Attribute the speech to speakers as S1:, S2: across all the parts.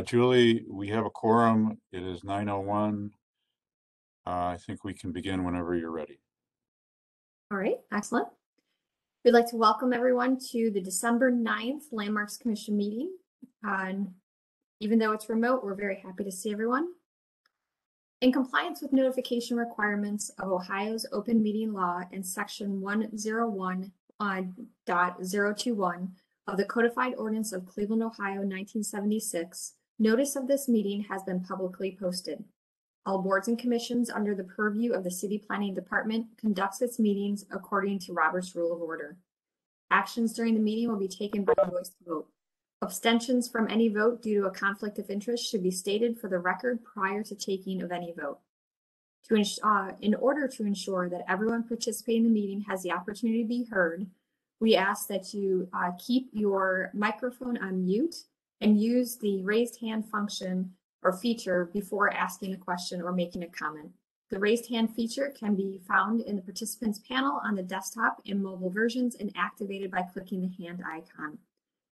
S1: Julie, we have a quorum. It is 9:01. I think we can begin whenever you're ready.
S2: All right, excellent. We'd like to welcome everyone to the December 9th Landmarks Commission meeting. Even though it's remote, we're very happy to see everyone. In compliance with notification requirements of Ohio's open meeting law and section 101.021 of the Codified Ordinance of Cleveland, Ohio, 1976, notice of this meeting has been publicly posted. All boards and commissions under the purview of the City Planning Department conducts its meetings according to Robert's Rule of Order. Actions during the meeting will be taken by voice vote. Abstentions from any vote due to a conflict of interest should be stated for the record prior to taking of any vote. In order to ensure that everyone participating in the meeting has the opportunity to be heard, we ask that you keep your microphone on mute and use the raised hand function or feature before asking a question or making a comment. The raised hand feature can be found in the participants panel on the desktop and mobile versions and activated by clicking the hand icon.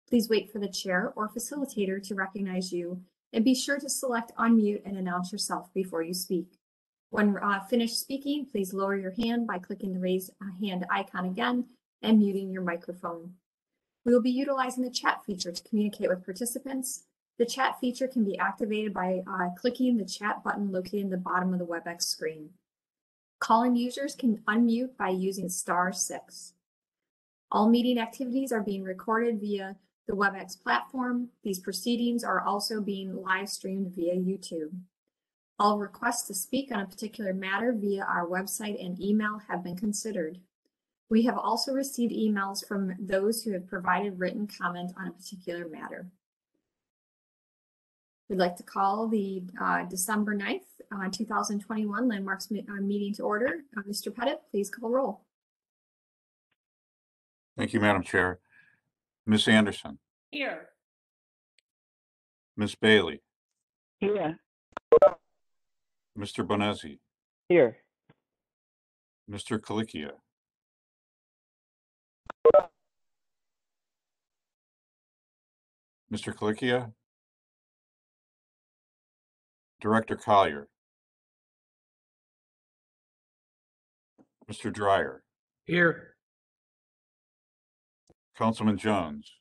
S2: Please wait for the chair or facilitator to recognize you and be sure to select unmute and announce yourself before you speak. When finished speaking, please lower your hand by clicking the raised hand icon again and muting your microphone. We will be utilizing the chat feature to communicate with participants. The chat feature can be activated by clicking the chat button located in the bottom of the WebEx screen. Call-in users can unmute by using *6. All meeting activities are being recorded via the WebEx platform. These proceedings are also being live streamed via YouTube. All requests to speak on a particular matter via our website and email have been considered. We have also received emails from those who have provided written comment on a particular matter. We'd like to call the December 9th, 2021 Landmarks meeting to order. Mr. Pettit, please call roll.
S1: Thank you, Madam Chair. Ms. Anderson.
S3: Here.
S1: Ms. Bailey.
S4: Here.
S1: Mr. Bonezzi.
S4: Here.
S1: Mr. Colicchia. Mr. Colicchia. Director Collier. Mr. Dreyer.
S3: Here.
S1: Councilman Jones.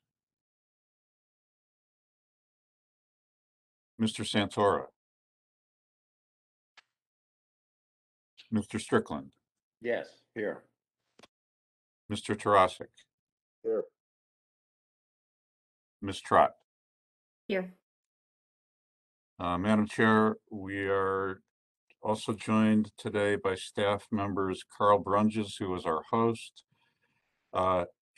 S1: Mr. Santora. Mr. Strickland.
S5: Yes, here.
S1: Mr. Tarasik.
S5: Here.
S1: Ms. Trott.
S2: Here.
S1: Madam Chair, we are also joined today by staff members Carl Brunges, who is our host,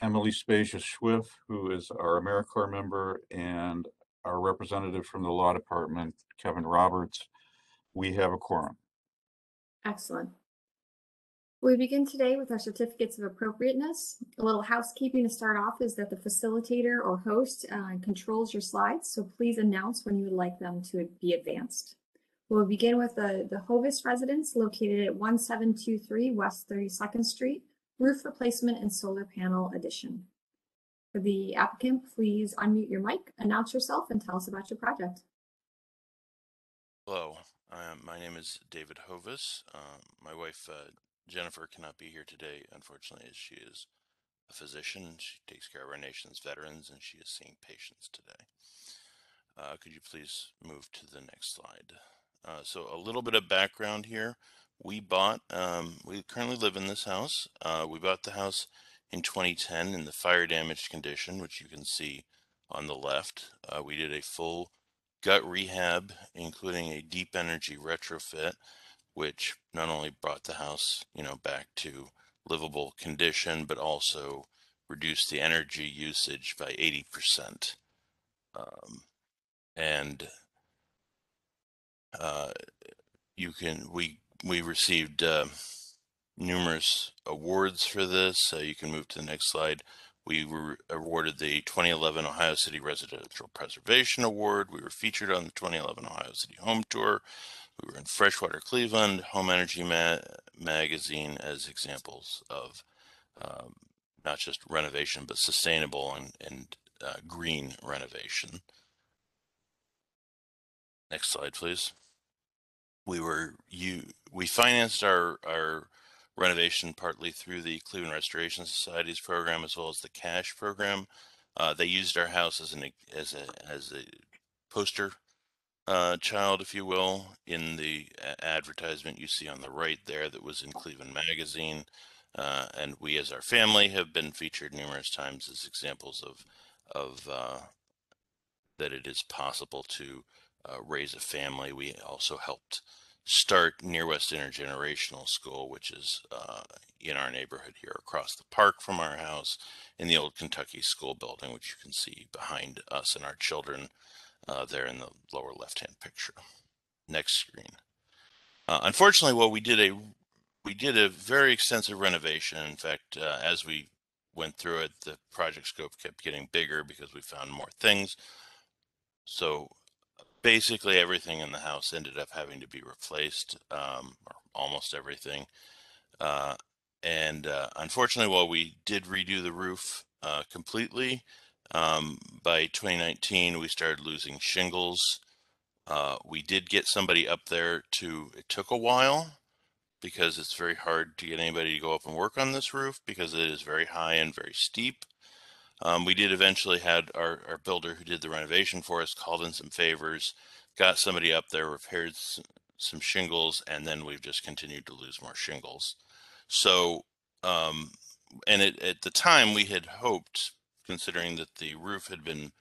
S1: Emily Spasia-Schwiff, who is our AmeriCorps member, and our representative from the Law Department, Kevin Roberts. We have a quorum.
S2: Excellent. We begin today with our certificates of appropriateness. A little housekeeping to start off is that the facilitator or host controls your slides, so please announce when you would like them to be advanced. We'll begin with the Hovis residence located at 1723 West 32nd Street, roof replacement and solar panel addition. For the applicant, please unmute your mic, announce yourself, and tell us about your project.
S6: Hello, my name is David Hovis. My wife Jennifer cannot be here today, unfortunately, as she is a physician. She takes care of our nation's veterans, and she is seeing patients today. Could you please move to the next slide? So a little bit of background here. We currently live in this house. We bought the house in 2010 in the fire damaged condition, which you can see on the left. We did a full gut rehab, including a deep energy retrofit, which not only brought the house, back to livable condition, but also reduced the energy usage by 80%. We received numerous awards for this. So you can move to the next slide. We were awarded the 2011 Ohio City Residential Preservation Award. We were featured on the 2011 Ohio City Home Tour. We were in Freshwater Cleveland, Home Energy Magazine as examples of not just renovation, but sustainable and green renovation. Next slide, please. We financed our renovation partly through the Cleveland Restoration Society's program as well as the cash program. They used our house as a poster child, if you will, in the advertisement you see on the right there that was in Cleveland Magazine. And we as our family have been featured numerous times as examples of that it is possible to raise a family. We also helped start Near West Intergenerational School, which is in our neighborhood here across the park from our house in the old Kentucky School building, which you can see behind us and our children there in the lower left-hand picture. Next screen. Unfortunately, well, we did a very extensive renovation. In fact, as we went through it, the project scope kept getting bigger because we found more things. So basically everything in the house ended up having to be replaced, or almost everything. Unfortunately, while we did redo the roof completely, by 2019 we started losing shingles. We did get somebody up there it took a while because it's very hard to get anybody to go up and work on this roof because it is very high and very steep. We did eventually had our builder who did the renovation for us called in some favors, got somebody up there, repaired some shingles, and then we've just continued to lose more shingles. So, and at the time we had hoped, considering that the roof had been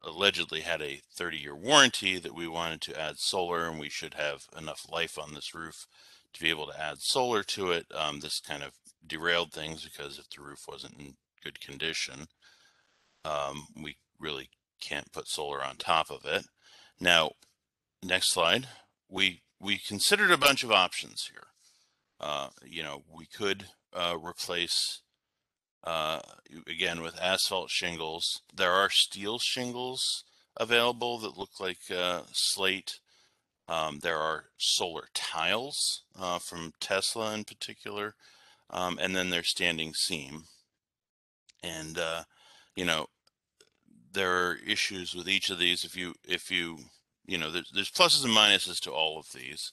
S6: allegedly had a 30-year warranty, that we wanted to add solar and we should have enough life on this roof to be able to add solar to it. This kind of derailed things because if the roof wasn't in good condition, we really can't put solar on top of it. Now, next slide. We considered a bunch of options here. We could replace again with asphalt shingles. There are steel shingles available that look like slate. There are solar tiles from Tesla in particular, and then there's standing seam. And there are issues with each of these. If you there's pluses and minuses to all of these.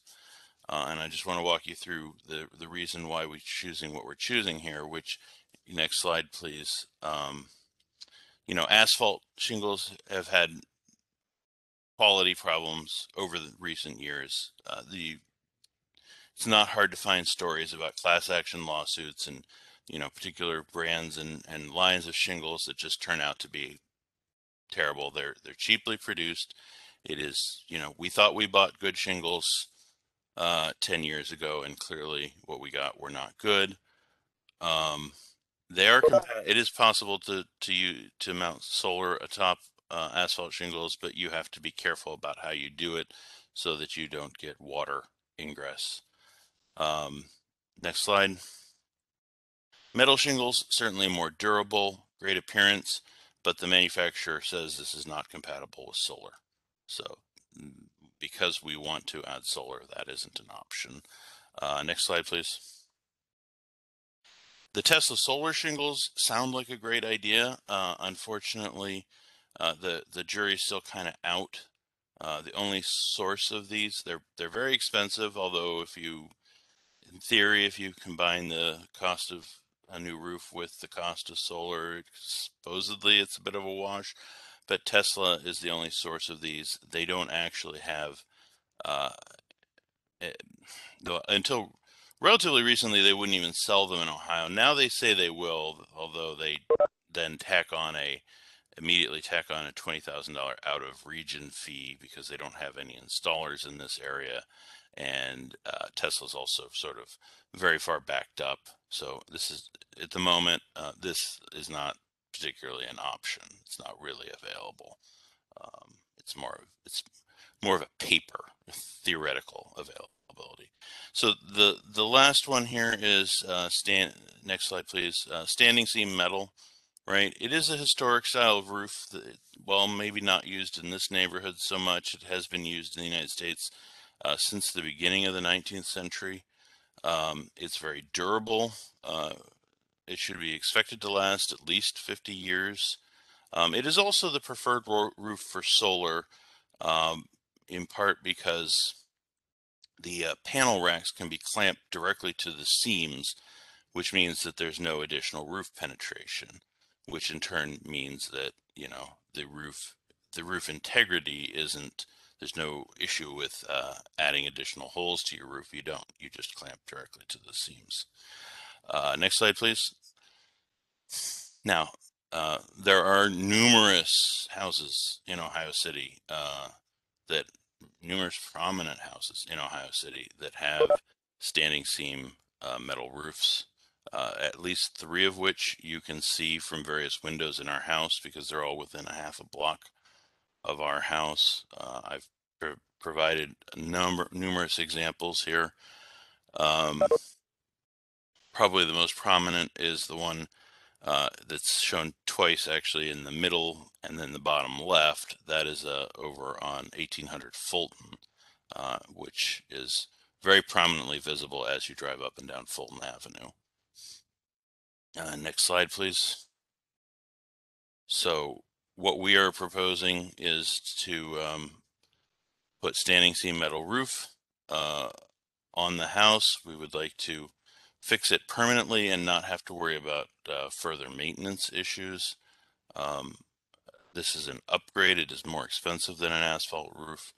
S6: And I just want to walk you through the reason why we're choosing what we're choosing here, which, next slide, please. Asphalt shingles have had quality problems over the recent years. It's not hard to find stories about class action lawsuits and, particular brands and lines of shingles that just turn out to be terrible. They're cheaply produced. It is, we thought we bought good shingles 10 years ago, and clearly what we got were not good. It is possible to mount solar atop asphalt shingles, but you have to be careful about how you do it so that you don't get water ingress. Next slide. Metal shingles, certainly more durable, great appearance, but the manufacturer says this is not compatible with solar. So because we want to add solar, that isn't an option. Next slide, please. The Tesla solar shingles sound like a great idea. Unfortunately, the jury's still kind of out. The only source of these, they're very expensive, although in theory, if you combine the cost of a new roof with the cost of solar, supposedly it's a bit of a wash. But Tesla is the only source of these. They don't actually have, until relatively recently, they wouldn't even sell them in Ohio. Now they say they will, although they then immediately tack on a $20,000 out of region fee because they don't have any installers in this area. And Tesla's also sort of very far backed up. So this is, at the moment, this is not particularly an option. It's not really available. It's more of a paper theoretical availability. So the last one here is next slide, please. Standing seam metal, right? It is a historic style of roof that, well, maybe not used in this neighborhood so much. It has been used in the United States since the beginning of the 19th century. It's very durable. It should be expected to last at least 50 years. It is also the preferred roof for solar in part because the panel racks can be clamped directly to the seams, which means that there's no additional roof penetration, which in turn means that, you know, the roof integrity isn't, there's no issue with adding additional holes to your roof. You just clamp directly to the seams. Next slide, please. Now, there are numerous houses in Ohio City numerous prominent houses in Ohio City that have standing seam metal roofs, at least 3 of which you can see from various windows in our house because they're all within a half a block of our house. I've provided numerous examples here. Probably the most prominent is the one that's shown twice actually in the middle and then the bottom left. That is over on 1800 Fulton, which is very prominently visible as you drive up and down Fulton Avenue. Next slide, please. So what we are proposing is to put standing seam metal roof on the house. We would like to fix it permanently and not have to worry about further maintenance issues. This is an upgrade. It is more expensive than an asphalt roof.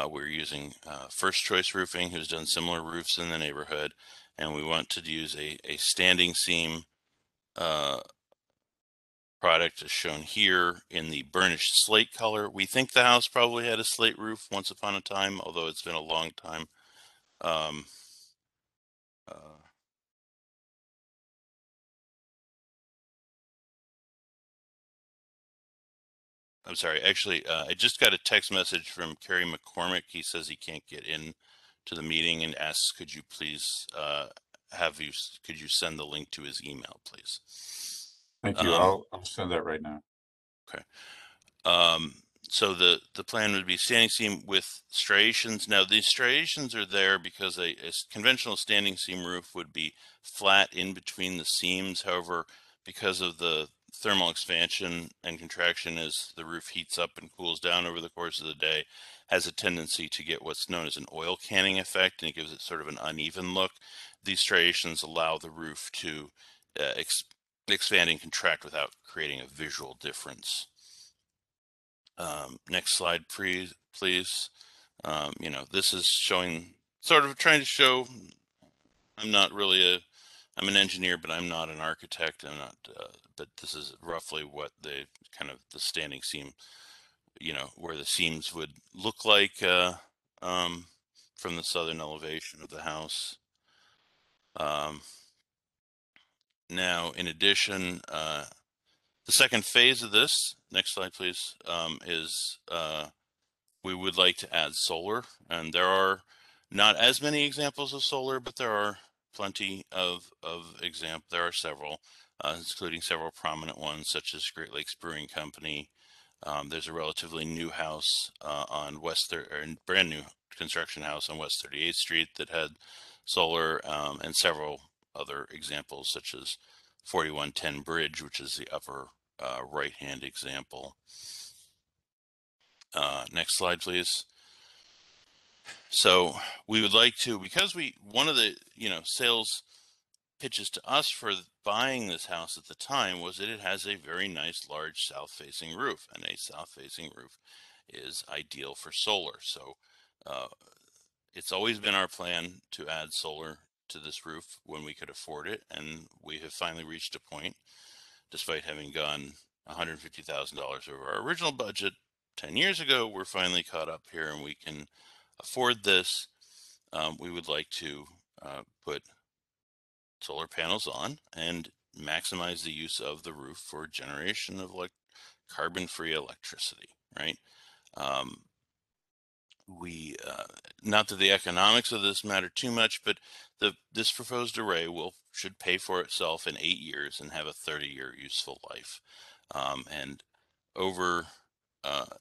S6: We're using First Choice Roofing, who's done similar roofs in the neighborhood, and we want to use a standing seam product as shown here in the burnished slate color. We think the house probably had a slate roof once upon a time, although it's been a long time. I'm sorry, actually, I just got a text message from Kerry McCormick. He says he can't get in to the meeting and asks, could you please could you send the link to his email, please?
S1: Thank you. I'll send that right now.
S6: Okay. So the plan would be standing seam with striations. Now these striations are there because a conventional standing seam roof would be flat in between the seams. However, because of the thermal expansion and contraction as the roof heats up and cools down over the course of the day, has a tendency to get what's known as an oil canning effect, and it gives it sort of an uneven look. These striations allow the roof to expand and contract without creating a visual difference. Next slide, please. You know, this is showing, sort of trying to show, I'm an engineer, but I'm not an architect. But this is roughly what the standing seam, you know, where the seams would look like from the southern elevation of the house. Now, in addition, the second phase of this, next slide, please, is we would like to add solar. And there are not as many examples of solar, but there are plenty of examples. There are several, including several prominent ones, such as Great Lakes Brewing Company. There's a relatively new house brand new construction house on West 38th Street that had solar, and several other examples, such as 4110 Bridge, which is the upper right-hand example. Next slide, please. So we would like to, because one of the, you know, sales pitches to us for buying this house at the time was that it has a very nice large south-facing roof, and a south-facing roof is ideal for solar. So it's always been our plan to add solar to this roof when we could afford it, and we have finally reached a point, despite having gone $150,000 over our original budget 10 years ago. We're finally caught up here and we can afford this. We would like to put solar panels on and maximize the use of the roof for generation of carbon-free electricity, right? Not that the economics of this matter too much, but this proposed array should pay for itself in 8 years and have a 30-year useful life. And over,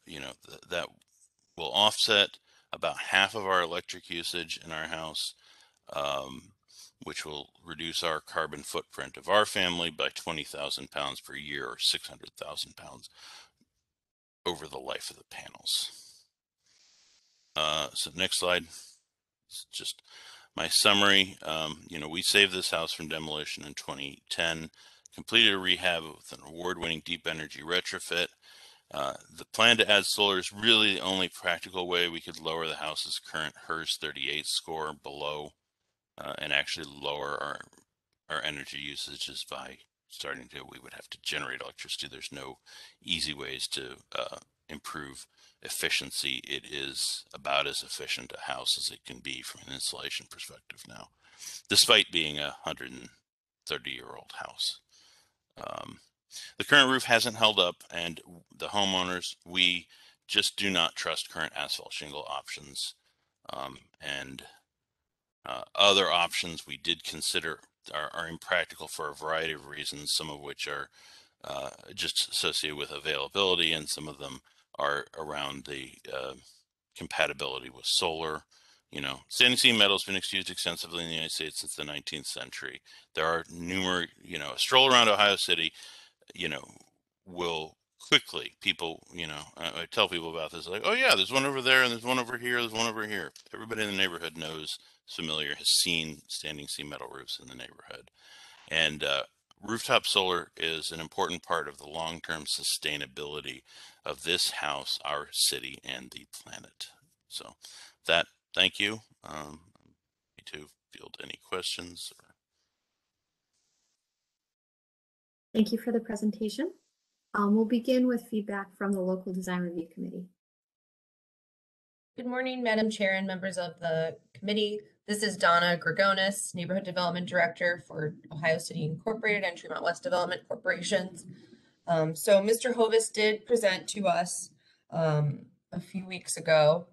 S6: you know, that will offset about half of our electric usage in our house, which will reduce our carbon footprint of our family by 20,000 pounds per year, or 600,000 pounds over the life of the panels. So next slide. It's just my summary. We saved this house from demolition in 2010, completed a rehab with an award-winning deep energy retrofit. The plan to add solar is really the only practical way we could lower the house's current HERS 38 score below and actually lower our energy usage is by we would have to generate electricity. There's no easy ways to improve efficiency. It is about as efficient a house as it can be from an insulation perspective now, despite being a 130-year-old house. The current roof hasn't held up, and the homeowners, we just do not trust current asphalt shingle options. Other options we did consider are impractical for a variety of reasons, some of which are just associated with availability, and some of them are around the compatibility with solar. Standing seam metal has been used extensively in the United States since the 19th century. There are numerous, a stroll around Ohio City, will quickly, people, I tell people about this, like, oh yeah, there's one over there, and there's one over here, there's one over here. Everybody in the neighborhood knows, is familiar, has seen standing seam metal roofs in the neighborhood. And rooftop solar is an important part of the long-term sustainability of this house, our city, and the planet. So thank you. Me to field any questions.
S2: Thank you for the presentation. We'll begin with feedback from the local design review committee.
S3: Good morning, Madam Chair and members of the committee. This is Donna Gregonis, Neighborhood Development Director for Ohio City Incorporated and Tremont West Development Corporations. So Mr. Hovis did present to us a few weeks ago,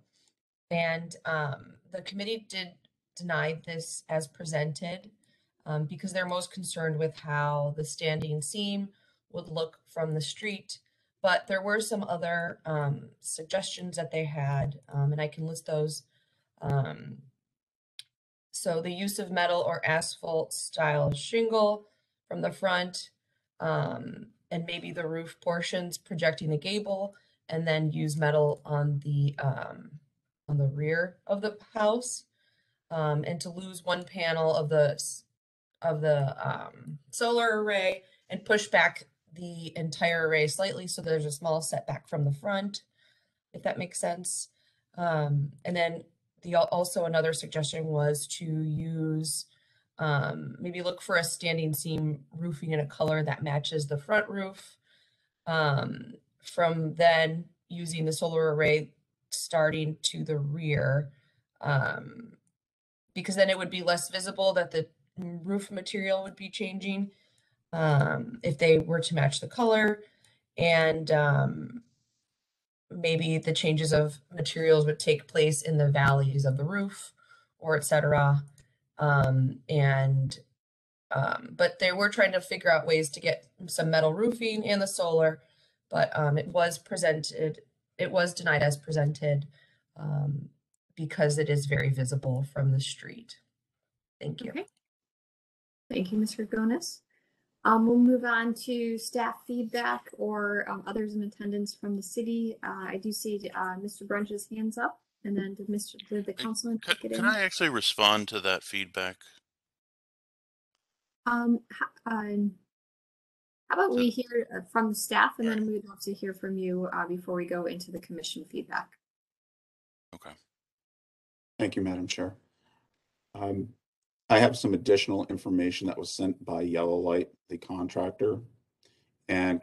S3: and the committee did deny this as presented because they're most concerned with how the standing seam would look from the street. But there were some other suggestions that they had, and I can list those. So the use of metal or asphalt style shingle from the front, and maybe the roof portions projecting the gable, and then use metal on the rear of the house, and to lose one panel of the solar array and push back the entire array slightly so there's a small setback from the front, if that makes sense. And then also another suggestion was to use, maybe look for a standing seam roofing in a color that matches the front roof. From then using the solar array starting to the rear, because then it would be less visible that the roof material would be changing if they were to match the color, and maybe the changes of materials would take place in the valleys of the roof, or etc. But they were trying to figure out ways to get some metal roofing and the solar, but it was denied as presented because it is very visible from the street. Thank you.
S2: Okay. Thank you, Ms. Gregonis. We'll move on to staff feedback or others in attendance from the city. I do see Mr. Brunch's hands up, and then did the councilman pick it in?
S6: Can I actually respond to that feedback?
S2: How about we hear from the staff, and then we'd love to hear from you before we go into the commission feedback.
S6: Okay.
S4: Thank you, Madam Chair. I have some additional information that was sent by Yellow Light, the contractor, and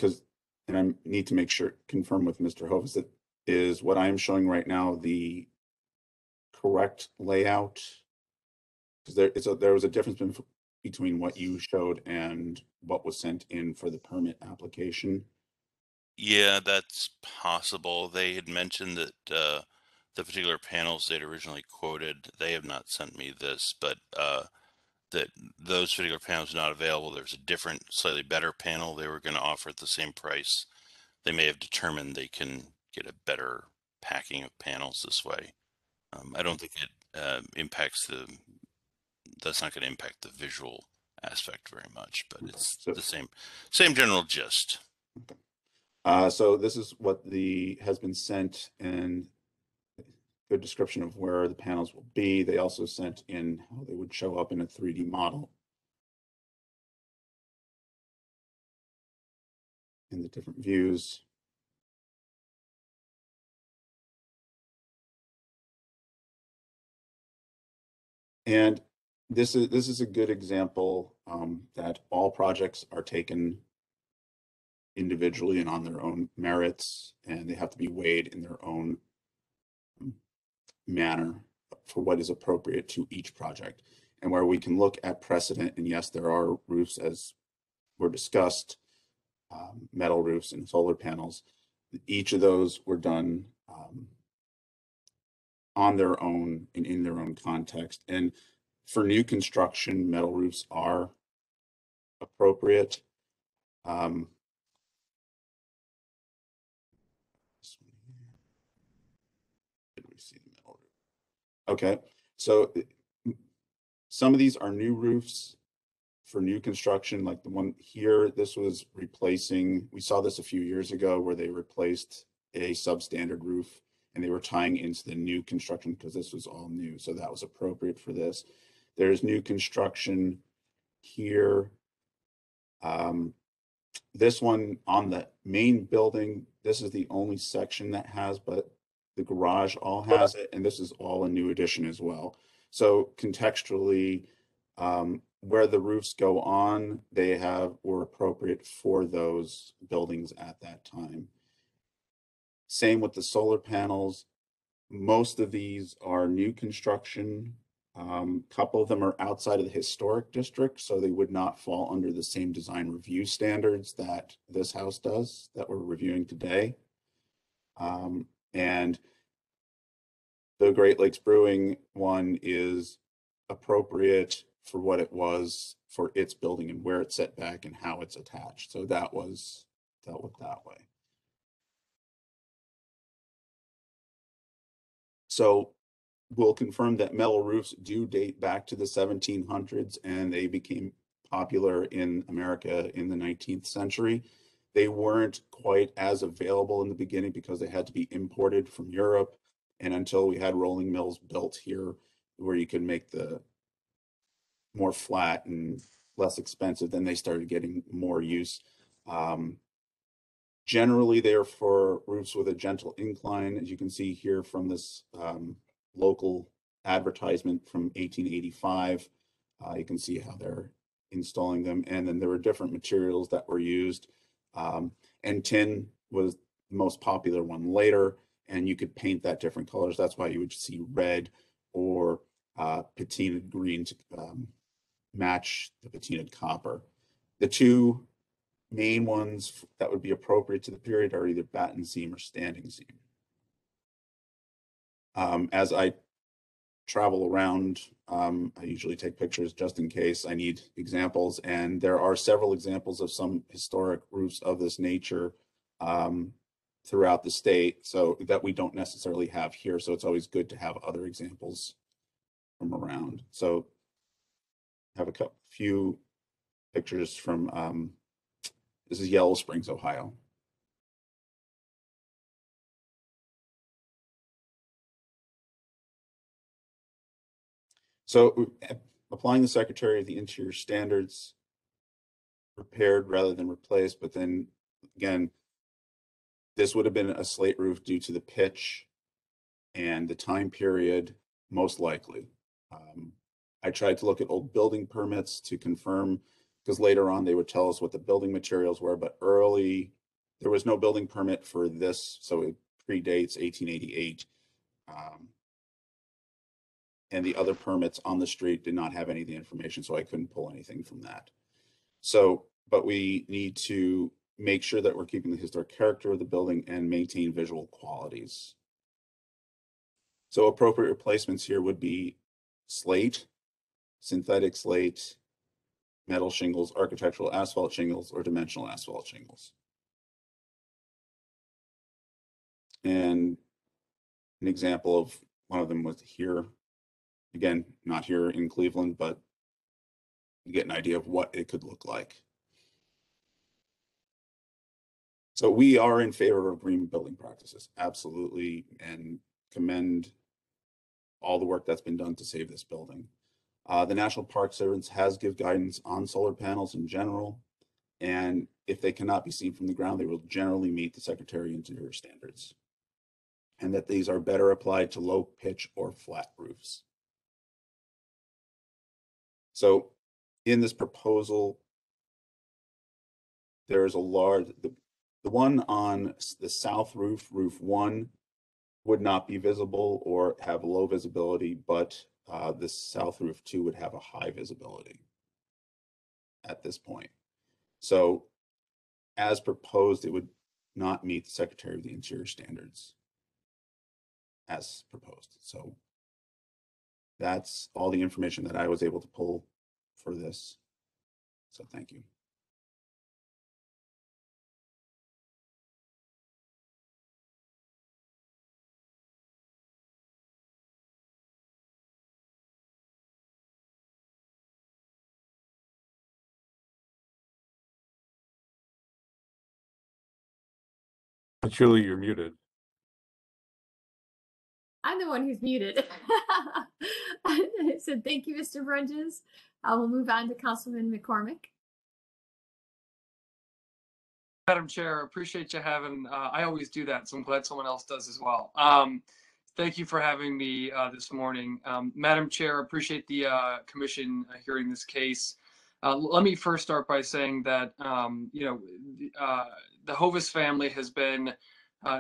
S4: I need to confirm with Mr. Hovis that is what I am showing right now the correct layout, because there was a difference between what you showed and what was sent in for the permit application.
S6: Yeah, that's possible. They had mentioned that the particular panels they'd originally quoted, they have not sent me this, but that those particular panels are not available. There's a different, slightly better panel they were going to offer at the same price. They may have determined they can get a better packing of panels this way. I don't think it that's not going to impact the visual aspect very much, but it's the same general gist.
S4: Okay. So this is what has been sent, and good description of where the panels will be. They also sent in how they would show up in a 3D model in the different views. And this is a good example that all projects are taken individually and on their own merits, and they have to be weighed in their own manner for what is appropriate to each project. And where we can look at precedent, and yes, there are roofs, as were discussed, metal roofs and solar panels. Each of those were done on their own and in their own context. And for new construction, metal roofs are appropriate. Did we see the metal roof? Okay, so some of these are new roofs for new construction, like the one here. This was replacing, we saw this a few years ago where they replaced a substandard roof and they were tying into the new construction because this was all new. So that was appropriate for this. There's new construction here. This one on the main building, this is the only section that has, but the garage all has it. And this is all a new addition as well. So contextually, where the roofs go on, they were appropriate for those buildings at that time. Same with the solar panels. Most of these are new construction. Couple of them are outside of the historic district, so they would not fall under the same design review standards that this house does that we're reviewing today. And the Great Lakes Brewing one is appropriate for what it was for its building and where it's set back and how it's attached. So that was dealt with that way. So we'll confirm that metal roofs do date back to the 1700s, and they became popular in America in the 19th century. They weren't quite as available in the beginning because they had to be imported from Europe, and until we had rolling mills built here where you could make the more flat and less expensive, then they started getting more use. Generally, they're for roofs with a gentle incline, as you can see here from this local advertisement from 1885. You can see how they're installing them. And then there were different materials that were used. And tin was the most popular one later, and you could paint that different colors. That's why you would see red or patinaed green to match the patinaed copper. The two main ones that would be appropriate to the period are either batten seam or standing seam. As I travel around, I usually take pictures just in case I need examples, and there are several examples of some historic roofs of this nature throughout the state, so that we don't necessarily have here. So it's always good to have other examples from around. So I have a few pictures from this is Yellow Springs, Ohio. So applying the Secretary of the Interior standards, repaired rather than replaced, but then again, this would have been a slate roof due to the pitch and the time period, most likely. I tried to look at old building permits to confirm, because later on they would tell us what the building materials were, but early, there was no building permit for this, so it predates 1888. And the other permits on the street did not have any of the information, so I couldn't pull anything from that. So, but we need to make sure that we're keeping the historic character of the building and maintain visual qualities. So appropriate replacements here would be slate, synthetic slate, metal shingles, architectural asphalt shingles, or dimensional asphalt shingles. And an example of one of them was here. Again, not here in Cleveland, but you get an idea of what it could look like. So we are in favor of green building practices, absolutely, and commend all the work that's been done to save this building. The National Park Service has give guidance on solar panels in general, and if they cannot be seen from the ground, they will generally meet the Secretary of Interior standards, and that these are better applied to low pitch or flat roofs. So in this proposal, there is a large, the one on the south roof, roof 1, would not be visible or have low visibility, but the south roof 2 would have a high visibility at this point. So as proposed, it would not meet the Secretary of the Interior standards as proposed. So that's all the information that I was able to pull for this. So thank you.
S1: Julie, you're muted.
S2: I'm the one who's muted. So thank you, Mr. Brunges. We'll move on to Councilman McCormick.
S7: Madam Chair, appreciate you having, I always do that, so I'm glad someone else does as well. Thank you for having me this morning. Madam Chair, appreciate the commission hearing this case. Let me first start by saying that, the Hovis family has been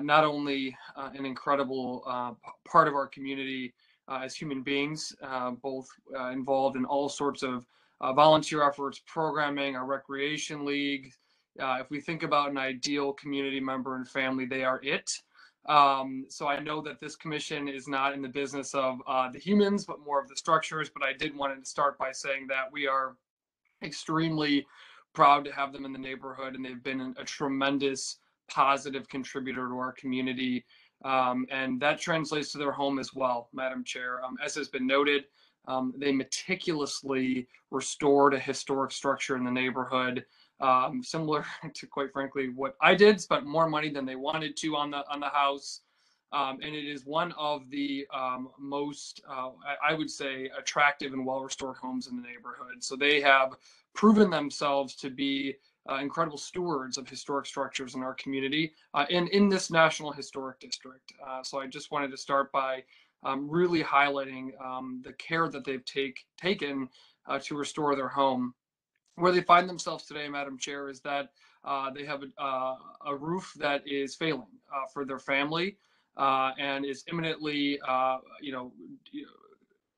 S7: not only an incredible part of our community as human beings, both involved in all sorts of volunteer efforts, programming, our recreation league. If we think about an ideal community member and family, they are it. So I know that this commission is not in the business of the humans, but more of the structures. But I did want to start by saying that we are extremely proud to have them in the neighborhood, and they've been a tremendous positive contributor to our community. And that translates to their home as well, Madam Chair. As has been noted, they meticulously restored a historic structure in the neighborhood, similar to, quite frankly, what I did, spent more money than they wanted to on the house. And it is one of the most, I would say, attractive and well-restored homes in the neighborhood. So they have proven themselves to be incredible stewards of historic structures in our community and in this National Historic District. So I just wanted to start by really highlighting the care that they've taken to restore their home. Where they find themselves today, Madam Chair, is that they have a roof that is failing for their family and is imminently,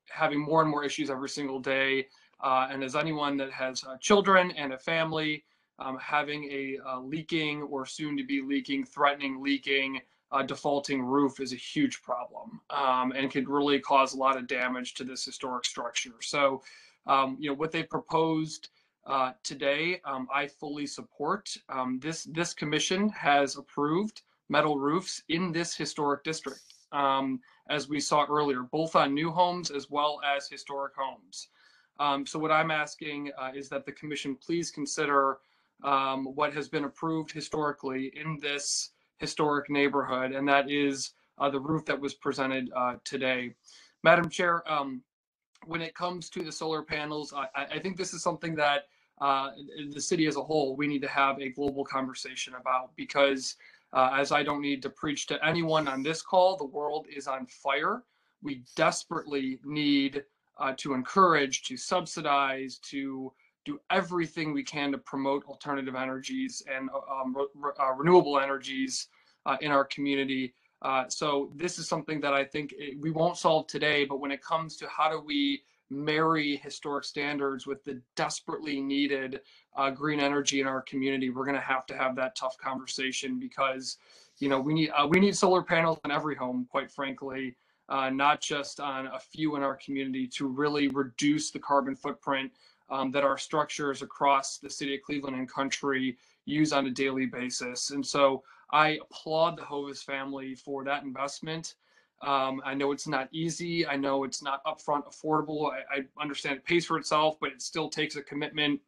S7: having more and more issues every single day. And as anyone that has children and a family, having a leaking or soon to be leaking, threatening leaking, defaulting roof is a huge problem and could really cause a lot of damage to this historic structure. So, what they proposed today, I fully support. This commission has approved metal roofs in this historic district, as we saw earlier, both on new homes as well as historic homes. So what I'm asking is that the commission please consider what has been approved historically in this historic neighborhood, and that is the roof that was presented today. Madam Chair, when it comes to the solar panels, I think this is something that the city as a whole, we need to have a global conversation about, because as I don't need to preach to anyone on this call, the world is on fire. We desperately need to encourage, to subsidize, to do everything we can to promote alternative energies and renewable energies in our community. So this is something that I think we won't solve today, but when it comes to how do we marry historic standards with the desperately needed green energy in our community, we're going to have that tough conversation, because we need solar panels in every home, quite frankly, not just on a few in our community, to really reduce the carbon footprint that our structures across the city of Cleveland and country use on a daily basis. And so I applaud the Hovis family for that investment. I know it's not easy. I know it's not upfront affordable. I understand it pays for itself, but it still takes a commitment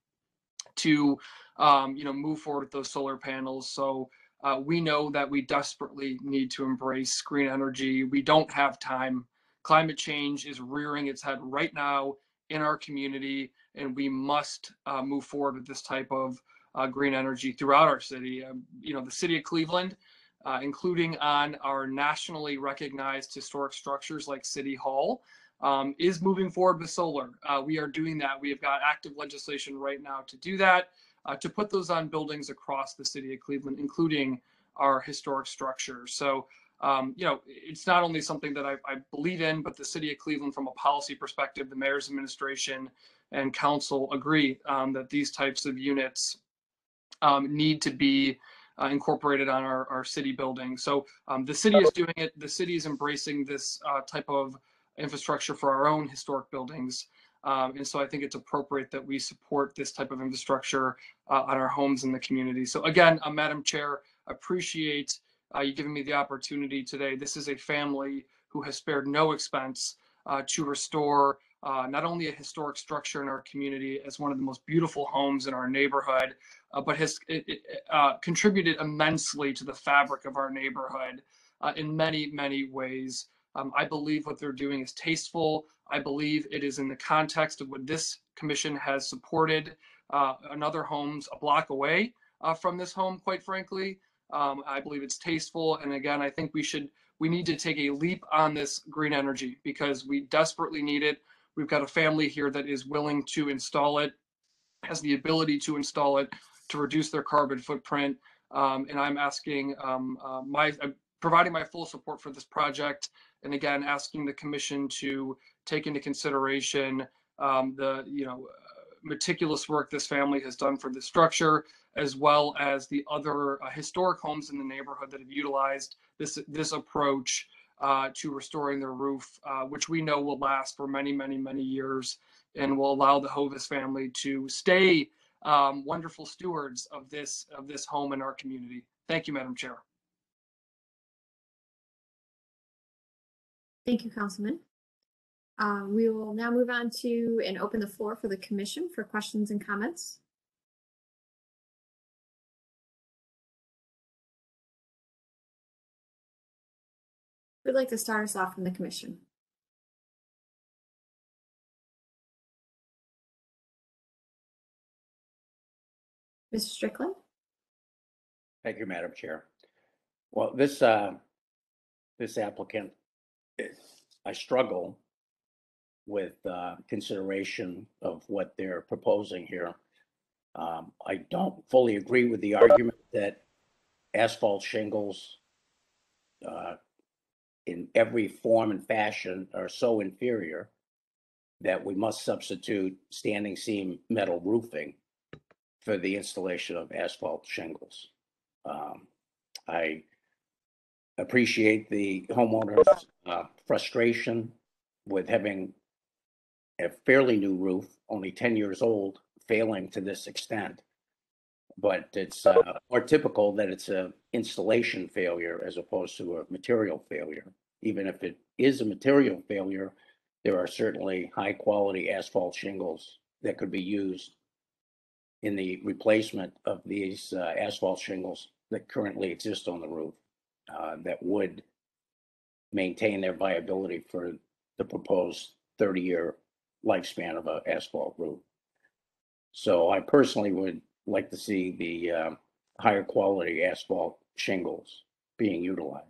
S7: to move forward with those solar panels. So we know that we desperately need to embrace green energy. We don't have time Climate change is rearing its head right now in our community, and we must move forward with this type of green energy throughout our city. The city of Cleveland, including on our nationally recognized historic structures like City Hall, is moving forward with solar. We are doing that. We have got active legislation right now to do that, to put those on buildings across the city of Cleveland, including our historic structures. So, it's not only something that I believe in, but the city of Cleveland, from a policy perspective, the mayor's administration and council agree that these types of units need to be incorporated on our city buildings. So the city is doing it. The city is embracing this type of infrastructure for our own historic buildings. And so I think it's appropriate that we support this type of infrastructure on our homes in the community. So again, Madam Chair, appreciate you giving me the opportunity today. This is a family who has spared no expense to restore not only a historic structure in our community as one of the most beautiful homes in our neighborhood, but has contributed immensely to the fabric of our neighborhood in many, many ways. I believe what they're doing is tasteful. I believe it is in the context of what this commission has supported another homes a block away from this home, quite frankly. I believe it's tasteful. And again, I think we need to take a leap on this green energy because we desperately need it. We've got a family here that is willing to install it, has the ability to install it to reduce their carbon footprint. And I'm asking providing my full support for this project. And again, asking the commission to take into consideration the meticulous work this family has done for this structure, as well as the other historic homes in the neighborhood that have utilized this approach to restoring their roof, which we know will last for many, many, many years and will allow the Hovis family to stay wonderful stewards of this home in our community. Thank you, Madam Chair.
S2: Thank you, Councilman. We will now move on to and open the floor for the commission for questions and comments. Who'd like to start us off from the commission? Mr. Strickland?
S5: Thank you, Madam Chair. Well, this applicant, I struggle with consideration of what they're proposing here. I don't fully agree with the argument that asphalt shingles in every form and fashion are so inferior that we must substitute standing seam metal roofing for the installation of asphalt shingles. I appreciate the homeowner's frustration with having a fairly new roof, only 10 years old, failing to this extent. But it's more typical that it's an installation failure as opposed to a material failure. Even if it is a material failure, there are certainly high quality asphalt shingles that could be used in the replacement of these asphalt shingles that currently exist on the roof that would maintain their viability for the proposed 30-year lifespan of an asphalt roof. So I personally would like to see the higher quality asphalt shingles being utilized.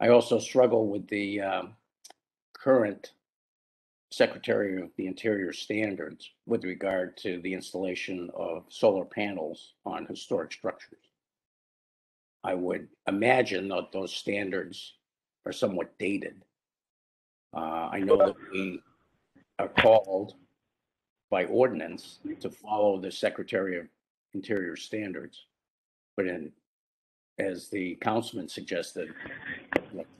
S5: I also struggle with the current Secretary of the Interior standards with regard to the installation of solar panels on historic structures. I would imagine that those standards are somewhat dated. I know that we are called by ordinance to follow the Secretary of Interior standards, but as the councilman suggested,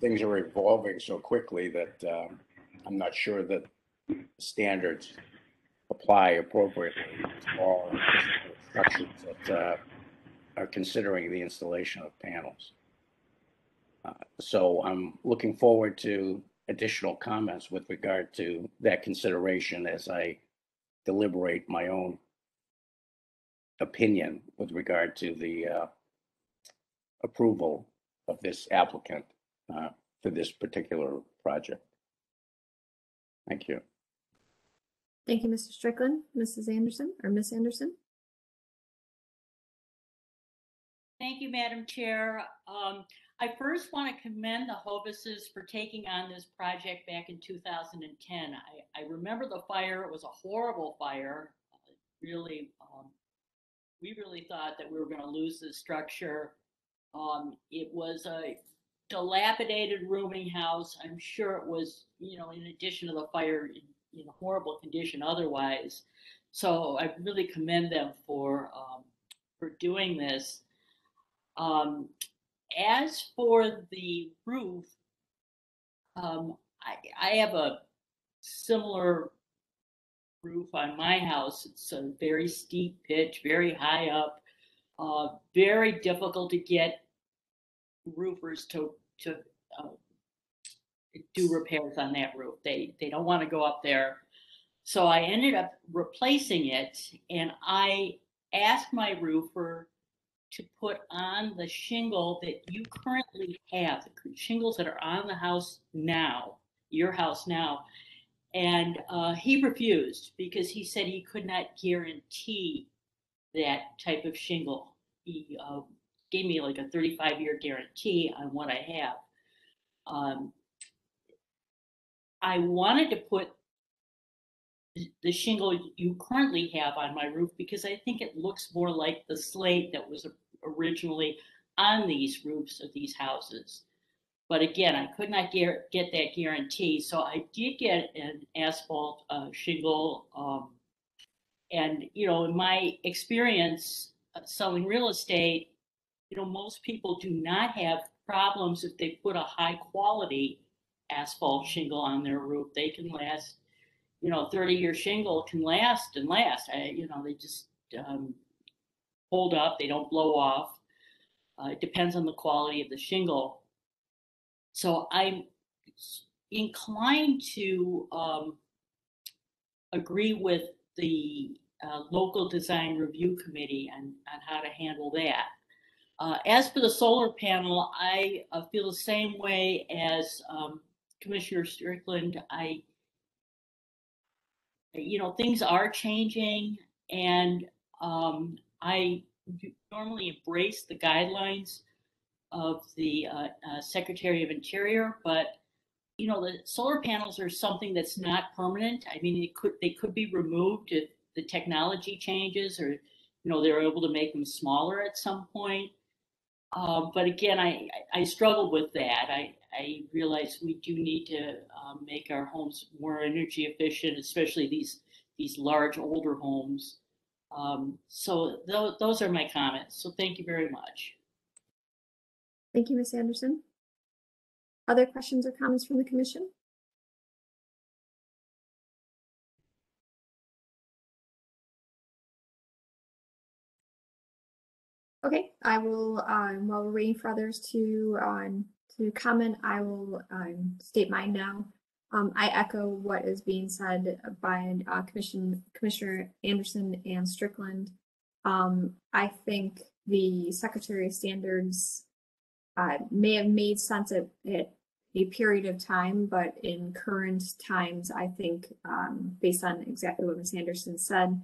S5: things are evolving so quickly that I'm not sure that standards apply appropriately to all structures that are considering the installation of panels. So I'm looking forward to additional comments with regard to that consideration as I deliberate my own opinion with regard to the approval of this applicant for this particular project. Thank you.
S2: Thank you, Mr. Strickland. Mrs. Anderson or Miss Anderson?
S8: Thank you, Madam Chair. I first want to commend the Hovises for taking on this project back in 2010. I remember the fire. It was a horrible fire. Really, we really thought that we were going to lose this structure. It was a dilapidated rooming house. I'm sure it was, in addition to the fire, in a horrible condition otherwise. So I really commend them for doing this. As for the roof, I have a similar roof on my house. It's a very steep pitch, very high up, very difficult to get roofers to do repairs on that roof. They don't want to go up there. So I ended up replacing it, and I asked my roofer to put on the shingle that you currently have, the shingles that are on the house now, your house now. And he refused because he said he could not guarantee that type of shingle. He gave me like a 35-year guarantee on what I have. I wanted to put the shingle you currently have on my roof because I think it looks more like the slate that was originally on these roofs of these houses. But again, I could not get that guarantee. So I did get an asphalt shingle. And, in my experience selling real estate, most people do not have problems if they put a high quality asphalt shingle on their roof. They can last, 30-year shingle can last and last. They just hold up, they don't blow off. It depends on the quality of the shingle. So I'm inclined to agree with the local design review committee on how to handle that. As for the solar panel, I feel the same way as Commissioner Strickland. Things are changing, and I normally embrace the guidelines of the Secretary of Interior, but the solar panels are something that's not permanent. I mean, they could be removed if the technology changes, or they're able to make them smaller at some point. But again, I struggle with that. I realize we do need to make our homes more energy efficient, especially these large older homes. So those are my comments. So thank you very much.
S2: Thank you, Ms. Anderson. Other questions or comments from the commission? Okay, I will, while we're waiting for others to comment, I will state mine now. I echo what is being said by Commissioner Anderson and Strickland. I think the Secretary of Standards may have made sense at a period of time, but in current times, I think based on exactly what Ms. Anderson said,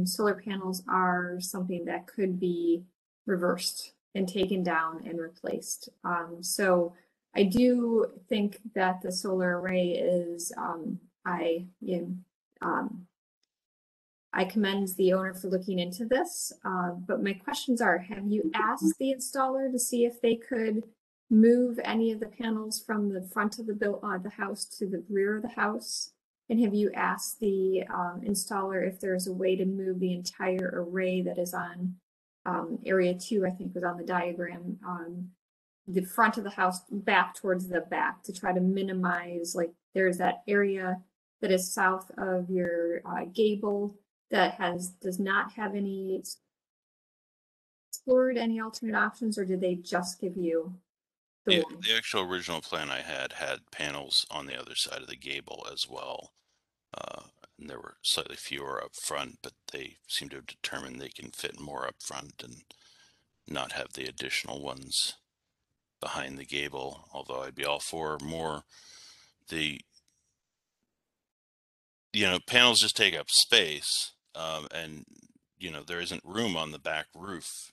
S2: solar panels are something that could be reversed and taken down and replaced. So I do think that the solar array is, I commend the owner for looking into this, but my questions are, have you asked the installer to see if they could move any of the panels from the front of the house to the rear of the house? And have you asked the installer if there's a way to move the entire array that is on area 2, I think was on the diagram, the front of the house back towards the back to try to minimize, like there's that area that is south of your gable that does not have any explored any alternate options, or did they just give you
S6: the actual original plan I had panels on the other side of the gable as well. And there were slightly fewer up front, but they seem to have determined they can fit more up front and not have the additional ones behind the gable, although I'd be all for more. The panels just take up space, and there isn't room on the back roof,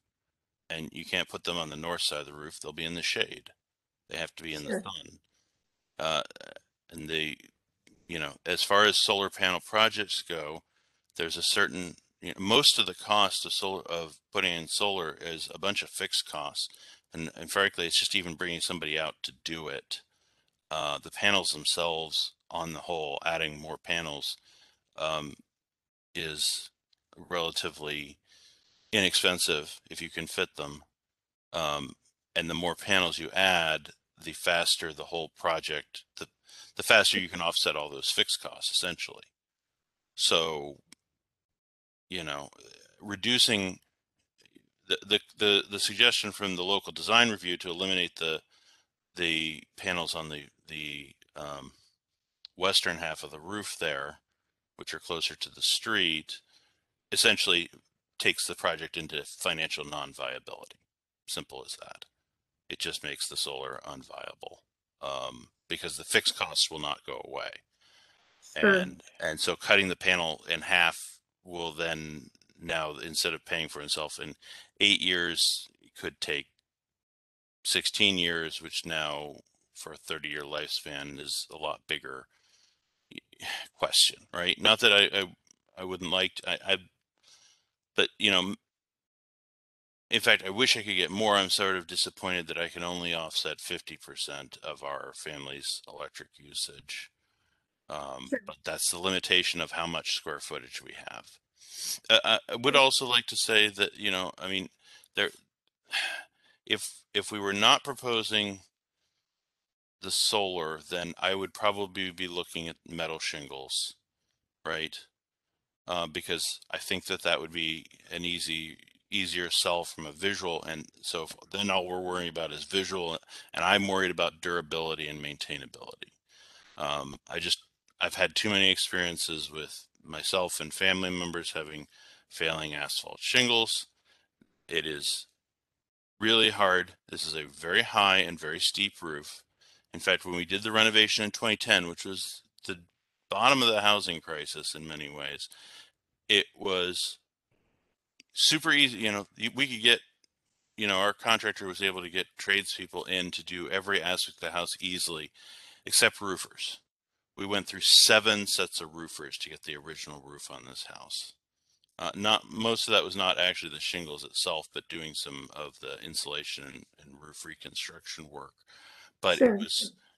S6: and you can't put them on the north side of the roof. They'll be in the shade. They have to be in the
S2: Sure.
S6: sun. And as far as solar panel projects go, there's a certain, most of the cost of putting in solar is a bunch of fixed costs. And frankly, it's just even bringing somebody out to do it. The panels themselves, on the whole, adding more panels is relatively inexpensive if you can fit them. And the more panels you add, the faster the whole project, the faster you can offset all those fixed costs, essentially. So, reducing the suggestion from the local design review to eliminate the panels on the western half of the roof there, which are closer to the street, essentially takes the project into financial non-viability. Simple as that. It just makes the solar unviable, because the fixed costs will not go away.
S2: Sure.
S6: And so cutting the panel in half will then, now, instead of paying for itself in 8 years, it could take 16 years, which now for a 30-year lifespan is a lot bigger question, right? Not that I wouldn't like to, but in fact, I wish I could get more. I'm sort of disappointed that I can only offset 50% of our family's electric usage.
S2: Sure.
S6: But that's the limitation of how much square footage we have. I would also like to say that, there, if we were not proposing the solar, then I would probably be looking at metal shingles, right? Because I think that would be an easier sell from a visual, and so then all we're worrying about is visual, and I'm worried about durability and maintainability. I've had too many experiences with myself and family members having failing asphalt shingles. It is really hard. This is a very high and very steep roof. In fact, when we did the renovation in 2010, which was the bottom of the housing crisis in many ways, it was super easy. We could get, our contractor was able to get tradespeople in to do every aspect of the house easily, except roofers. We went through 7 sets of roofers to get the original roof on this house. Most of that was not actually the shingles itself, but doing some of the insulation and roof reconstruction work. But
S2: Sure.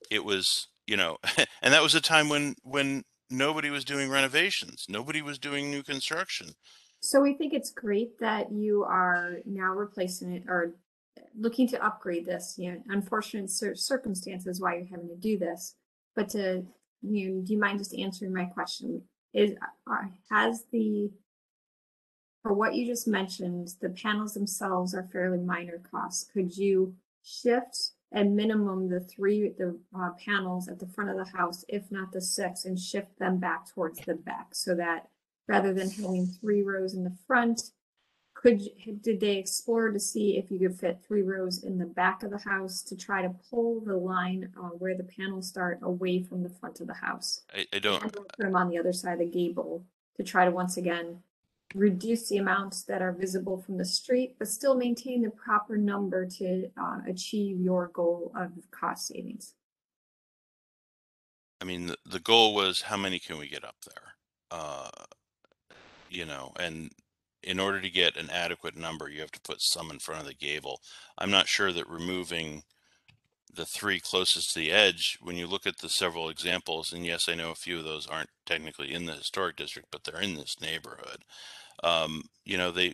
S6: it was, and that was a time when nobody was doing renovations, nobody was doing new construction.
S2: So we think it's great that you are now replacing it or looking to upgrade this. Unfortunate circumstances why you're having to do this. But do you mind just answering my question? For what you just mentioned, the panels themselves are fairly minor costs. Could you shift at minimum the panels at the front of the house, if not the 6, and shift them back towards the back, so that rather than having 3 rows in the front, did they explore to see if you could fit 3 rows in the back of the house to try to pull the line where the panels start away from the front of the house?
S6: I don't
S2: put them on the other side of the gable to try to once again reduce the amounts that are visible from the street, but still maintain the proper number to achieve your goal of cost savings.
S6: I mean, the goal was, how many can we get up there? And in order to get an adequate number, you have to put some in front of the gable. I'm not sure that removing the 3 closest to the edge, when you look at the several examples, and yes, I know a few of those aren't technically in the historic district, but they're in this neighborhood. They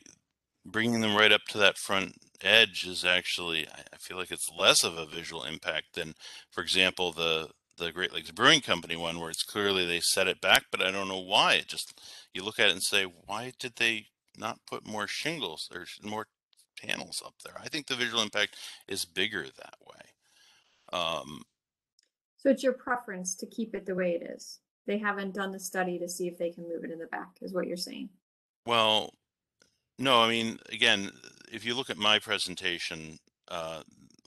S6: bringing them right up to that front edge is actually, I feel like it's less of a visual impact than, for example, the Great Lakes Brewing Company one, where it's clearly they set it back, but I don't know why. It just, you look at it and say, why did they not put more shingles or more panels up there? I think the visual impact is bigger that way.
S2: So it's your preference to keep it the way it is. They haven't done the study to see if they can move it in the back, is what you're saying.
S6: Well, no, I mean, again, if you look at my presentation,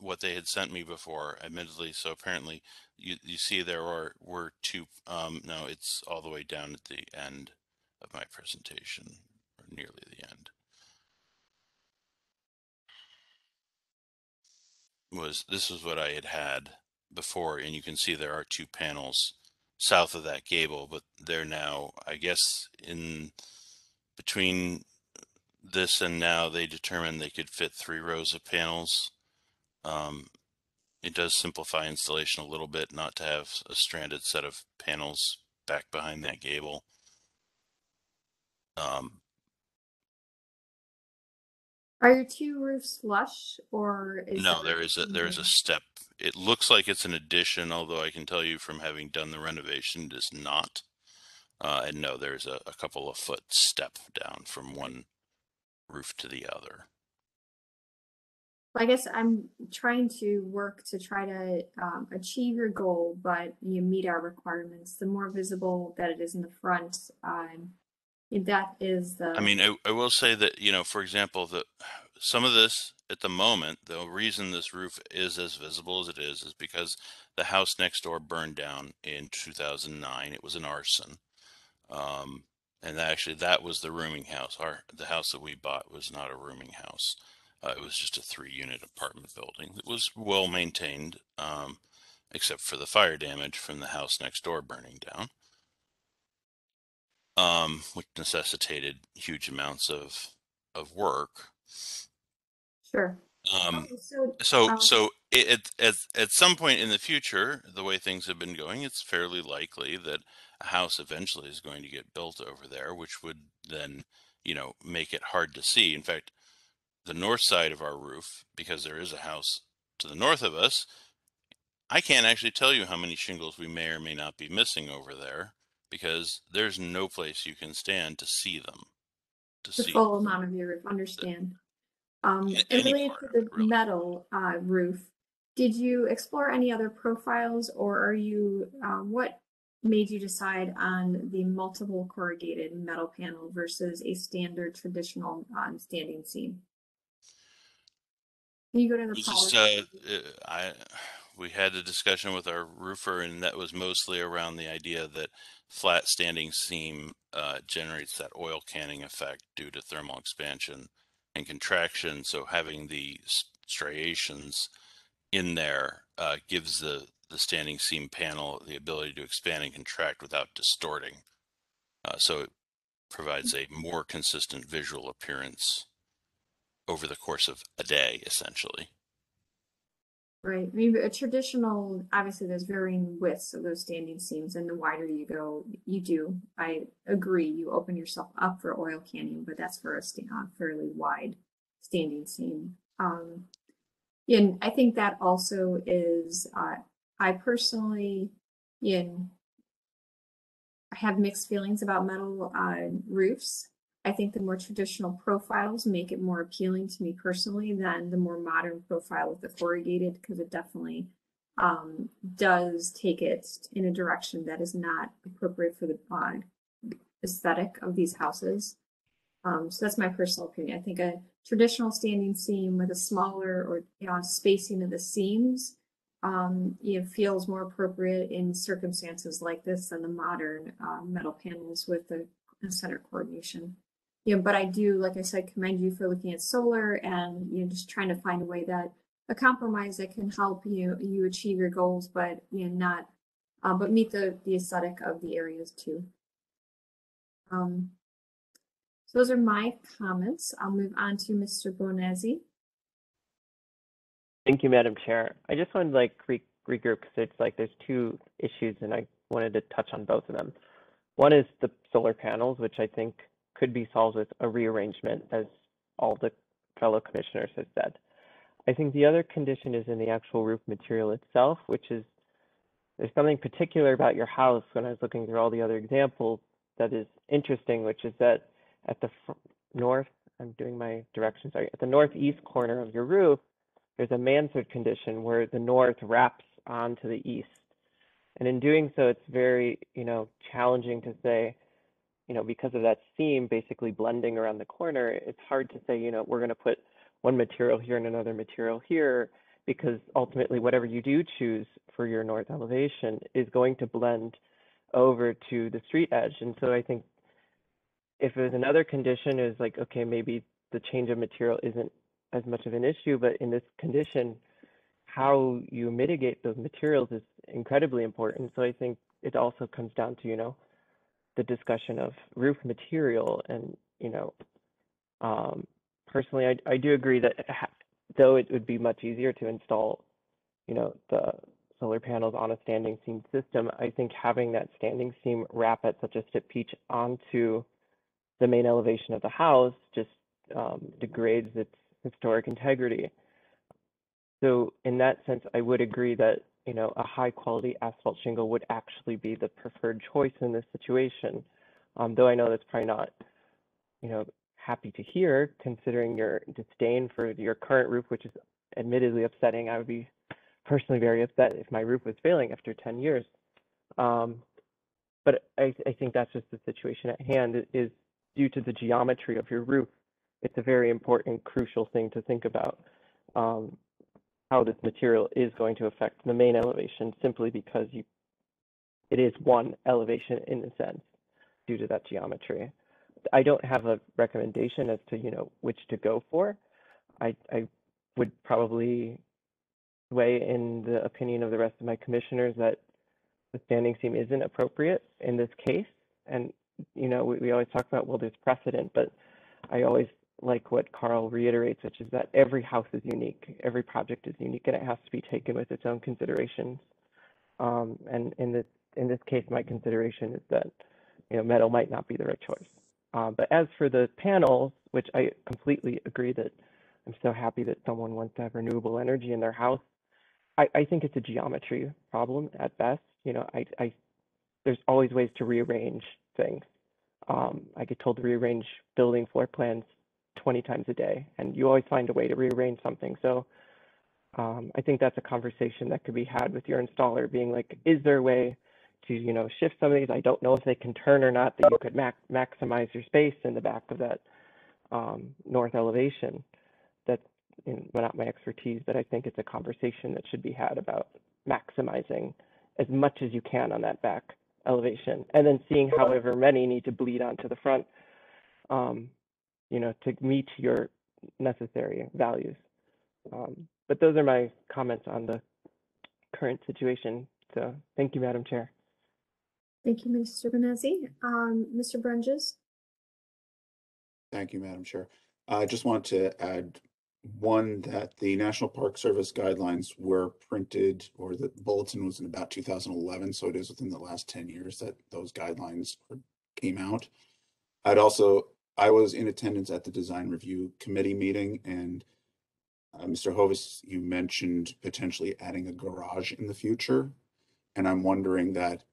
S6: what they had sent me before, admittedly. So apparently you see there were two, no, it's all the way down at the end of my presentation, or nearly the end. This was what I had before, and you can see there are two panels south of that gable, but they're now, I guess, in between this and now, they determined they could fit 3 rows of panels. It does simplify installation a little bit not to have a stranded set of panels back behind that gable.
S2: Are your 2 roofs flush, or is
S6: No, there is a step. It looks like it's an addition, although I can tell you from having done the renovation, it is not. And no, there's a couple of foot step down from one roof to the other.
S2: I guess I'm trying to work to try to achieve your goal, but you meet our requirements. The more visible that it is in the front, that is the.
S6: I mean, I will say that, you know, for example, some of this at the moment, the reason this roof is as visible as it is because the house next door burned down in 2009. It was an arson. And that was the rooming house. The house that we bought was not a rooming house. It was just a 3-unit apartment building. It was well maintained, except for the fire damage from the house next door burning down, which necessitated huge amounts of work.
S2: Sure.
S6: So at some point in the future, the way things have been going, it's fairly likely that a house eventually is going to get built over there, which would then, you know, make it hard to see. In fact, the north side of our roof, because there is a house to the north of us, I can't actually tell you how many shingles we may or may not be missing over there, because there's no place you can stand to see them.
S2: The full amount of your roof, understand. And related to the metal roof, did you explore any other profiles, or are you, what made you decide on the multiple corrugated metal panel versus a standard traditional standing seam? Can you go to the
S6: we had a discussion with our roofer, and that was mostly around the idea that flat standing seam generates that oil canning effect due to thermal expansion and contraction. So having the striations in there gives the standing seam panel the ability to expand and contract without distorting. So it provides a more consistent visual appearance over the course of a day, essentially.
S2: Right. I mean, a traditional, obviously there's varying widths of those standing seams, and the wider you go, you do. I agree, you open yourself up for oil canning, but that's for a fairly wide standing seam. And I think that also is, I personally, I have mixed feelings about metal roofs. I think the more traditional profiles make it more appealing to me personally than the more modern profile with the corrugated, because it definitely does take it in a direction that is not appropriate for the aesthetic of these houses. So that's my personal opinion. I think a traditional standing seam with a smaller or spacing of the seams feels more appropriate in circumstances like this than the modern metal panels with the center coordination. But I do, like I said, commend you for looking at solar and just trying to find a way that a compromise that can help you achieve your goals, but not but meet the aesthetic of the areas too. So those are my comments. I'll move on to Mr. Bonazzi.
S9: Thank you, Madam Chair. I just wanted to regroup because it's like there's 2 issues and I wanted to touch on both of them. One is the solar panels, which I think could be solved with a rearrangement, as all the fellow commissioners have said. I think the other condition is in the actual roof material itself, which is, there's something particular about your house when I was looking through all the other examples that is interesting, which is that at the north, I'm doing my directions, sorry, at the northeast corner of your roof, there's a mansard condition where the north wraps onto the east. And in doing so, it's very, challenging to say, because of that seam basically blending around the corner, it's hard to say, we're going to put one material here and another material here because ultimately whatever you do choose for your north elevation is going to blend over to the street edge. And so I think if there's another condition is like, okay, maybe the change of material isn't as much of an issue, but in this condition, how you mitigate those materials is incredibly important. So I think it also comes down to, you know, the discussion of roof material. And, you know, personally, I do agree that though it would be much easier to install, you know, the solar panels on a standing seam system, I think having that standing seam wrap at such a steep pitch onto the main elevation of the house just degrades its historic integrity. So in that sense, I would agree that, you know, a high quality asphalt shingle would actually be the preferred choice in this situation. Though I know that's probably not, you know, happy to hear considering your disdain for your current roof, which is admittedly upsetting. I would be personally very upset if my roof was failing after 10 years. But I think that's just the situation at hand is due to the geometry of your roof. It's a very important, crucial thing to think about. How this material is going to affect the main elevation simply because it is one elevation in a sense due to that geometry. I don't have a recommendation as to, you know, which to go for. I would probably sway in the opinion of the rest of my commissioners that the standing seam isn't appropriate in this case. And, you know, we always talk about, well, there's precedent, but I always like what Carl reiterates, which is that every house is unique, every project is unique, and it has to be taken with its own considerations. And in this case, my consideration is that, you know, metal might not be the right choice. But as for the panels, which I completely agree that I'm so happy that someone wants to have renewable energy in their house, I think it's a geometry problem at best. You know, there's always ways to rearrange things. I get told to rearrange building floor plans 20 times a day, and you always find a way to rearrange something. So I think that's a conversation that could be had with your installer, being like, is there a way to, you know, shift some of these? I don't know if they can turn or not, that you could maximize your space in the back of that north elevation. That's not my expertise, but I think it's a conversation that should be had about maximizing as much as you can on that back elevation, and then seeing however many need to bleed onto the front, you know, to meet your necessary values. But those are my comments on the current situation. So thank you, Madam Chair.
S2: Thank you, Mr. Benezzi. Mr. Brunges?
S4: Thank you, Madam Chair. I just want to add one, that the National Park Service guidelines were printed, or the bulletin was in about 2011. So it is within the last 10 years that those guidelines came out. I was in attendance at the design review committee meeting, and Mr. Hovis, you mentioned potentially adding a garage in the future. And I'm wondering that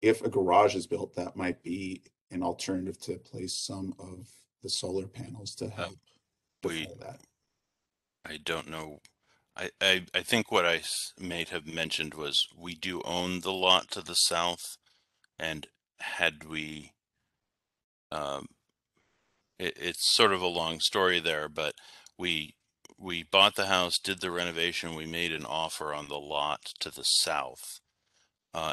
S4: if a garage is built, that might be an alternative to place some of the solar panels to help defray that.
S6: I don't know. I think what I may have mentioned was we do own the lot to the south, and had we, it's sort of a long story there, but we bought the house, did the renovation, we made an offer on the lot to the south.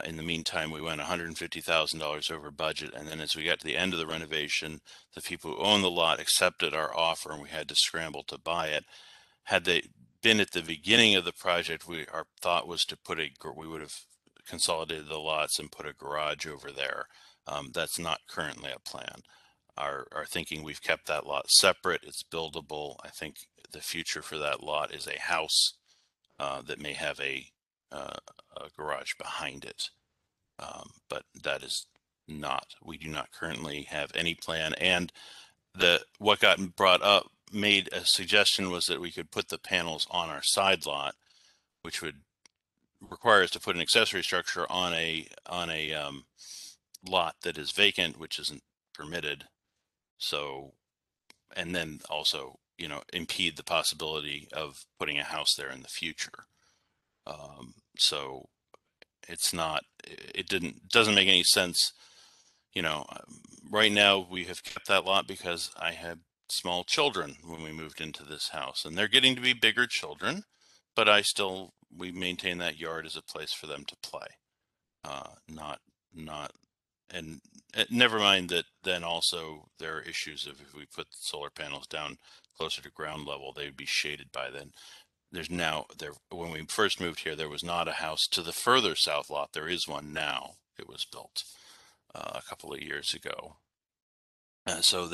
S6: In the meantime, we went $150,000 over budget, and then as we got to the end of the renovation, the people who own the lot accepted our offer, and we had to scramble to buy it. Had they been at the beginning of the project, our thought was to we would have consolidated the lots and put a garage over there. That's not currently a plan. Our thinking, we've kept that lot separate. It's buildable. I think the future for that lot is a house that may have a garage behind it. But that is not, we do not currently have any plan. And what got brought up, made a suggestion, was that we could put the panels on our side lot, which would require us to put an accessory structure on a lot that is vacant, which isn't permitted. So, and then also, you know, impede the possibility of putting a house there in the future. So it's not, doesn't make any sense. You know, right now we have kept that lot because I had small children when we moved into this house, and they're getting to be bigger children, but we maintain that yard as a place for them to play. And never mind that then also there are issues of if we put solar panels down closer to ground level, they would be shaded by then. When we first moved here, there was not a house to the further south lot. There is one now. It was built a couple of years ago. So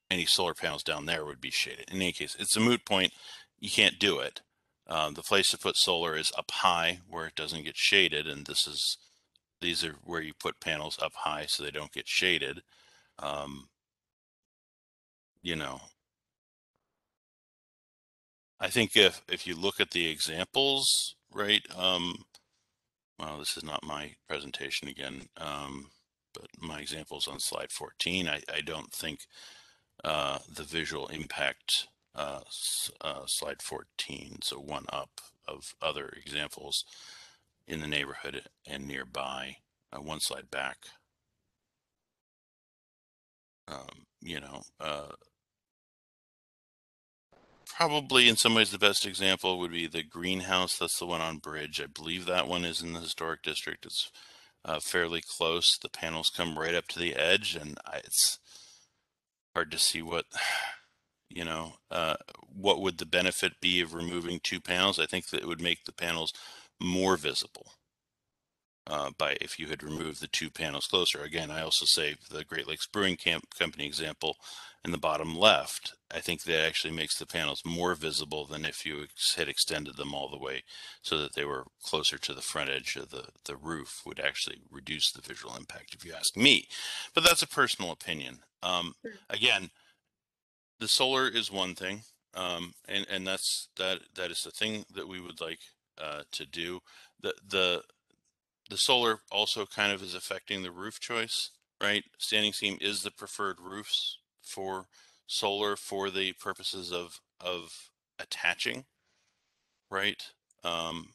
S6: any solar panels down there would be shaded. In any case, it's a moot point. You can't do it. The place to put solar is up high where it doesn't get shaded, and these are where you put panels up high so they don't get shaded. You know, I think if you look at the examples, right? Well, this is not my presentation again, but my examples on slide 14. I don't think the visual impact slide 14, so one up of other examples in the neighborhood and nearby, one slide back. Probably in some ways the best example would be the greenhouse. That's the one on Bridge. I believe that one is in the historic district. It's fairly close. The panels come right up to the edge, and it's hard to see what would the benefit be of removing 2 panels. I think that it would make the panels more visible if you had removed the 2 panels closer. Again, I also say the Great Lakes Brewing Company example in the bottom left, I think that actually makes the panels more visible than if you had extended them all the way so that they were closer to the front edge of the roof. Would actually reduce the visual impact if you ask me, but that's a personal opinion. Again, the solar is one thing, and that is the thing that we would like to do. The solar also kind of is affecting the roof choice, right? Standing seam is the preferred roofs for solar for the purposes of attaching, right? And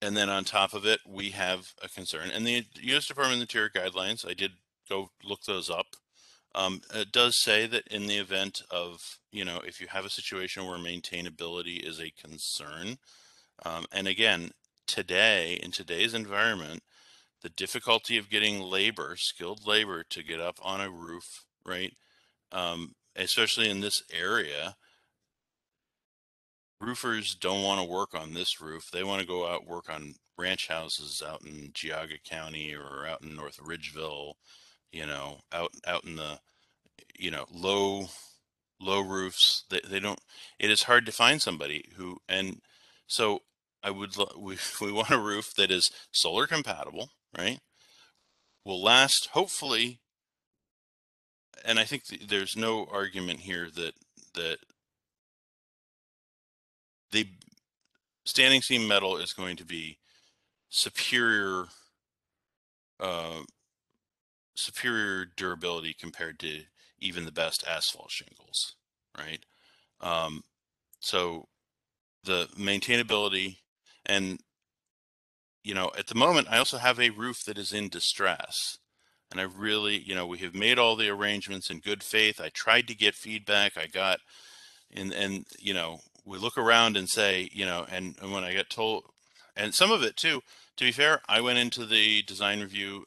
S6: then on top of it, we have a concern. And the U.S. Department of Interior guidelines, I did go look those up. It does say that in the event of, if you have a situation where maintainability is a concern, and again, in today's environment, the difficulty of getting skilled labor to get up on a roof, right? Especially in this area, roofers don't want to work on this roof. They want to go out work on ranch houses out in Geauga County or out in North Ridgeville, out in the, low roofs. They don't, it is hard to find somebody who, and so we want a roof that is solar compatible, right? Will last, hopefully, and I think there's no argument here that the standing seam metal is going to be superior durability compared to even the best asphalt shingles, right? So the maintainability, and at the moment I also have a roof that is in distress, and I really, we have made all the arrangements in good faith. I tried to get feedback. I got, and we look around and say, and when I get told, and some of it too, to be fair, I went into the design review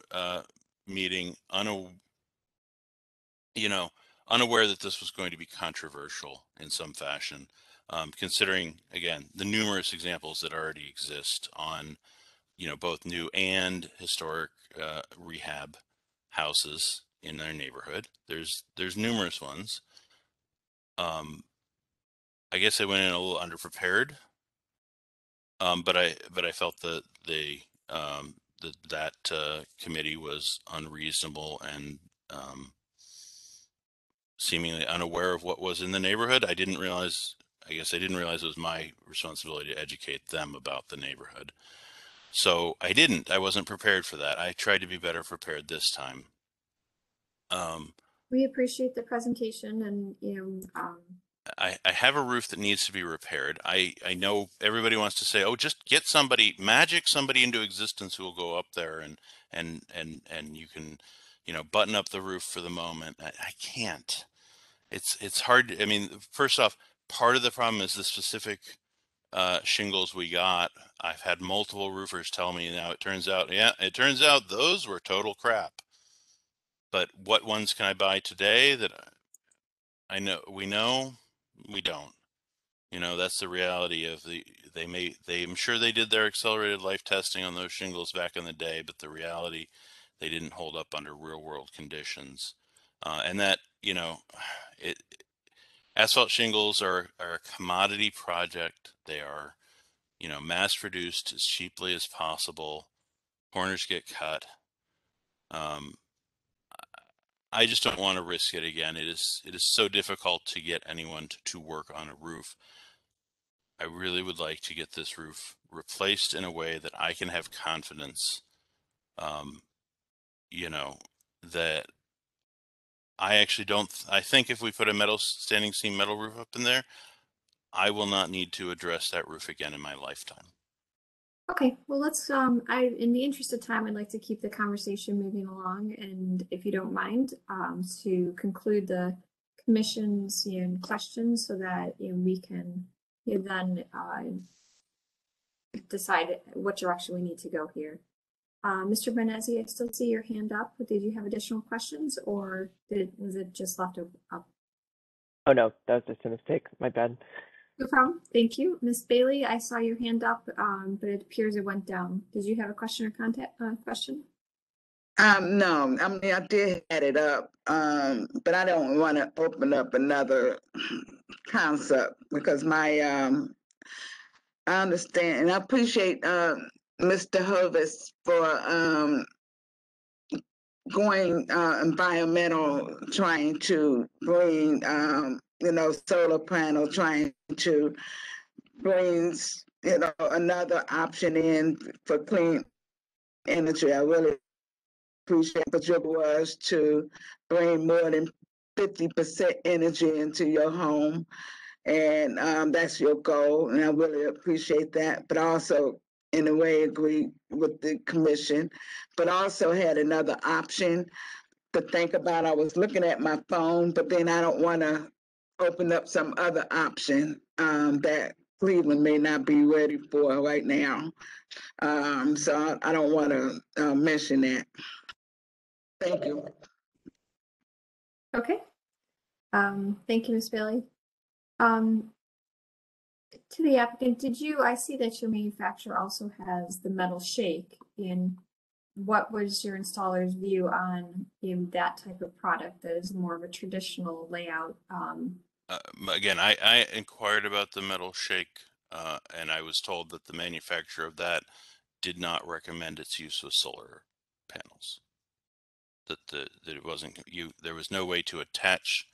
S6: meeting unaware that this was going to be controversial in some fashion, considering, again, the numerous examples that already exist on, both new and historic rehab houses in their neighborhood. There's numerous ones. I guess I went in a little underprepared, but I felt that that committee was unreasonable and seemingly unaware of what was in the neighborhood. I guess I didn't realize it was my responsibility to educate them about the neighborhood. So I wasn't prepared for that. I tried to be better prepared this time.
S2: We appreciate the presentation, and
S6: I have a roof that needs to be repaired. I know everybody wants to say, oh, just get magic somebody into existence who will go up there and you can, button up the roof for the moment. I can't. It's hard. I mean, first off, part of the problem is the specific shingles we got. I've had multiple roofers tell me now, it turns out those were total crap. But what ones can I buy today that we don't. That's the reality of I'm sure they did their accelerated life testing on those shingles back in the day, but the reality, they didn't hold up under real world conditions. And that, asphalt shingles are a commodity project. They are, mass produced as cheaply as possible. Corners get cut. I just don't want to risk it again. It is so difficult to get anyone to work on a roof. I really would like to get this roof replaced in a way that I can have confidence, that I actually don't, I think if we put a standing seam metal roof up in there, I will not need to address that roof again in my lifetime.
S2: Okay, well, let's, in the interest of time, I'd like to keep the conversation moving along, and if you don't mind, to conclude the commission's, questions so that, we can, then, decide what direction we need to go here. Mr. Benezzi, I still see your hand up. Did you have additional questions, or was it just left up?
S9: Oh, no, that was just a mistake. My bad.
S2: No problem. Thank you. Ms. Bailey, I saw your hand up, but it appears it went down. Did you have a question or question?
S10: No, I mean, I did add it up, but I don't want to open up another concept because I understand and I appreciate Mr. Hovis for going environmental, trying to bring solar panel, trying to bring another option in for clean energy. I really appreciate what your was to bring more than 50% energy into your home, and that's your goal, and I really appreciate that. But also, in a way, agree with the commission, but also had another option to think about. I was looking at my phone, but then I don't want to open up some other option that Cleveland may not be ready for right now. So I don't want to mention that. Thank you.
S2: Okay. Thank you, Ms. Bailey. To the applicant, I see that your manufacturer also has the metal shake. And what was your installer's view on that type of product that is more of a traditional layout?
S6: Again, I inquired about the metal shake, and I was told that the manufacturer of that did not recommend its use with solar panels. That it wasn't, there was no way to attach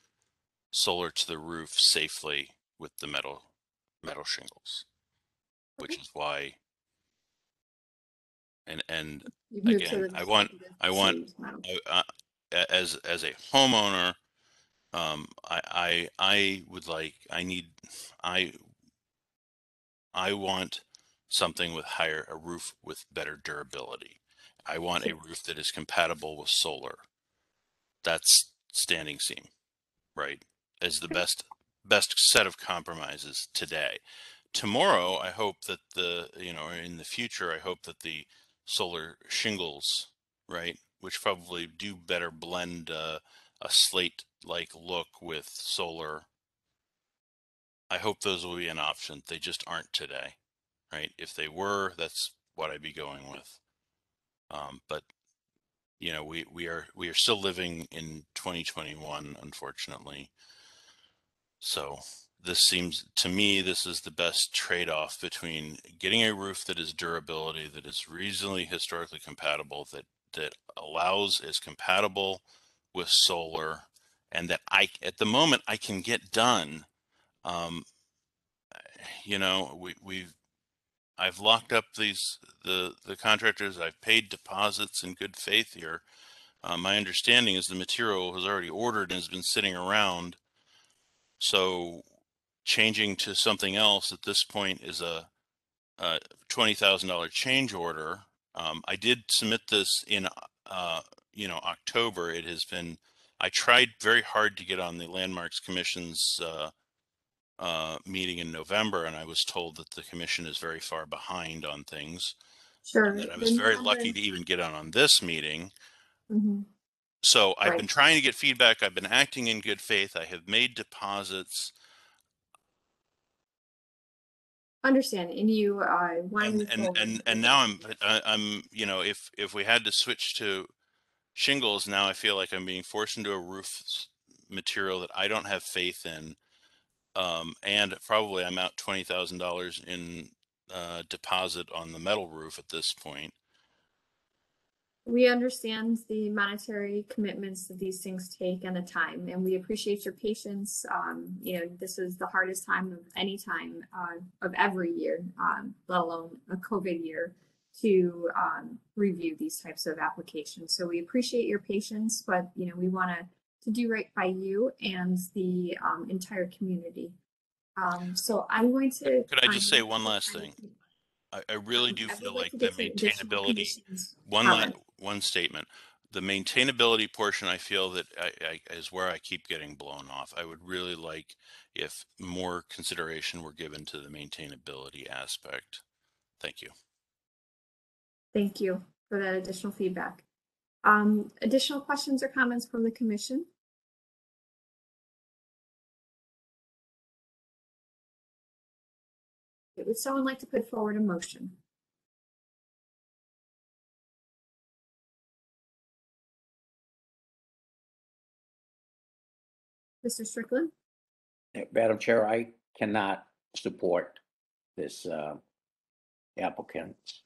S6: solar to the roof safely with the metal shingles, which is why. And again, I want as a homeowner, I want something with a roof with better durability. I want a roof that is compatible with solar. That's standing seam, right? As the best set of compromises today. Tomorrow, I hope that in the future, I hope that the solar shingles, right, which probably do better blend a slate-like look with solar. I hope those will be an option. They just aren't today, right? If they were, that's what I'd be going with. But we are still living in 2021, unfortunately. So this seems to me, this is the best trade-off between getting a roof that is durability, that is reasonably historically compatible, that is compatible with solar, and that at the moment I can get done. I've locked up the contractors. I've paid deposits in good faith here. My understanding is the material was already ordered and has been sitting around. So changing to something else at this point is a $20,000 change order. I did submit this in October. I tried very hard to get on the Landmarks Commission's meeting in November, and I was told that the commission is very far behind on things.
S2: Sure.
S6: And that I was very lucky to even get on this meeting.
S2: Mhm.
S6: So I've
S2: Right.
S6: been trying to get feedback. I've been acting in good faith. I have made deposits.
S2: Understand, and you want to move forward.
S6: And now I'm if we had to switch to shingles, now I feel like I'm being forced into a roof material that I don't have faith in. And probably I'm out $20,000 in deposit on the metal roof at this point.
S2: We understand the monetary commitments that these things take and the time, and we appreciate your patience. This is the hardest time of any time of every year, let alone a COVID year, to review these types of applications. So we appreciate your patience, but we want to do right by you and the entire community. So I'm going to.
S6: Could I just say one last thing? I really do feel like the maintainability, one statement, the maintainability portion, I feel that is where I keep getting blown off. I would really like if more consideration were given to the maintainability aspect. Thank you.
S2: Thank you for that additional feedback. Additional questions or comments from the commission? Would someone like to put forward a motion? Mr. Strickland?
S5: Madam Chair, I cannot support this applicant's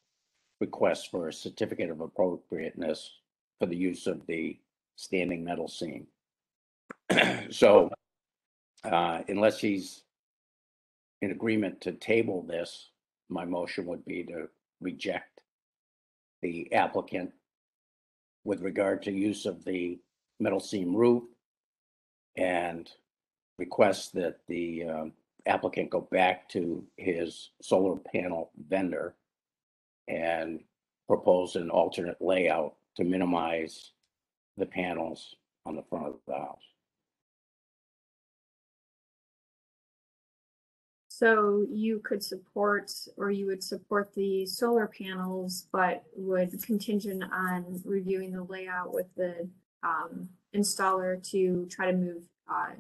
S5: request for a certificate of appropriateness for the use of the standing metal seam. So unless he's in agreement to table this, my motion would be to reject the applicant with regard to use of the metal seam roof and request that the applicant go back to his solar panel vendor and propose an alternate layout to minimize the panels on the front of the house.
S2: So you could support, or you would support the solar panels, but would contingent on reviewing the layout with the installer to try to move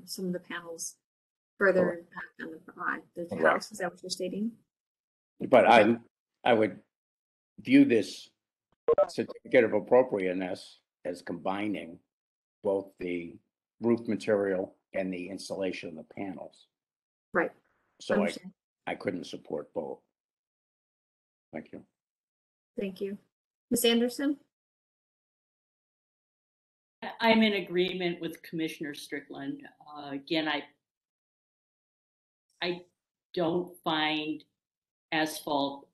S2: some of the panels further back on the house. Is that what you're stating?
S5: But I would view this certificate of appropriateness as combining both the roof material and the installation of the panels.
S2: Right.
S5: So I couldn't support both. Thank you.
S2: Thank you. Ms. Anderson?
S8: I'm in agreement with Commissioner Strickland. Again, I don't find asphalt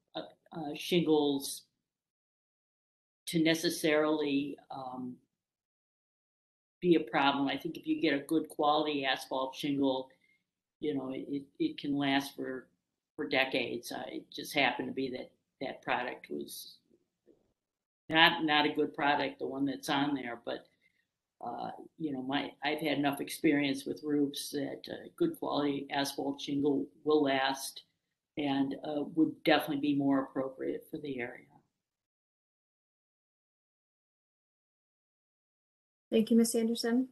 S8: shingles to necessarily be a problem. I think if you get a good quality asphalt shingle, it can last for decades. It just happened to be that product was not a good product, the one that's on there, but I've had enough experience with roofs that good quality asphalt shingle will last and would definitely be more appropriate for the area.
S2: Thank you, Ms. Anderson.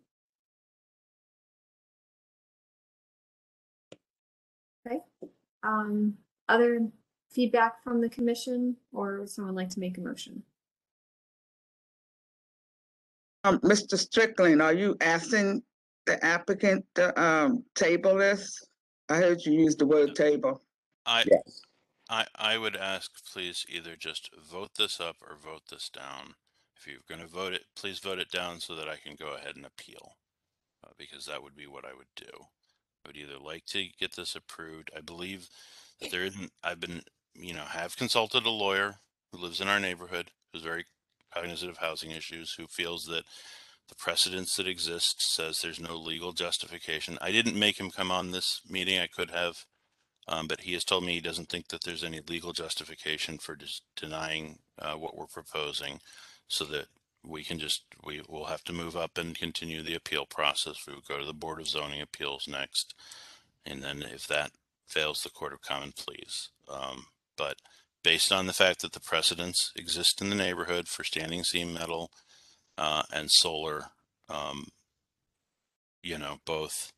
S2: Okay. Other feedback from the commission, or would someone like to make a motion?
S10: Mr. Strickland, are you asking the applicant to table this? I heard you use the word table.
S5: Yes.
S6: I would ask, please either just vote this up or vote this down. If you're going to vote it, please vote it down so that I can go ahead and appeal, because that would be what I would do. I would either like to get this approved. I believe that there isn't, have consulted a lawyer who lives in our neighborhood, who's very cognizant of housing issues, who feels that the precedence that exists says there's no legal justification. I didn't make him come on this meeting. I could have, but he has told me he doesn't think that there's any legal justification for just denying what we're proposing, so that we will have to move up and continue the appeal process. We would go to the Board of Zoning Appeals next. And then if that fails the Court of Common Pleas. But based on the fact that the precedents exist in the neighborhood for standing seam metal and solar, you know, both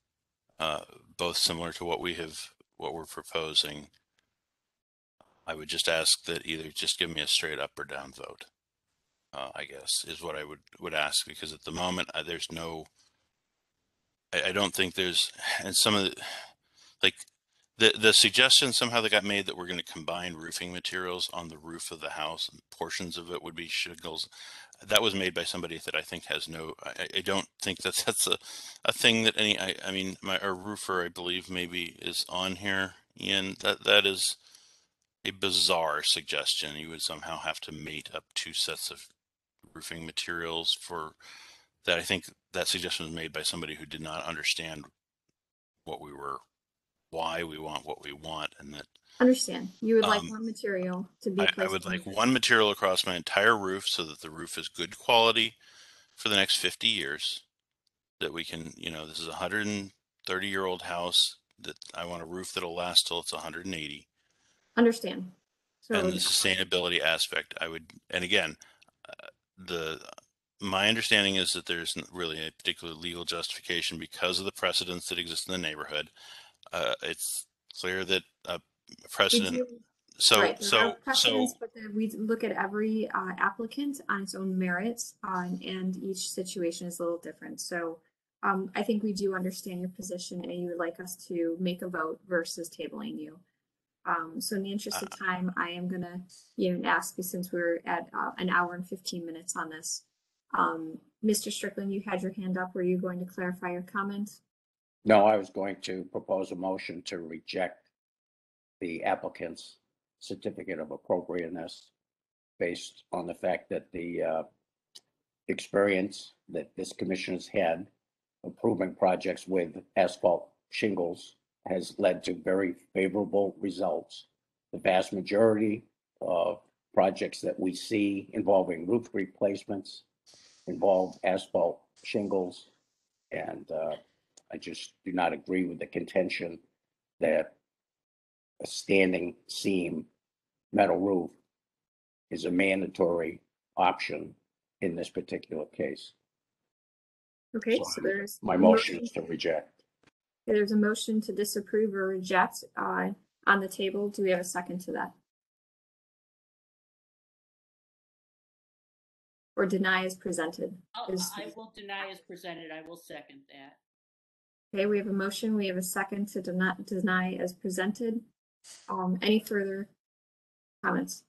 S6: similar to what we're proposing, I would just ask that either just give me a straight up or down vote. I guess is what I would ask, because at the moment there's no. I don't think there's, and some of the, like the suggestion somehow that got made that we're going to combine roofing materials on the roof of the house and portions of it would be shingles. That was made by somebody that I think has no, I don't think that's a thing that I mean, our roofer, I believe maybe is on here, Ian. That is a bizarre suggestion. You would somehow have to mate up two sets of roofing materials for that. I think that suggestion was made by somebody who did not understand why we want what we want, and that
S2: Understand. You would like one material to be
S6: I
S2: placed.
S6: would like one material across my entire roof so that the roof is good quality for the next 50 years. That we can, you know, this is a 130-year-old house that I want a roof that'll last till it's 180.
S2: Understand. So
S6: And the sustainability aspect, and again, my understanding is that there's really a particular legal justification because of the precedents that exist in the neighborhood. It's clear that a precedent.
S2: Right, there are precedents, but we look at every applicant on its own merits, and each situation is a little different. So I think we do understand your position, and you would like us to make a vote versus tabling you. So in the interest of time, I am gonna ask you, since we're at an hour and 15 minutes on this. Mr. Strickland, you had your hand up. Were you going to clarify your comment?
S5: No, I was going to propose a motion to reject the applicant's certificate of appropriateness based on the fact that the experience that this commission has had approving projects with asphalt shingles has led to very favorable results. The vast majority of projects that we see involving roof replacements involve asphalt shingles, and I just do not agree with the contention that a standing seam metal roof is a mandatory option in this particular case.
S2: Okay, so there's
S5: my motion is to reject.
S2: There's a motion to disapprove or reject on the table. Do we have a second to that? Or deny as presented?
S8: I will deny as presented. I will second that.
S2: Okay, we have a motion. We have a second to deny as presented. Any further comments?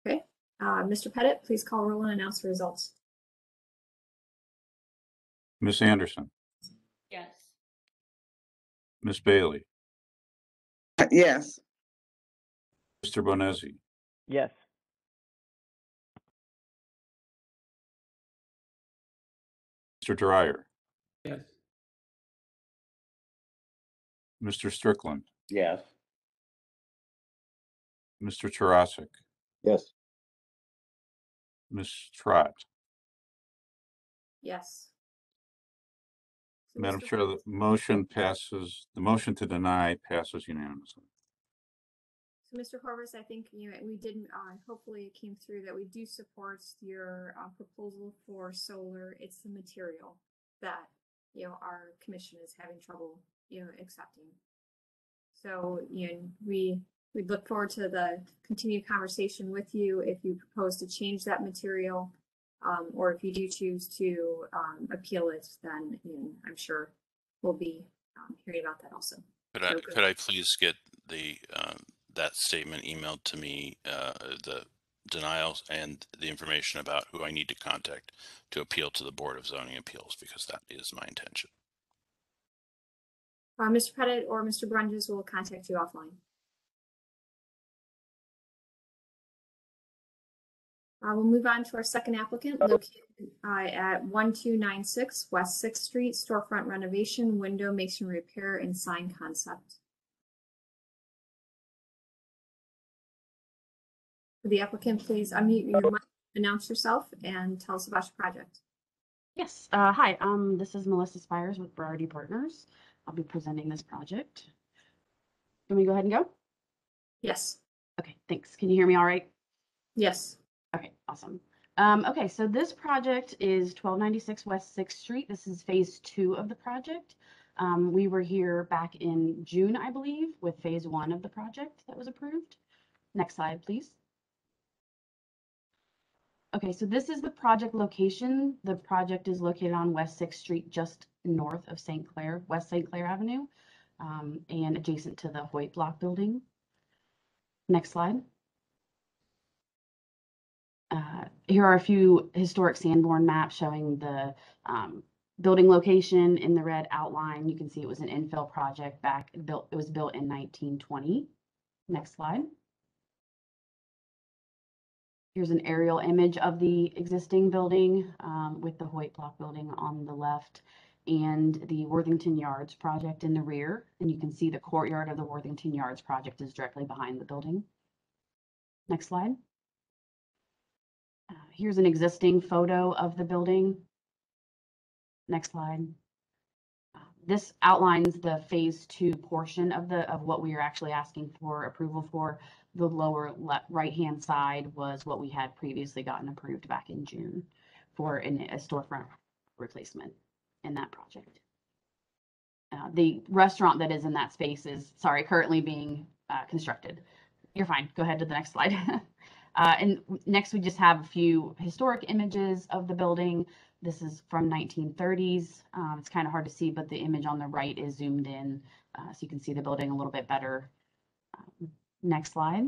S2: Okay, Mr. Pettit, please call roll and announce the results.
S1: Ms. Anderson,
S8: Yes.
S1: Ms. Bailey,
S10: Yes.
S1: Mr. Bonesi,
S9: Yes.
S1: Mr. Dreyer,
S11: Yes.
S1: Mr. Strickland,
S5: Yes.
S1: Mr. Tarasik,
S11: Yes.
S1: Ms. Trott.
S2: Yes. So
S1: Madam
S2: Mr.
S1: Chair, the motion passes, the motion to deny passes unanimously.
S2: So Mr. Horvis, I think we didn't, hopefully it came through that we do support your proposal for solar. It's the material that our commission is having trouble accepting. So we look forward to the continued conversation with you if you propose to change that material, or if you do choose to appeal it, then I'm sure we'll be hearing about that also.
S6: Could I please get the that statement emailed to me, the denials and the information about who I need to contact to appeal to the Board of Zoning Appeals, because that is my intention.
S2: Mr. Pettit or Mr. Brunges will contact you offline. We'll move on to our second applicant, located at 1296 West 6th Street, storefront renovation, window masonry repair, and sign concept. Would the applicant please unmute your mic, announce yourself, and tell us about your project?
S11: Yes. Hi, this is Melissa Spires with Berardi Partners. I'll be presenting this project. Can we go ahead and go?
S2: Yes.
S11: Okay, thanks. Can you hear me all right?
S2: Yes.
S11: Okay, awesome. Okay, so this project is 1296 West 6th Street. This is phase 2 of the project. We were here back in June, I believe, with phase 1 of the project that was approved. Next slide, please. Okay, so this is the project location. The project is located on West 6th Street, just north of St. Clair, West St. Clair Avenue, and adjacent to the Hoyt Block building. Next slide. Here are a few historic Sanborn maps showing the building location in the red outline. You can see it was an infill project it was built in 1920. Next slide. Here's an aerial image of the existing building with the Hoyt Block building on the left and the Worthington Yards project in the rear. And you can see the courtyard of the Worthington Yards project is directly behind the building. Next slide. Here's an existing photo of the building. Next slide. This outlines the phase 2 portion of what we are actually asking for approval for. The lower right-hand side was what we had previously gotten approved back in June for a storefront replacement in that project. The restaurant that is in that space is, currently being constructed. You're fine. Go ahead to the next slide. And next, we just have a few historic images of the building. This is from 1930s. It's kind of hard to see, but the image on the right is zoomed in, so you can see the building a little bit better. Next slide.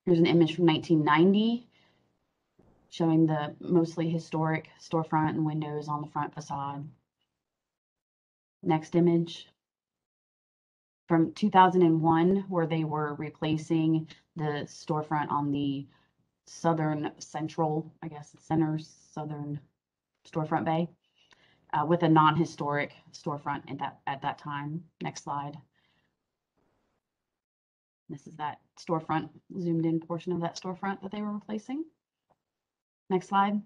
S11: Here's an image from 1990 showing the mostly historic storefront and windows on the front facade. Next image. From 2001, where they were replacing the storefront on the southern Storefront Bay with a non-historic storefront at that time. Next slide. This is that storefront, zoomed in portion of that storefront that they were replacing. Next slide.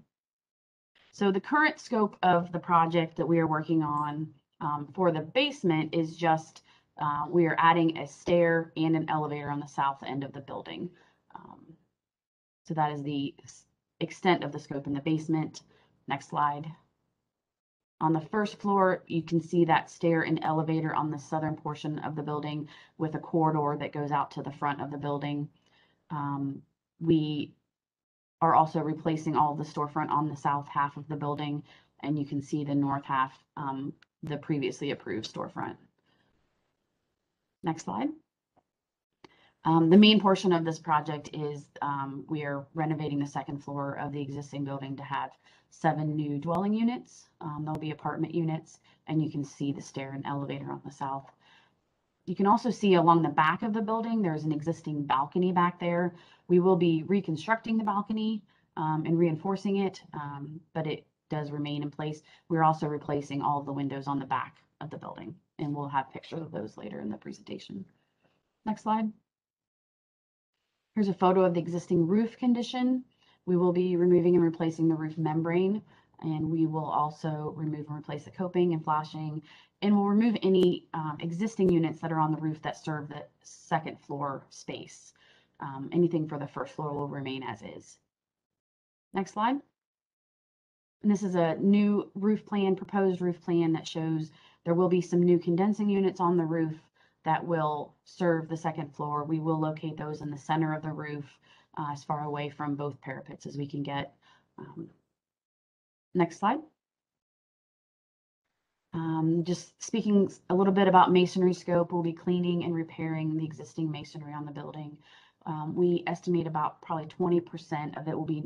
S11: So the current scope of the project that we are working on for the basement is just we are adding a stair and an elevator on the south end of the building. So that is the extent of the scope in the basement. Next slide. On the first floor, you can see that stair and elevator on the southern portion of the building with a corridor that goes out to the front of the building. We are also replacing all of the storefront on the south half of the building, and you can see the north half, the previously approved storefront. Next slide. The main portion of this project is we are renovating the second floor of the existing building to have 7 new dwelling units. There'll be apartment units, and you can see the stair and elevator on the south. You can also see along the back of the building, there's an existing balcony back there. We will be reconstructing the balcony and reinforcing it, but it does remain in place. We're also replacing all of the windows on the back of the building, and we'll have pictures of those later in the presentation. Next slide. Here's a photo of the existing roof condition. We will be removing and replacing the roof membrane, and we will also remove and replace the coping and flashing, and we'll remove any existing units that are on the roof that serve the second floor space. Anything for the first floor will remain as is. Next slide. And this is a new roof plan, proposed roof plan that shows there will be some new condensing units on the roof that will serve the second floor. We will locate those in the center of the roof as far away from both parapets as we can get. Next slide. Just speaking a little bit about masonry scope, we'll be cleaning and repairing the existing masonry on the building. We estimate about probably 20% of it will be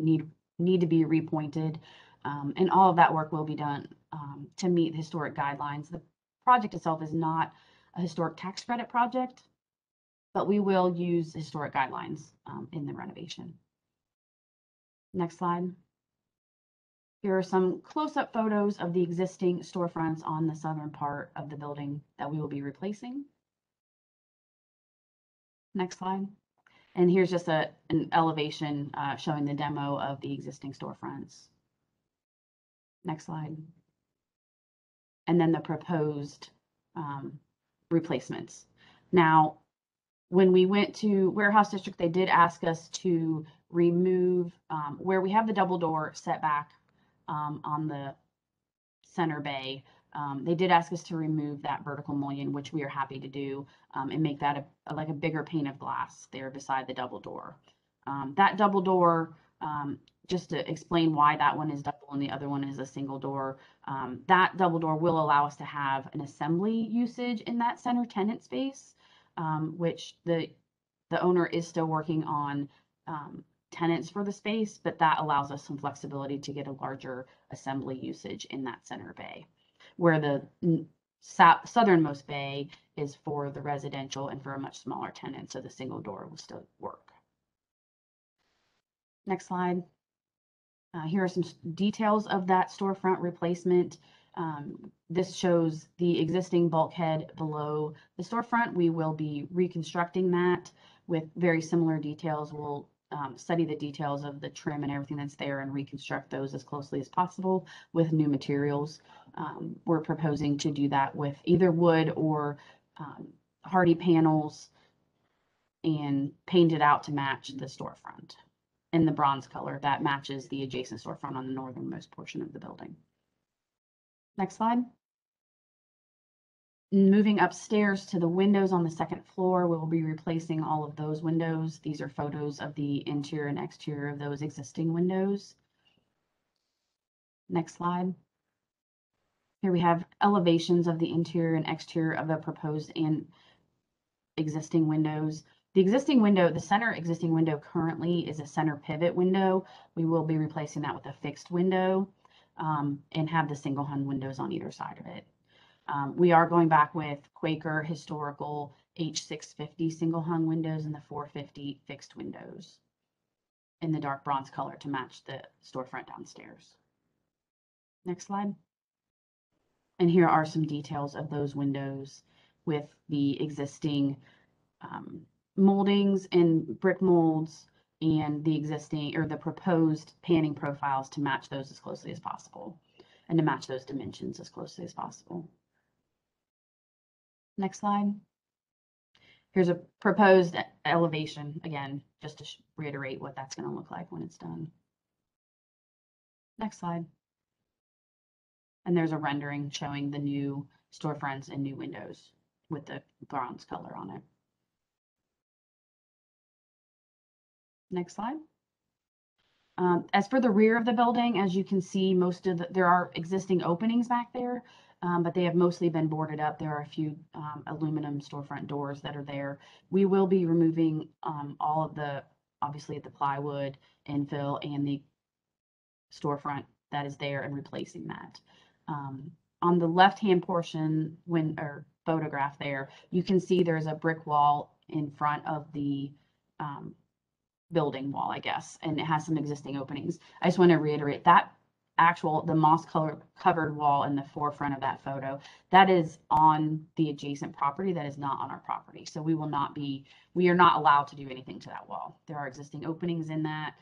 S11: need to be repointed, and all of that work will be done to meet historic guidelines. The project itself is not a historic tax credit project, but we will use historic guidelines in the renovation. Next slide. Here are some close-up photos of the existing storefronts on the southern part of the building that we will be replacing. Next slide. And here's just an elevation showing the demo of the existing storefronts. Next slide. And then the proposed replacements. Now, when we went to Warehouse District, they did ask us to remove where we have the double door setback on the center bay. They did ask us to remove that vertical mullion, which we are happy to do, and make that like a bigger pane of glass there beside the double door. That double door, just to explain why that one is double and the other one is a single door, that double door will allow us to have an assembly usage in that center tenant space, which the owner is still working on tenants for the space, but that allows us some flexibility to get a larger assembly usage in that center bay, where the southernmost bay is for the residential and for a much smaller tenant, so the single door will still work. Next slide. Here are some details of that storefront replacement. This shows the existing bulkhead below the storefront. We will be reconstructing that with very similar details. We'll study the details of the trim and everything that's there and reconstruct those as closely as possible with new materials. We're proposing to do that with either wood or hardy panels and paint it out to match the storefront in the bronze color that matches the adjacent storefront on the northernmost portion of the building. Next slide. Moving upstairs to the windows on the second floor, we'll be replacing all of those windows. These are photos of the interior and exterior of those existing windows. Next slide. Here we have elevations of the interior and exterior of the proposed and existing windows. The existing window, the center existing window currently is a center pivot window. We will be replacing that with a fixed window and have the single hung windows on either side of it. We are going back with Quaker historical H650 single hung windows and the 450 fixed windows in the dark bronze color to match the storefront downstairs. Next slide. And here are some details of those windows with the existing moldings and brick molds and the existing or the proposed panning profiles to match those as closely as possible and to match those dimensions as closely as possible. Next slide. Here's a proposed elevation, again, just to reiterate what that's going to look like when it's done. Next slide. And there's a rendering showing the new storefronts and new windows with the bronze color on it. Next slide. As for the rear of the building, as you can see, there are existing openings back there, but they have mostly been boarded up. There are a few aluminum storefront doors that are there. We will be removing all of obviously the plywood infill and the storefront that is there and replacing that. On the left-hand portion, photograph there, you can see there's a brick wall in front of the building wall, I guess, and it has some existing openings. I just want to reiterate that the moss color covered wall in the forefront of that photo, that is on the adjacent property, that is not on our property. So we are not allowed to do anything to that wall. There are existing openings in that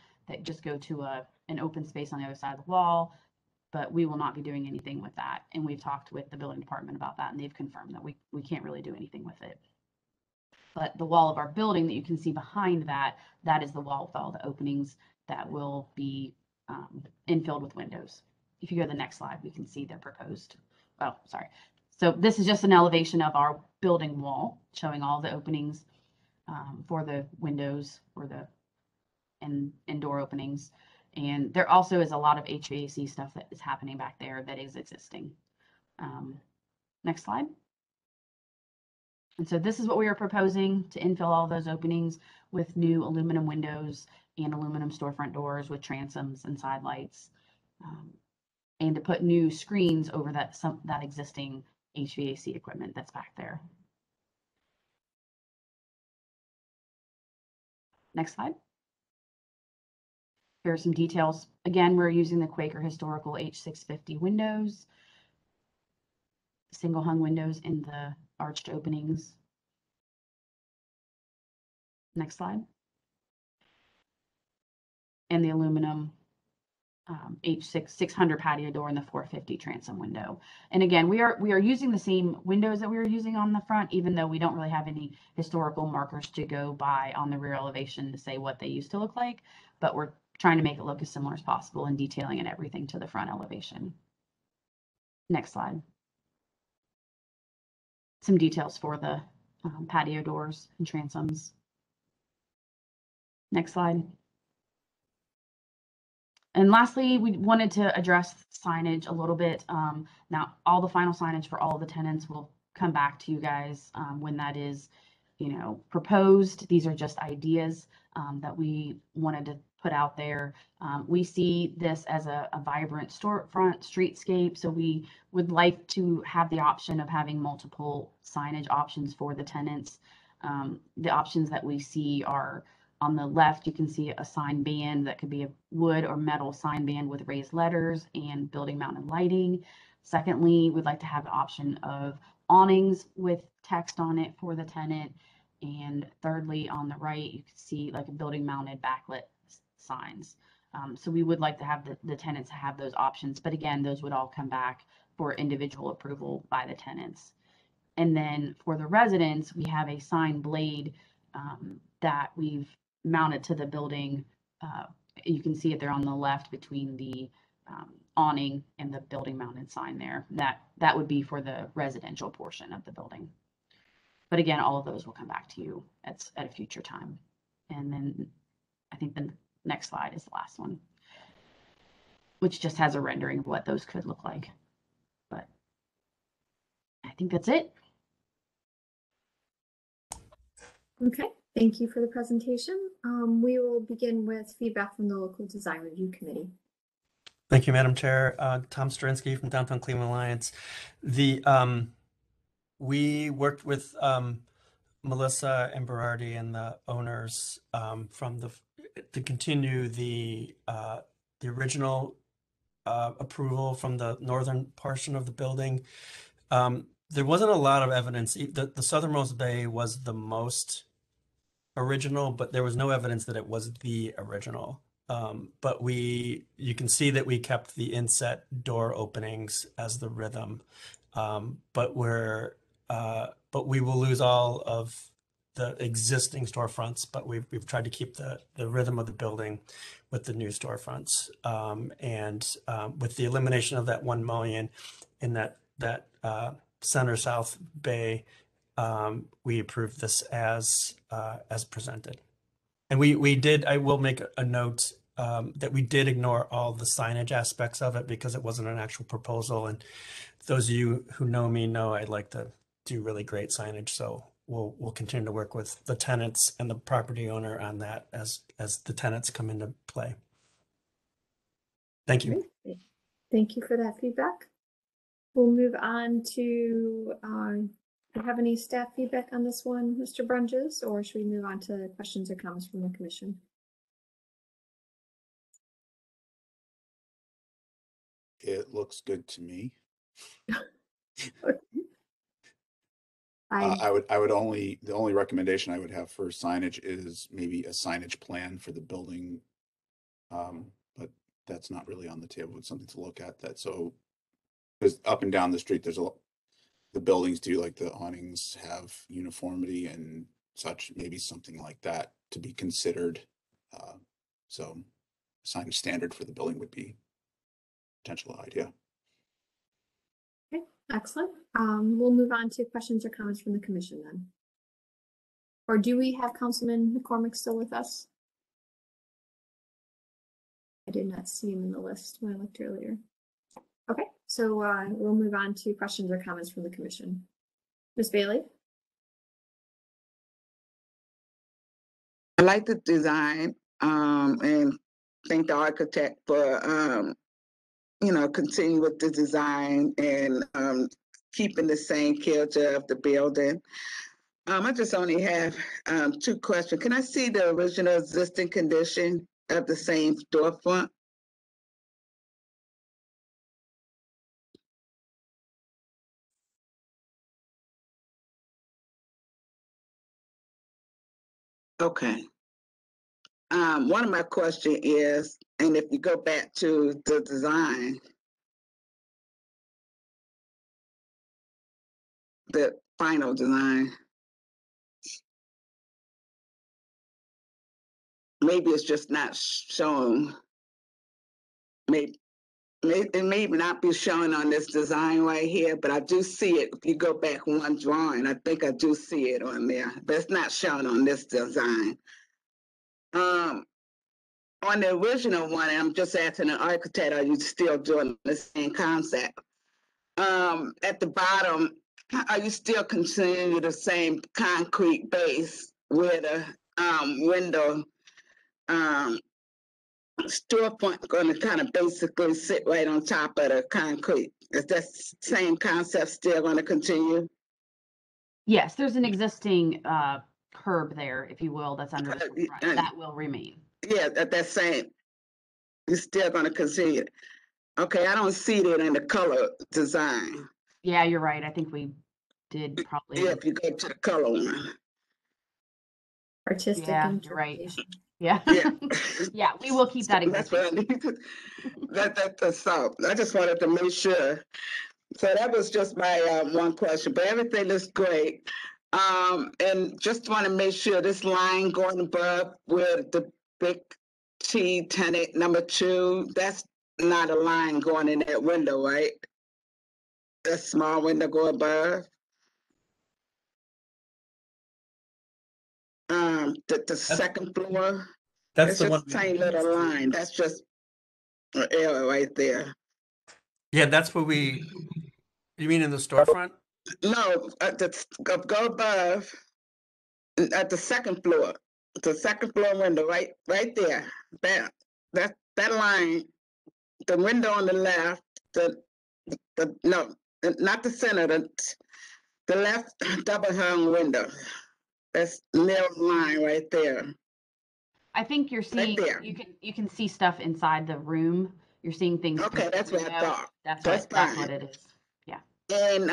S11: just go to an open space on the other side of the wall, but we will not be doing anything with that. And we've talked with the building department about that, and they've confirmed that we can't really do anything with it. But the wall of our building that you can see behind that is the wall with all the openings that will be infilled with windows. If you go to the next slide, we can see they're proposed. Oh, sorry. So this is just an elevation of our building wall showing all the openings for the windows and door openings. And there also is a lot of HVAC stuff that is happening back there that is existing. Next slide. And so this is what we are proposing to infill all those openings with new aluminum windows and aluminum storefront doors with transoms and side lights, and to put new screens over that existing HVAC equipment that's back there. Next slide. Here are some details. Again, we're using the Quaker historical H650 windows, single hung windows in the arched openings. Next slide. And the aluminum 600 patio door and the 450 transom window. And again, we are using the same windows that we were using on the front, even though we don't really have any historical markers to go by on the rear elevation to say what they used to look like, but we're trying to make it look as similar as possible and detailing and everything to the front elevation. Next slide. Some details for the patio doors and transoms. Next slide. And lastly, we wanted to address signage a little bit. Now, all the final signage for all of the tenants will come back to you guys when that is, proposed. These are just ideas that we wanted to put out there. We see this as a vibrant storefront streetscape, so we would like to have the option of having multiple signage options for the tenants. The options that we see are on the left, you can see a sign band that could be a wood or metal sign band with raised letters and building mounted lighting. Secondly, we'd like to have the option of awnings with text on it for the tenant. And thirdly, on the right, you can see like a building mounted backlit signs. So we would like to have the tenants have those options, but again, those would all come back for individual approval by the tenants. And then for the residents, we have a sign blade that we've mounted to the building. You can see it there on the left between the awning and the building mounted sign there. That would be for the residential portion of the building. But again, all of those will come back to you at a future time. And then I think the next slide is the last one, which just has a rendering of what those could look like. But I think that's it.
S2: Okay, thank you for the presentation. We will begin with feedback from the local design review committee.
S12: Thank you, Madam Chair. Tom Sterinsky from Downtown Cleveland Alliance. We worked with Melissa and Berardi and the owners to continue the original approval from the northern portion of the building. There wasn't a lot of evidence. The Southernmost Bay was the most original, but there was no evidence that it was the original. But you can see that we kept the inset door openings as the rhythm. But we will lose all of the existing storefronts, but we've tried to keep the rhythm of the building with the new storefronts. And with the elimination of that 1 million in that center south bay, we approved this as presented. And we did, I will make a note that we did ignore all the signage aspects of it because it wasn't an actual proposal. And those of you who know me know I'd like to do really great signage. So we'll continue to work with the tenants and the property owner on that as the tenants come into play. Thank you.
S2: Great. Thank you for that feedback. We'll move on to, do you have any staff feedback on this one, Mr. Brunges, or should we move on to questions or comments from the commission?
S4: It looks good to me. The only recommendation I would have for signage is maybe a signage plan for the building. But that's not really on the table. It's something to look at because up and down the street, the buildings do, like the awnings have uniformity and such, maybe something like that to be considered. So signage standard for the building would be a potential idea.
S2: Okay, excellent. We'll move on to questions or comments from the commission then. Or do we have Councilman McCormick still with us? I did not see him in the list when I looked earlier. Okay, so we'll move on to questions or comments from the commission. Ms. Bailey?
S10: I like the design and thank the architect for continue with the design and keeping the same character of the building. I just only have 2 questions. Can I see the original existing condition of the same storefront? Okay. One of my questions is, And if you go back to the design, the final design, maybe it's just not shown. Maybe it may not be shown on this design right here, but I do see it. If you go back one drawing, I think I do see it on there, but it's not shown on this design. On the original one, I'm just asking an architect, are you still doing the same concept? At the bottom, are you still continuing the same concrete base where the window storefront going to kind of basically sit right on top of the concrete? Is that same concept still going to continue?
S11: Yes, there's an existing curb there, if you will, that's under the storefront. That will remain.
S10: Yeah, that same. You're still going to continue it. Okay, I don't see that in the color design.
S11: Yeah, you're right. I think we did probably.
S10: Yeah, if you go to the color one.
S2: Artistic
S11: Yeah, you're right.
S2: interpretation.
S11: Yeah.
S10: Yeah.
S11: Yeah, we will keep that
S10: That's what I
S11: existing.
S10: need. That's all. I just wanted to make sure. So that was just my one question, but everything looks great. And just want to make sure this line going above where the big T tenant number 2, that's not a line going in that window, right? That small window go above. The second floor.
S12: That's
S10: It's
S12: the
S10: just
S12: one.
S10: a tiny little line. That's just an arrow right there.
S12: Yeah, that's what we. You mean in the storefront?
S10: No, go above at the second floor. The second floor window, right there. That line, the window on the left, no, not the center, the left double hung window. That's narrow line right there.
S11: I think you're seeing
S10: there.
S11: you can see stuff inside the room. You're seeing things.
S10: Okay, that's what I thought.
S11: That's what it is. Yeah.
S10: And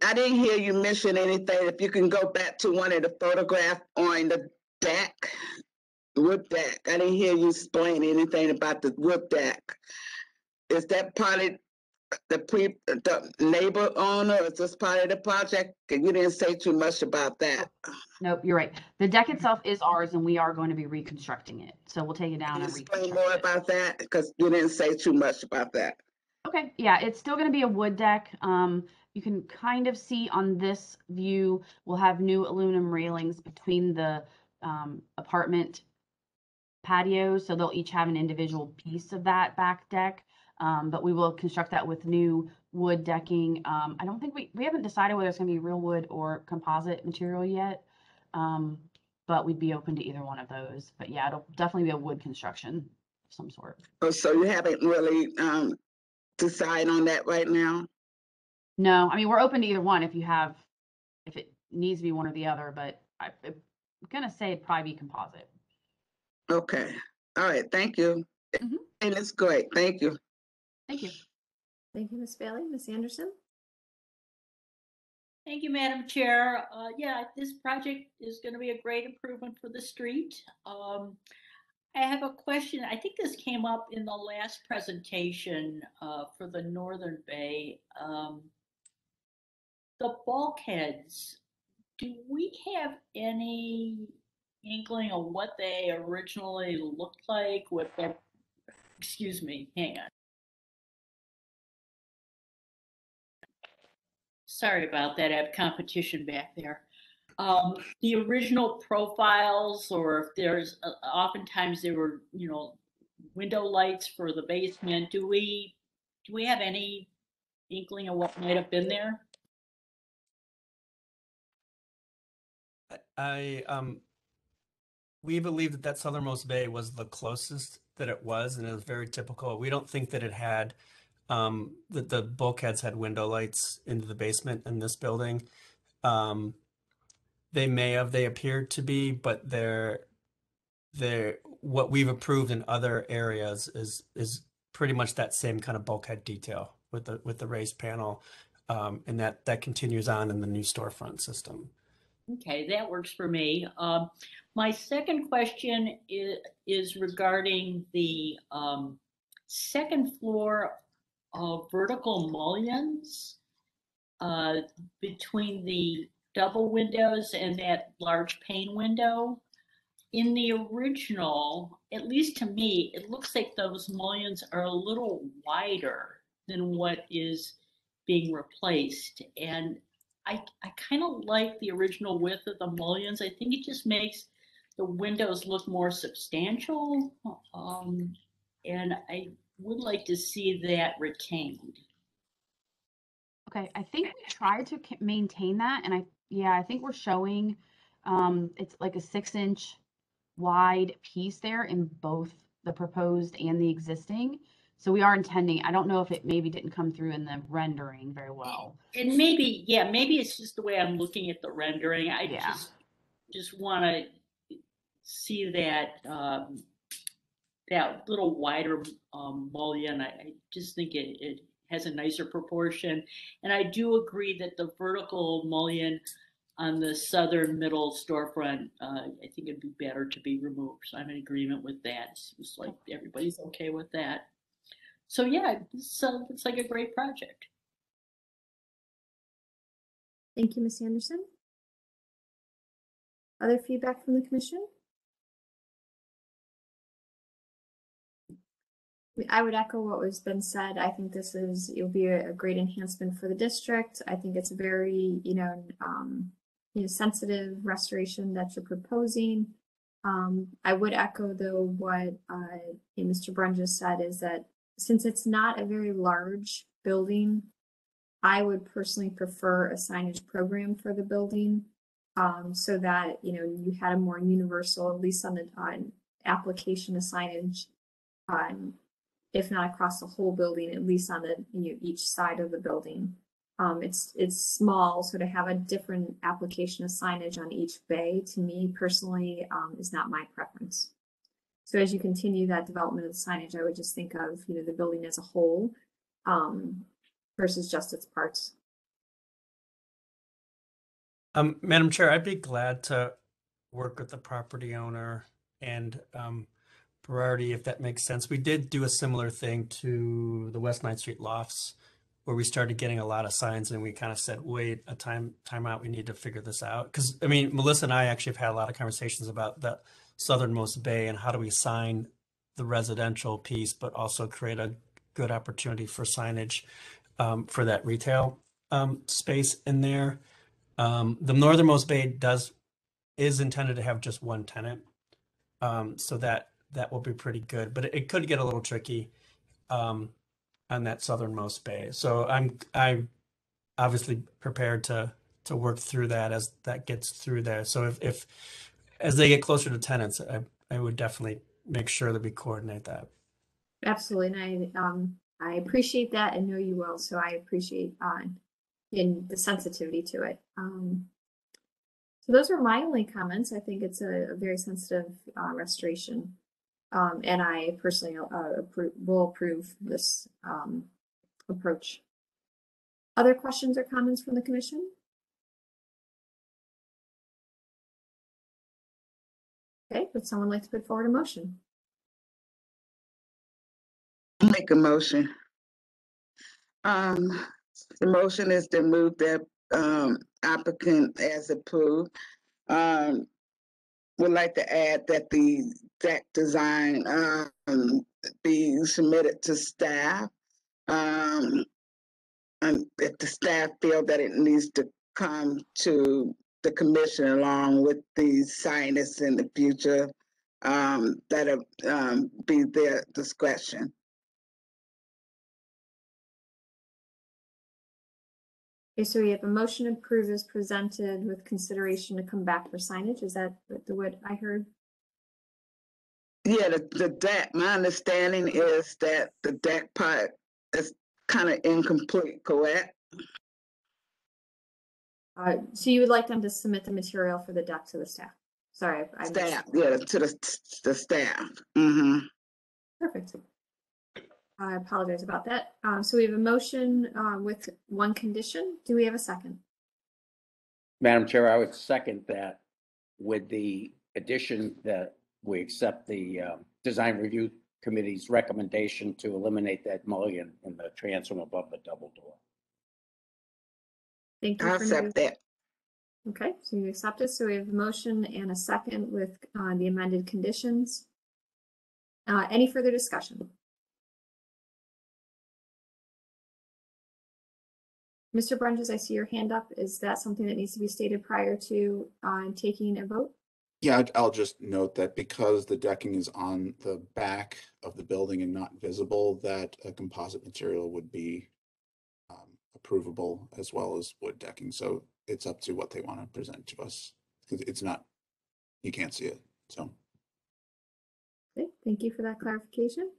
S10: I didn't hear you mention anything. If you can go back to one of the photographs on the deck, wood deck. I didn't hear you explain anything about the wood deck. Is that part of the neighbor owner? Is this part of the project? You didn't say too much about that.
S11: Nope, you're right. The deck itself is ours, and we are going to be reconstructing it. So we'll take it down and
S10: explain more about that, because you didn't say too much about that.
S11: Okay, yeah, it's still going to be a wood deck. You can kind of see on this view, we'll have new aluminum railings between the apartment patios, so they'll each have an individual piece of that back deck. But we will construct that with new wood decking. I don't think we haven't decided whether it's going to be real wood or composite material yet. But we'd be open to either one of those. But yeah, it'll definitely be a wood construction of some sort.
S10: Oh, so you haven't really decided on that right now?
S11: No, I mean, we're open to either one if it needs to be one or the other, but I'm gonna say it'd probably be composite.
S10: Okay. All right. Thank you. And it's great. Thank you.
S11: Thank you.
S2: Thank you, Ms. Bailey. Ms. Anderson?
S8: Thank you, Madam Chair. Yeah, this project is going to be a great improvement for the street. I have a question. I think this came up in the last presentation for the Northern Bay. The bulkheads, do we have any inkling of what they originally looked like with the, excuse me, hang on. Sorry about that, I have competition back there. The original profiles, or if there's, oftentimes there were, window lights for the basement. Do we have any inkling of what might have been there?
S12: We believe that Southernmost Bay was the closest that it was, and it was very typical. We don't think that it had that the bulkheads had window lights into the basement in this building. They appeared to be, but they're what we've approved in other areas is pretty much that same kind of bulkhead detail with the raised panel, and that continues on in the new storefront system.
S8: Okay, that works for me. My second question is regarding the second floor vertical mullions between the double windows and that large pane window. In the original, at least to me, it looks like those mullions are a little wider than what is being replaced. And I kind of like the original width of the mullions. I think it just makes the windows look more substantial. And I would like to see that retained.
S11: Okay, I think we tried to maintain that, and I think we're showing it's like a 6-inch wide piece there in both the proposed and the existing. So we are intending, I don't know if it maybe didn't come through in the rendering very well.
S8: And maybe it's just the way I'm looking at the rendering. I just want to see that that little wider mullion. I just think it has a nicer proportion. And I do agree that the vertical mullion on the southern middle storefront, I think it'd be better to be removed. So I'm in agreement with that. It's like everybody's okay with that. So yeah, it's like a great project.
S2: Thank you, Ms. Anderson. Other feedback from the commission? I would echo what has been said. I think it'll be a great enhancement for the district. I think it's a very, sensitive restoration that you're proposing. I would echo though what Mr. Brun just said, is that since it's not a very large building, I would personally prefer a signage program for the building, so that you had a more universal, at least on application of signage, if not across the whole building, at least on each side of the building. It's small, so to have a different application of signage on each bay, to me personally, is not my preference. So as you continue that development of the signage, I would just think of the building as a whole, versus just its parts.
S12: Madam Chair, I'd be glad to work with the property owner and Berardi, if that makes sense. We did do a similar thing to the West 9th Street lofts, where we started getting a lot of signs and we kind of said, wait, time out, we need to figure this out. Because I mean, Melissa and I actually have had a lot of conversations about the Southernmost Bay and how do we sign the residential piece, but also create a good opportunity for signage for that retail space in there. The Northernmost Bay is intended to have just one tenant, so that will be pretty good, but it could get a little tricky on that Southernmost Bay. So I'm obviously prepared to work through that as that gets through there. So if as they get closer to tenants, I would definitely make sure that we coordinate that.
S2: Absolutely, and I appreciate that and know you will. So I appreciate in the sensitivity to it. So those are my only comments. I think it's a very sensitive restoration. And I personally will approve this approach. Other questions or comments from the commission? Okay, would someone like to put forward a motion?
S10: Make a motion. The motion is to move that applicant as approved. Would like to add that the deck design be submitted to staff. And if the staff feel that it needs to come to the commission along with the signage in the future, that'll be their discretion.
S2: Okay, so we have a motion to approve as presented with consideration to come back for signage. Is that what I heard?
S10: Yeah, the deck, my understanding is that the deck part is kind of incomplete, correct?
S2: So you would like them to submit the material for the deck to the staff? Sorry,
S10: staff, yeah, to the staff. Mm-hmm.
S2: Perfect. I apologize about that. So we have a motion with one condition. Do we have a second?
S5: Madam Chair, I would second that with the addition that we accept the Design Review Committee's recommendation to eliminate that mullion in the transom above the double door.
S2: Thank you.
S10: I
S2: for
S10: accept that.
S2: Okay, so you accept it. So we have a motion and a second with the amended conditions. Any further discussion? Mr. Brunges, I see your hand up. Is that something that needs to be stated prior to taking a vote?
S4: Yeah, I'll just note that because the decking is on the back of the building and not visible, that a composite material would be approvable as well as wood decking. So it's up to what they want to present to us. It's not, you can't see it, so.
S2: Okay, thank you for that clarification.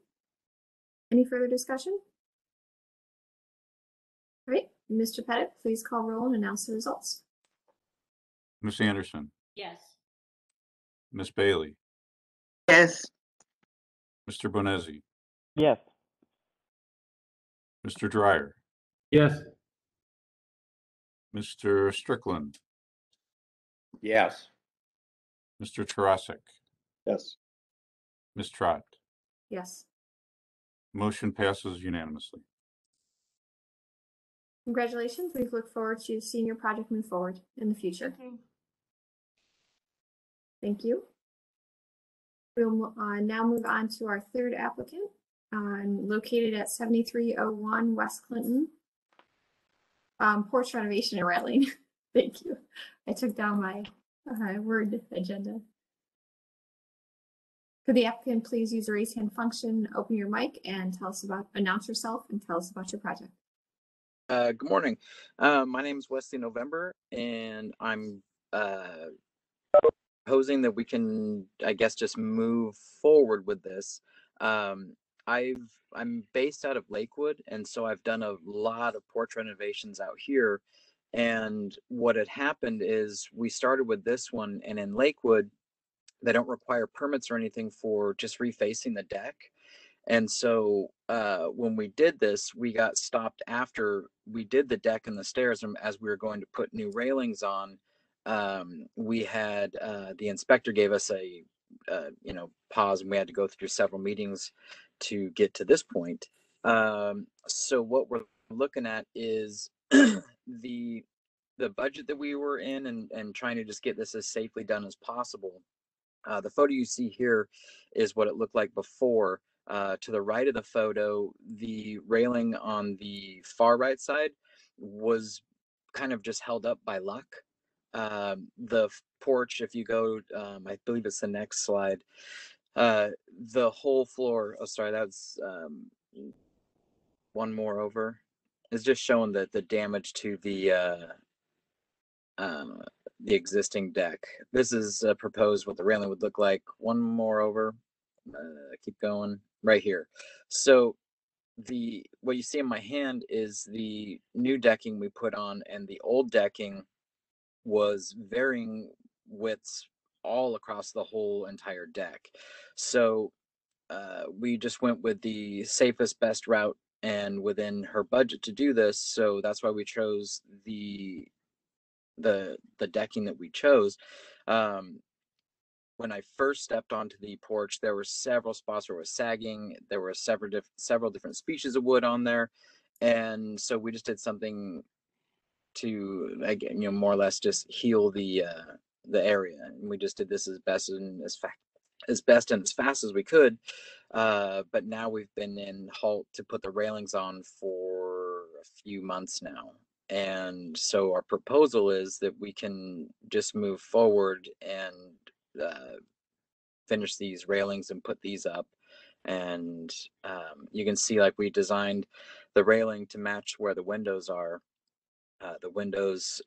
S2: Any further discussion? All right, Mr. Pettit, please call roll and announce the results.
S1: Ms. Anderson,
S8: Yes.
S1: Ms. Bailey,
S10: Yes.
S1: Mr. Bonesi,
S9: Yes.
S1: Mr. Dryer,
S12: Yes.
S1: Mr. Strickland,
S5: Yes.
S1: Mr. Tarasik,
S5: Yes.
S1: Ms. Trott.
S2: Yes.
S1: Motion passes unanimously.
S2: Congratulations. We look forward to seeing your project move forward in the future. Thank you. We'll now move on to our third applicant, located at 7301 West Clinton. Porch renovation and railing. Thank you. I took down my word agenda. Could the applicant please use the raise hand function, open your mic, and announce yourself and tell us about your project.
S13: Good morning. My name is Wesley November, and I'm proposing that we can, I guess, just move forward with this. I'm based out of Lakewood, and so I've done a lot of porch renovations out here. And what had happened is we started with this one, and in Lakewood, they don't require permits or anything for just refacing the deck. And so when we did this, we got stopped after we did the deck and the stairs. And as we were going to put new railings on, we had the inspector gave us a pause, and we had to go through several meetings to get to this point. So what we're looking at is the budget that we were in, and trying to just get this as safely done as possible. The photo you see here is what it looked like before. To the right of the photo, the railing on the far right side was kind of just held up by luck. The porch, if you go, I believe it's the next slide, the whole floor, oh sorry, that's one more over, is just showing the damage to the existing deck. This is proposed what the railing would look like. One more over, keep going right here. So what you see in my hand is the new decking we put on, and the old decking was varying widths all across the whole entire deck. So we just went with the safest, best route and within her budget to do this. So that's why we chose the decking that we chose. When I first stepped onto the porch, there were several spots where it was sagging. There were several different species of wood on there, and so we just did something to, again, more or less just heal the area. And we just did this as best and as fast as we could. But now we've been in halt to put the railings on for a few months now. And so our proposal is that we can just move forward and finish these railings and put these up. And you can see, like, we designed the railing to match where the windows are. The windows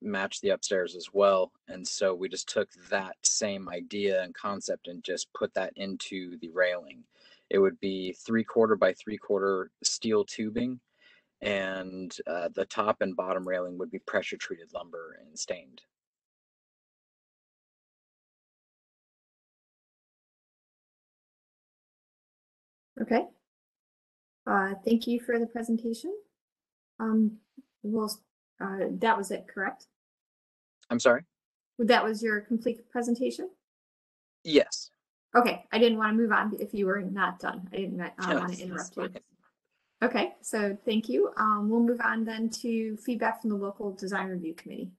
S13: match the upstairs as well. And so we just took that same idea and concept and just put that into the railing. It would be 3/4 by 3/4 steel tubing, and the top and bottom railing would be pressure treated lumber and stained.
S2: Okay. Thank you for the presentation. That was it, correct?
S13: I'm sorry?
S2: That was your complete presentation?
S13: Yes.
S2: Okay, I didn't want to move on if you were not done. I didn't want to
S13: That's
S2: interrupt you.
S13: fine.
S2: Okay, so thank you. We'll move on then to feedback from the local design review committee.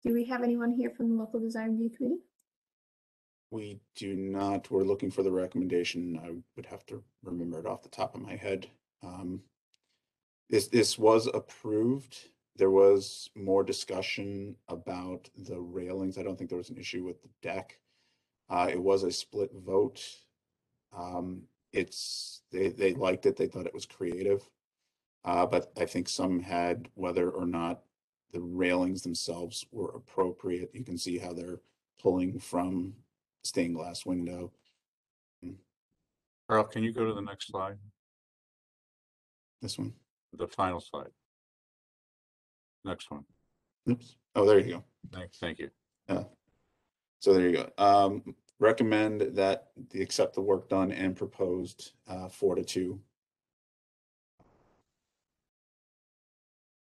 S2: Do we have anyone here from the local design review committee?
S4: We do not. We're looking for the recommendation. I would have to remember it off the top of my head. This was approved. There was more discussion about the railings. I don't think there was an issue with the deck. It was a split vote. They liked it. They thought it was creative. But I think some had whether or not the railings themselves were appropriate. You can see how they're pulling from stained glass window.
S1: Carl, can you go to the next slide?
S4: This one.
S1: The final slide. Next one.
S4: Oops. Oh, there you go.
S1: Thank you.
S4: So there you go. Recommend that they accept the work done and proposed 4-2.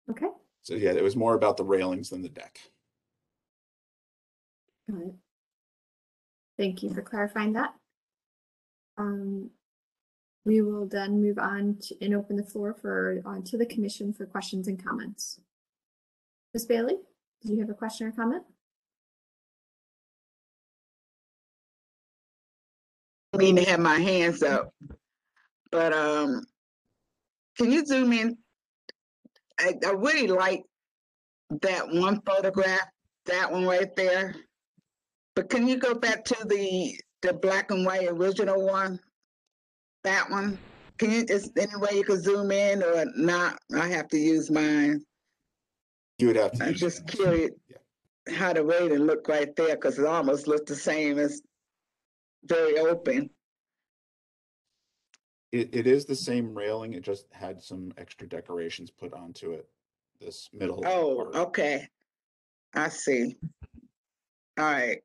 S2: Okay.
S4: So yeah, it was more about the railings than the deck.
S2: Got it. Thank you for clarifying that. We will then move on and open the floor for to the commission for questions and comments. Ms. Bailey, do you have a question or comment?
S10: I mean to have my hands up, but can you zoom in? I really like that one photograph, that one right there. But can you go back to the black and white original one? That one? Can you, is any way you could zoom in or not? I have to use mine.
S4: You would have to.
S10: I'm just curious how the rating look right there because it almost looks the same as very open.
S4: It is the same railing. It just had some extra decorations put onto it. This middle.
S10: Oh,
S4: part.
S10: okay. I see. All right.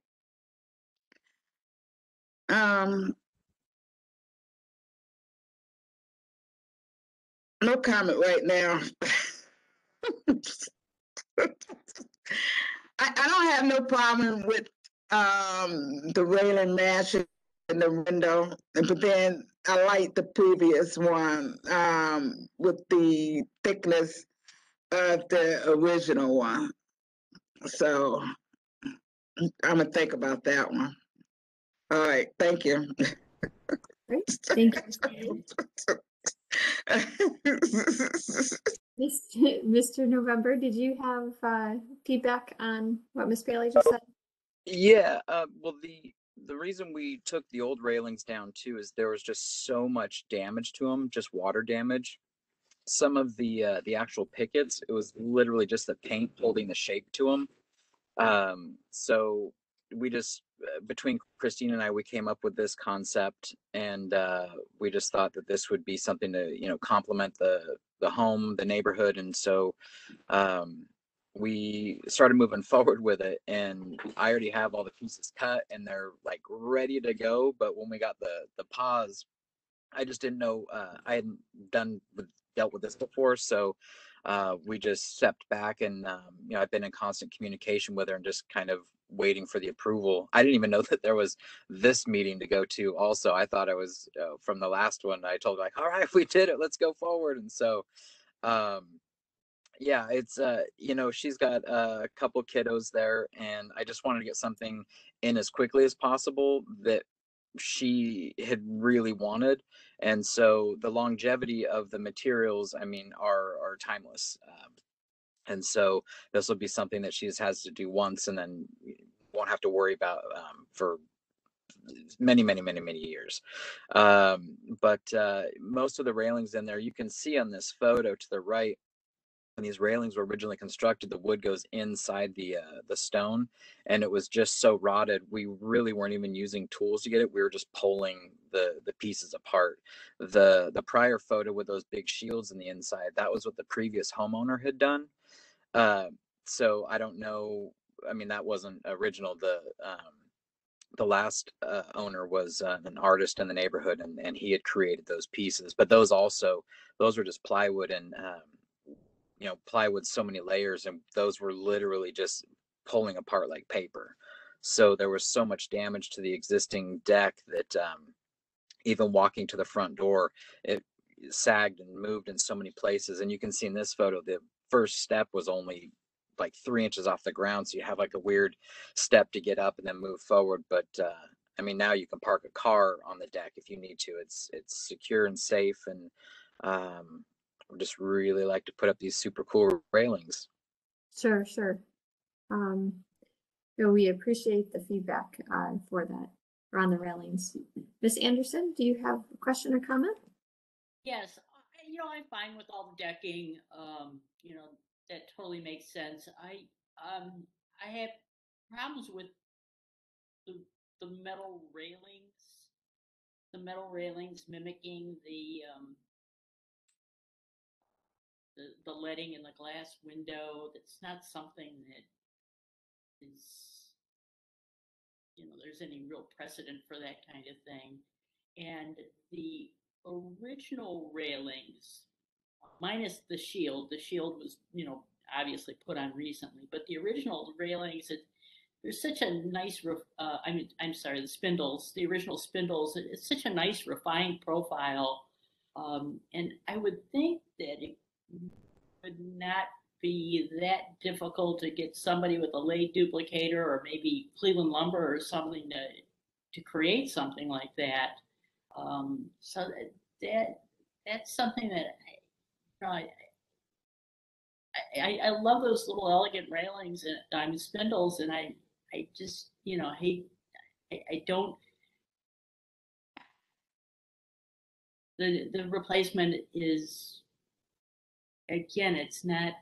S10: No comment right now. I don't have no problem with the railing mesh in the window, but then I like the previous one with the thickness of the original one. So I'm gonna think about that one. All right, thank you.
S2: Great, thank you. Mr. November, did you have feedback on what Ms. Bailey just said?
S13: Yeah, well, the reason we took the old railings down too is there was just so much damage to them, just water damage. Some of the actual pickets, it was literally just the paint holding the shape to them. So we just between Christine and I, we came up with this concept, and we just thought that this would be something to complement the home, the neighborhood, and so we started moving forward with it. And I already have all the pieces cut and they're like ready to go. But when we got the pause, I just didn't know. I hadn't dealt with this before, so we just stepped back, and I've been in constant communication with her and just kind of waiting for the approval. I didn't even know that there was this meeting to go to. Also, I thought I was from the last one. I told her like, all right, we did it. Let's go forward. And so, yeah, it's she's got a couple kiddos there, and I just wanted to get something in as quickly as possible that she had really wanted. And so the longevity of the materials, I mean, are timeless. And so this will be something that she just has to do once and then won't have to worry about for many years. But most of the railings in there, you can see on this photo to the right, when these railings were originally constructed, the wood goes inside the stone, and it was just so rotted. We really weren't even using tools to get it. We were just pulling the pieces apart. The prior photo with those big shields in the inside, that was what the previous homeowner had done. So I don't know. I mean, that wasn't original. the last owner was an artist in the neighborhood, and he had created those pieces. But those were just plywood, and plywood, so many layers, and those were literally just pulling apart like paper. So there was so much damage to the existing deck that even walking to the front door, it sagged and moved in so many places. And you can see in this photo, the first step was only like 3 inches off the ground. So you have like a weird step to get up and then move forward. But I mean, now you can park a car on the deck if you need to. It's secure and safe. And we just really like to put up these super cool railings.
S2: Sure. We appreciate the feedback for that, or on the railings. Ms. Anderson, do you have a question or comment?
S8: Yes, I'm fine with all the decking. That totally makes sense. I have problems with the metal railings. The metal railings mimicking the leading in the glass window. That's not something that is, there's any real precedent for that kind of thing. And the original railings, minus the shield was, obviously put on recently, but the original railings, there's such a nice, the spindles, the original spindles, it's such a nice refined profile. And I would think that it would not be that difficult to get somebody with a lathe duplicator or maybe Cleveland lumber or something to create something like that. So that's something that I love those little elegant railings and diamond spindles, and I just hate. I don't. The replacement is, again, it's not.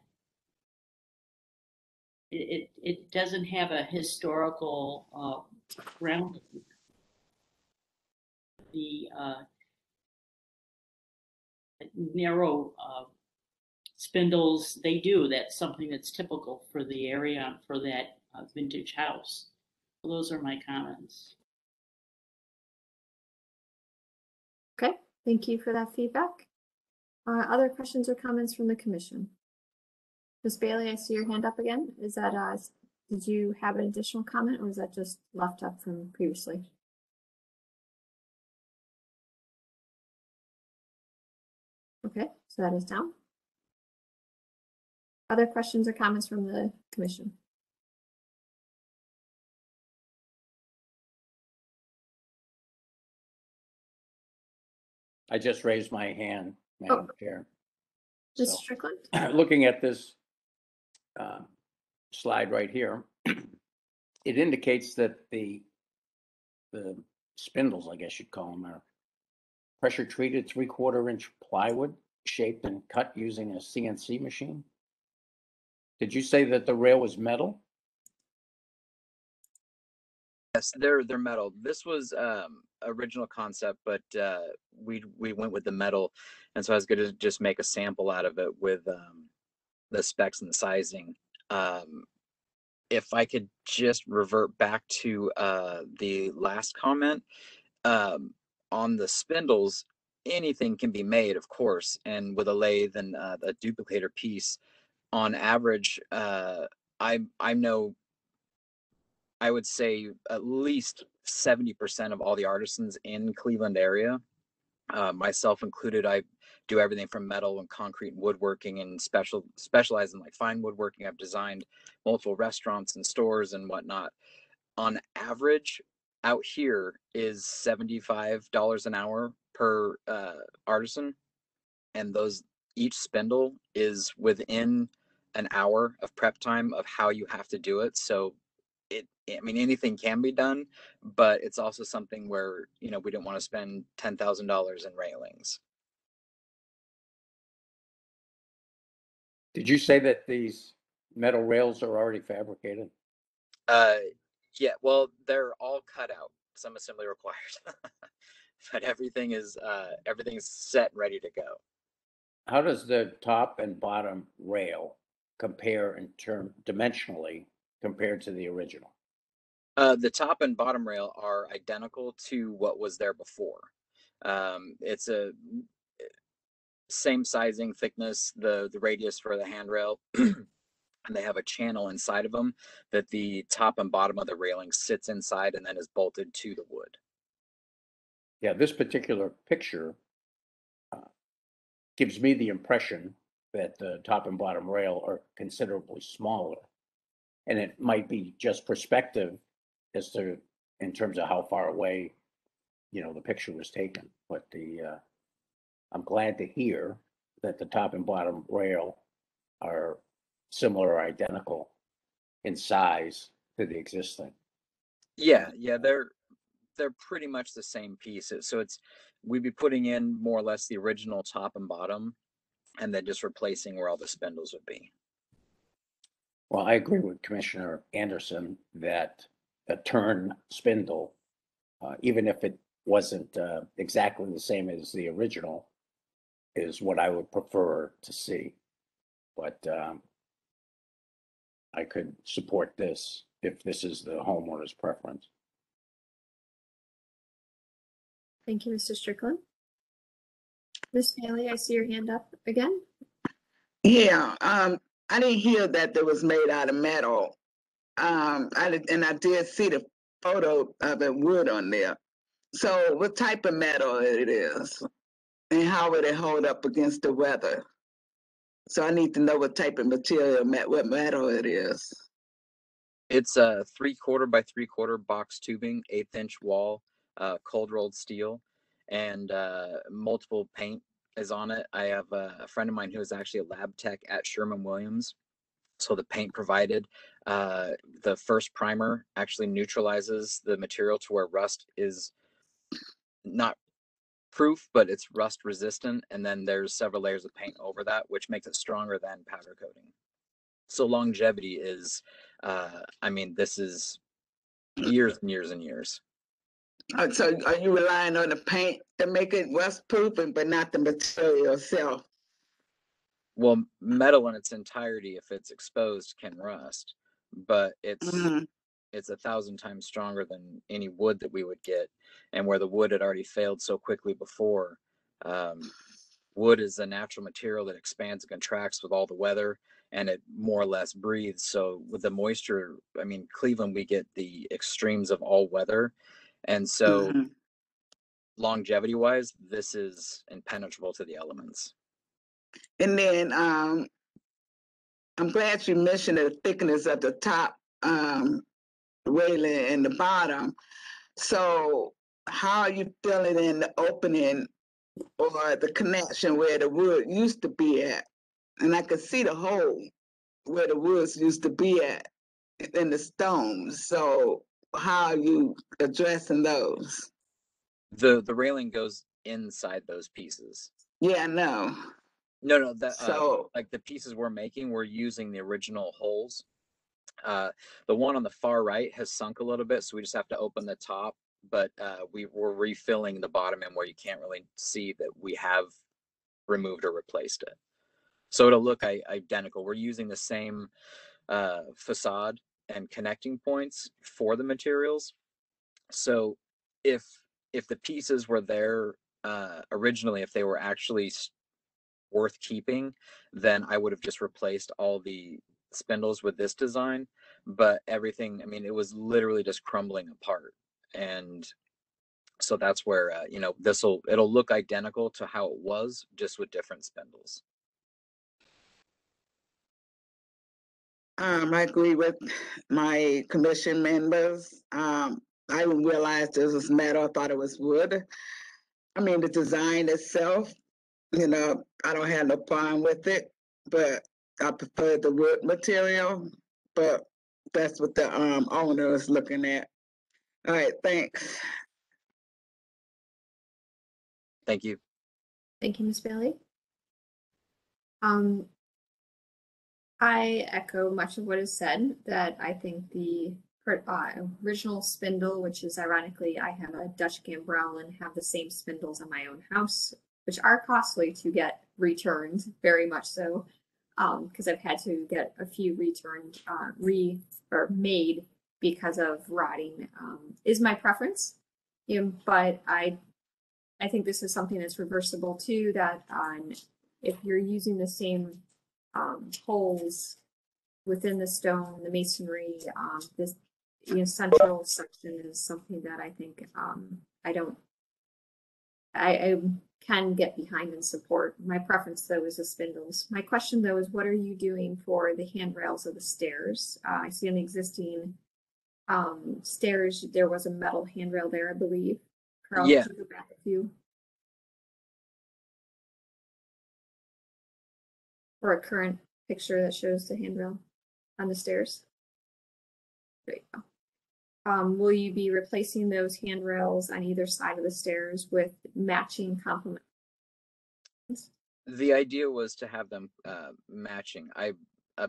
S8: It doesn't have a historical ground. The narrow spindles, they do. That's something that's typical for the area, for that vintage house. So those are my comments.
S2: Okay, thank you for that feedback. Other questions or comments from the commission? Ms. Bailey, I see your hand up again. Is that, did you have an additional comment, or was that just left up from previously? Okay, so that is down. Other questions or comments from the commission?
S5: I just raised my hand, Madam Chair.
S2: Mr.
S5: So,
S2: Strickland?
S5: looking at this slide right here, it indicates that the spindles, I guess you'd call them, are pressure treated 3/4 inch plywood shaped and cut using a CNC machine. Did you say that the rail was metal?
S13: Yes, they're metal. This was original concept, but we went with the metal, and so I was going to just make a sample out of it with the specs and the sizing. If I could just revert back to the last comment on the spindles, anything can be made, of course, and with a lathe and a duplicator piece, on average, I know, I would say at least 70% of all the artisans in Cleveland area, myself included, I do everything from metal and concrete and woodworking, and specialize in like fine woodworking. I've designed multiple restaurants and stores and whatnot. On average, out here is $75 an hour per artisan, and each spindle is within an hour of prep time of how you have to do it. So I mean, anything can be done, but it's also something where, we didn't want to spend $10,000 in railings.
S5: Did you say that these metal rails are already fabricated?
S13: Yeah, well, they're all cut out, some assembly required, but everything's set, ready to go.
S5: How does the top and bottom rail compare dimensionally compared to the original?
S13: The top and bottom rail are identical to what was there before. It's a same sizing, thickness, the radius for the handrail, and they have a channel inside of them that the top and bottom of the railing sits inside and then is bolted to the wood.
S5: Yeah, this particular picture gives me the impression that the top and bottom rail are considerably smaller. And it might be just perspective as to, in terms of how far away, you know, the picture was taken. But I'm glad to hear that the top and bottom rail are similar or identical in size to the existing.
S13: Yeah, they're pretty much the same piece. So we'd be putting in more or less the original top and bottom, and then just replacing where all the spindles would be.
S5: Well, I agree with Commissioner Anderson that a turn spindle, even if it wasn't exactly the same as the original, is what I would prefer to see. But I could support this if this is the homeowner's preference.
S2: Thank you, Mr. Strickland. Ms. Bailey, I see your hand up again.
S10: Yeah, I didn't hear that it was made out of metal. I did see the photo of the wood on there. So what type of metal it is and how would it hold up against the weather? So I need to know what type of material, what metal it is.
S13: It's a 3/4 by 3/4 box tubing, 1/8 inch wall, cold rolled steel, and multiple paint is on it. I have a friend of mine who is actually a lab tech at Sherman-Williams. So the paint provided, the first primer actually neutralizes the material to where rust is not proof, but it's rust resistant. And then there's several layers of paint over that, which makes it stronger than powder coating. So longevity is, I mean, this is years and years and years.
S10: So are you relying on the paint to make it rust proof, but not the material itself?
S13: Well, metal in its entirety, if it's exposed, can rust, but it's 1,000 times stronger than any wood that we would get. And where the wood had already failed so quickly before, wood is a natural material that expands and contracts with all the weather, and it more or less breathes. So with the moisture, I mean, Cleveland, we get the extremes of all weather. And so longevity wise, this is impenetrable to the elements.
S10: And then I'm glad you mentioned the thickness of the top railing and the bottom. So how are you filling in the opening or the connection where the wood used to be at? And I could see the hole where the woods used to be at in the stones. So how are you addressing those?
S13: The railing goes inside those pieces.
S10: Yeah, I know.
S13: No, that
S10: so
S13: like the pieces we're making, we're using the original holes. The one on the far right has sunk a little bit, so we just have to open the top, but we're refilling the bottom end where you can't really see that we have removed or replaced it. So it'll look identical. We're using the same facade and connecting points for the materials. So if the pieces were there originally, if they were actually worth keeping, then I would have just replaced all the spindles with this design. But everything, I mean, it was literally just crumbling apart. And so that's where, you know, it'll look identical to how it was, just with different spindles.
S10: I agree with my commission members. I didn't realize this was metal. I thought it was wood. I mean, the design itself, you know, I don't have no problem with it, but I prefer the wood material. But that's what the owner is looking at. All right, thanks.
S13: Thank you.
S2: Thank you, Ms. Bailey. I echo much of what is said, that I think the original spindle, which is ironically, I have a Dutch Gambrel and have the same spindles on my own house, which are costly to get returned, very much so, because I've had to get a few returned, made because of rotting, is my preference. But I think this is something that's reversible too, that if you're using the same holes within the stone, the masonry, this central section is something that I think I can get behind and support. My preference though is the spindles. My question though is, what are you doing for the handrails of the stairs? I see on the existing stairs there was a metal handrail there, I believe. Carl,
S13: Yeah.
S2: could you go back a few? Or a current picture that shows the handrail on the stairs. There you go. Will you be replacing those handrails on either side of the stairs with matching complements?
S13: The idea was to have them matching. I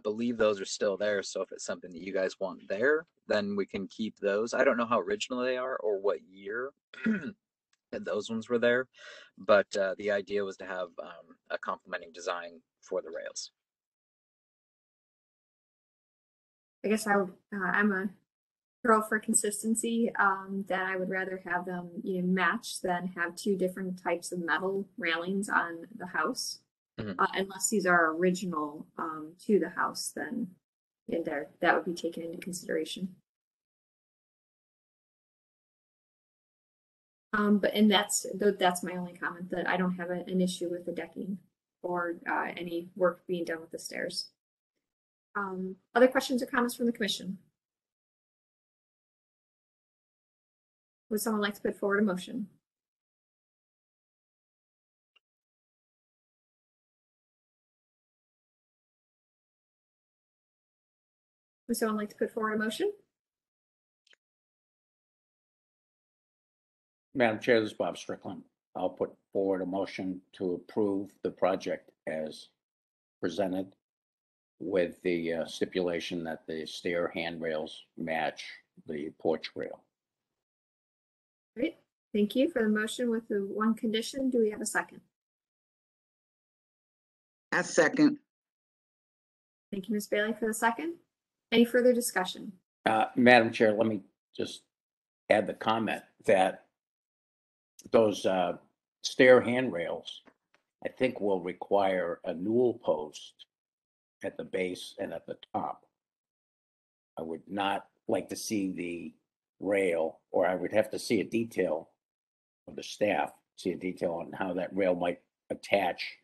S13: believe those are still there. So if it's something that you guys want there, then we can keep those. I don't know how original they are or what year those ones were there, but the idea was to have a complementing design for the rails.
S2: I guess I'm a girl for consistency, that I would rather have them match than have two different types of metal railings on the house. Unless these are original to the house, then that would be taken into consideration. That's my only comment, that I don't have an issue with the decking or any work being done with the stairs. Other questions or comments from the commission? Would someone like to put forward a motion? Would someone like to put forward a motion?
S5: Madam Chair, this is Bob Strickland. I'll put forward a motion to approve the project as presented, with the stipulation that the stair handrails match the porch rail.
S2: Great. Thank you for the motion with the one condition. Do we have a second?
S10: I second.
S2: Thank you, Ms. Bailey, for the second. Any further discussion?
S5: Madam Chair, let me just add the comment that those stair handrails, I think, will require a newel post at the base and at the top. I would not like to see the rail, or I would have to see a detail of the staff, see a detail on how that rail might attach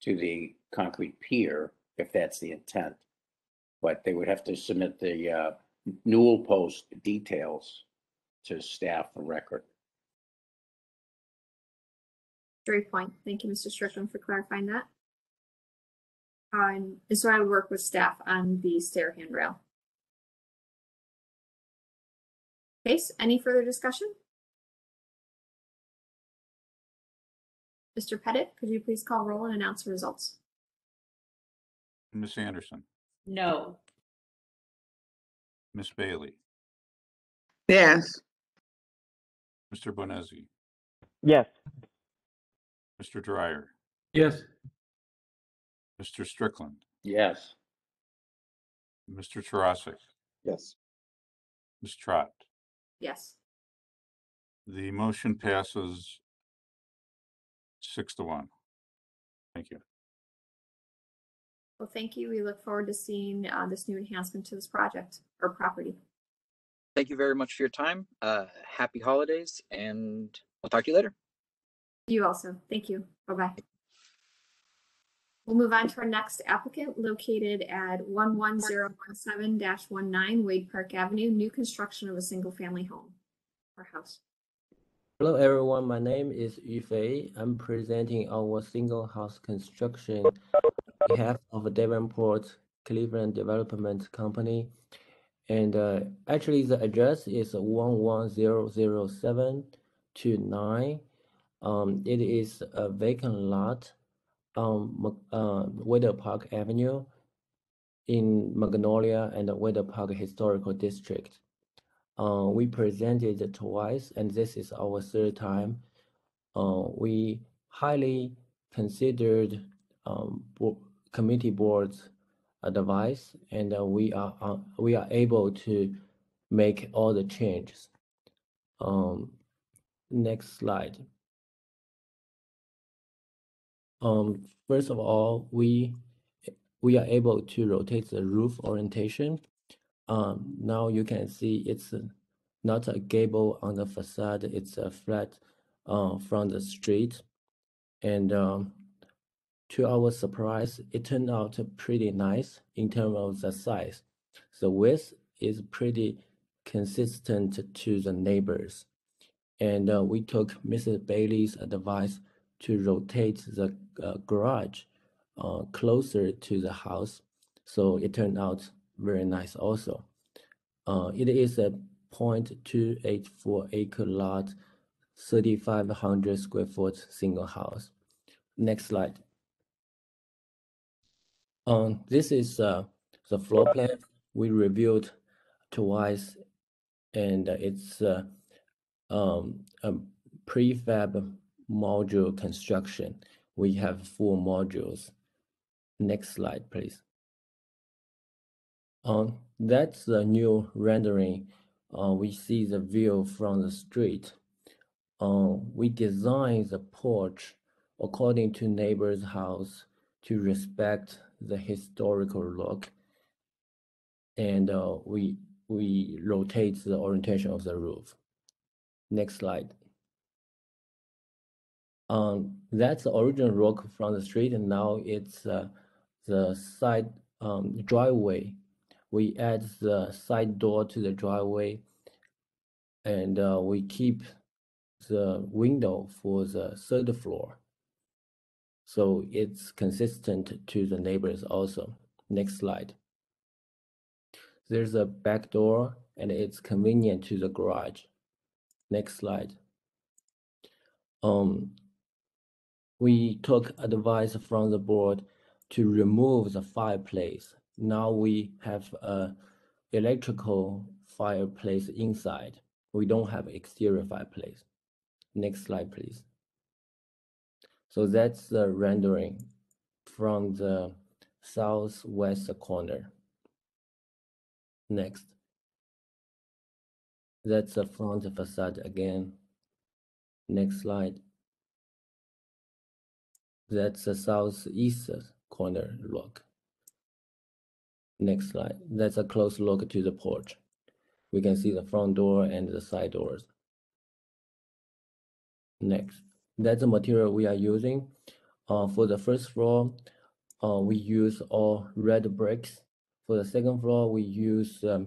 S5: to the concrete pier, if that's the intent. But they would have to submit the newel post details to staff for record.
S2: Great point. Thank you, Mr. Strickland, for clarifying that. And so I would work with staff on the stair handrail. Case, any further discussion? Mr. Pettit, could you please call roll and announce the results?
S1: Ms. Anderson,
S8: No.
S1: Ms. Bailey,
S10: Yes.
S1: Mr. Bonezzi,
S9: Yes.
S1: Mr. Dryer,
S12: Yes.
S1: Mr. Strickland,
S5: Yes.
S1: Mr. Tarasic,
S4: Yes.
S1: Ms. Trott.
S2: Yes.
S1: The motion passes 6-1. Thank you.
S2: Well, thank you. We look forward to seeing this new enhancement to this project or property.
S13: Thank you very much for your time. Happy holidays, and we'll talk to you later.
S2: You also. Thank you. Bye-bye. We'll move on to our next applicant, located at 11017-19 Wade Park Avenue, new construction of a single-family home or house.
S14: Hello everyone, my name is Yufei. I'm presenting our single house construction on behalf of Davenport Cleveland Development Company. And actually the address is 1100729. It is a vacant lot on Wade Park Avenue in Magnolia and the Wade Park Historical District. We presented twice, and this is our third time. We highly considered committee board's advice, and we are able to make all the changes. Next slide. First of all, we are able to rotate the roof orientation. Now you can see it's not a gable on the facade, it's a flat from the street. And to our surprise, it turned out pretty nice in terms of the size. The width is pretty consistent to the neighbors. And we took Mrs. Bailey's advice to rotate the garage closer to the house. So it turned out very nice also. It is a 0.284 acre lot, 3,500 square foot single house. Next slide. This is the floor plan we reviewed twice, and it's a prefab module construction. We have 4 modules. Next slide, please. That's the new rendering. We see the view from the street. We designed the porch according to neighbor's house to respect the historical look, and we rotate the orientation of the roof. Next slide. That's the original look from the street, and now it's the side driveway. We add the side door to the driveway, and we keep the window for the 3rd floor. So it's consistent to the neighbors also. Next slide. There's a back door, and it's convenient to the garage. Next slide. We took advice from the board to remove the fireplace. Now we have a electrical fireplace inside. We don't have exterior fireplace. Next slide, please. So that's the rendering from the southwest corner. Next. That's the front facade again. Next slide. That's the southeast corner look. Next slide. That's a close look to the porch. We can see the front door and the side doors. Next. That's the material we are using. For the first floor, we use all red bricks. For the second floor, we use the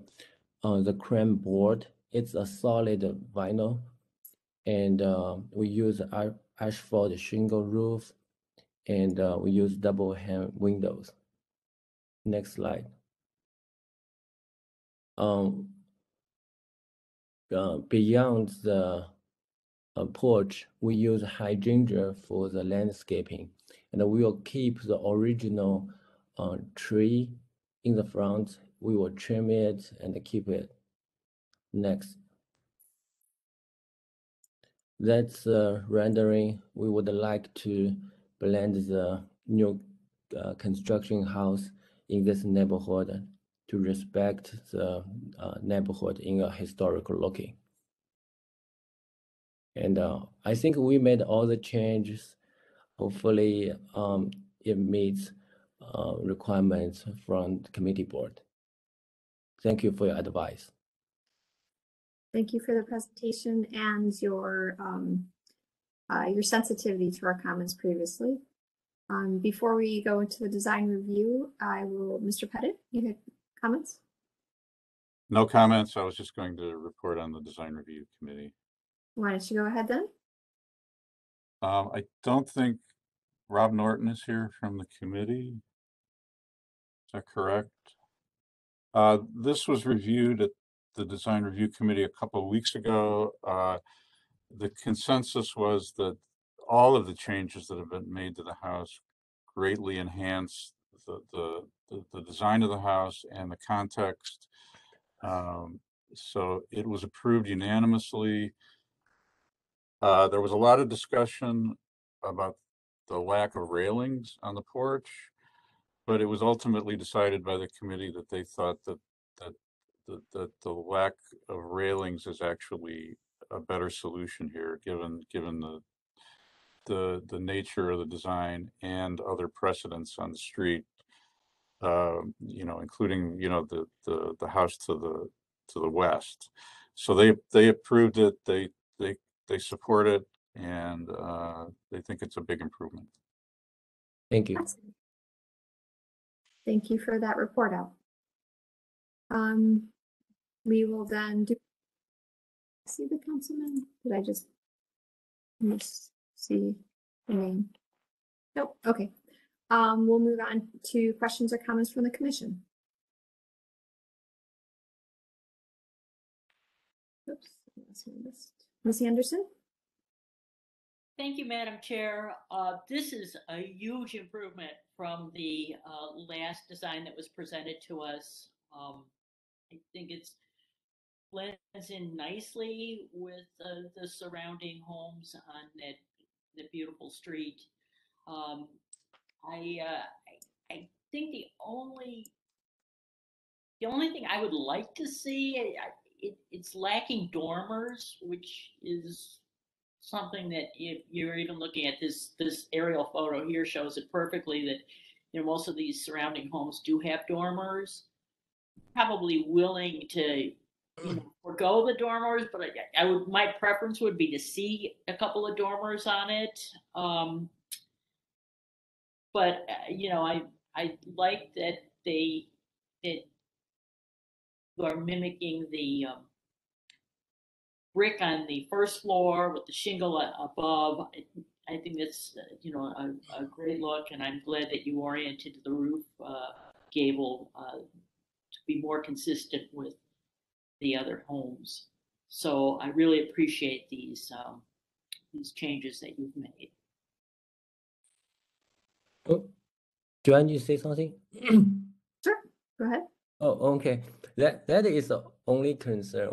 S14: crane board. It's a solid vinyl. And we use asphalt shingle roof. And we use double pane windows. Next slide. Beyond the porch, we use hydrangea for the landscaping, and we will keep the original tree in the front. We will trim it and keep it. Next. That's rendering. We would like to blend the new construction house in this neighborhood to respect the neighborhood in a historical looking. And I think we made all the changes. Hopefully it meets requirements from the committee board. Thank you for your advice.
S2: Thank you for the presentation and your sensitivity to our comments previously. Before we go into the design review, Mr. Pettit, you had comments?
S1: No comments. I was just going to report on the design review committee.
S2: Why don't you go ahead then?
S1: I don't think Rob Norton is here from the committee. Is that correct? This was reviewed at the design review committee a couple of weeks ago. The consensus was that all of the changes that have been made to the house greatly enhance the design of the house and the context. So it was approved unanimously. There was a lot of discussion about the lack of railings on the porch, but it was ultimately decided by the committee that they thought that the lack of railings is actually a better solution here, given the nature of the design and other precedents on the street. You know, including, you know, the house to the west. So they approved it. They support it, and they think it's a big improvement.
S14: Thank you.
S2: Excellent. Thank you for that report out. We will then see the councilman. Did I just see the name? Nope. Okay. We'll move on to questions or comments from the commission. Oops, Ms. Anderson?
S8: Thank you, Madam Chair. This is a huge improvement from the last design that was presented to us. I think it blends in nicely with the surrounding homes on that beautiful street. I think the only thing I would like to see, it's lacking dormers, which is something that if you're even looking at this aerial photo here shows it perfectly that, you know, most of these surrounding homes do have dormers. Probably willing to, you know, forgo the dormers, but my preference would be to see a couple of dormers on it. But you know, I like that they are mimicking the brick on the first floor with the shingle above. I think that's you know, a great look, and I'm glad that you oriented the roof gable to be more consistent with the other homes. So I really appreciate these changes that you've made.
S14: Oh, do I need to say something?
S2: Sure, go ahead.
S14: Oh, okay. That is the only concern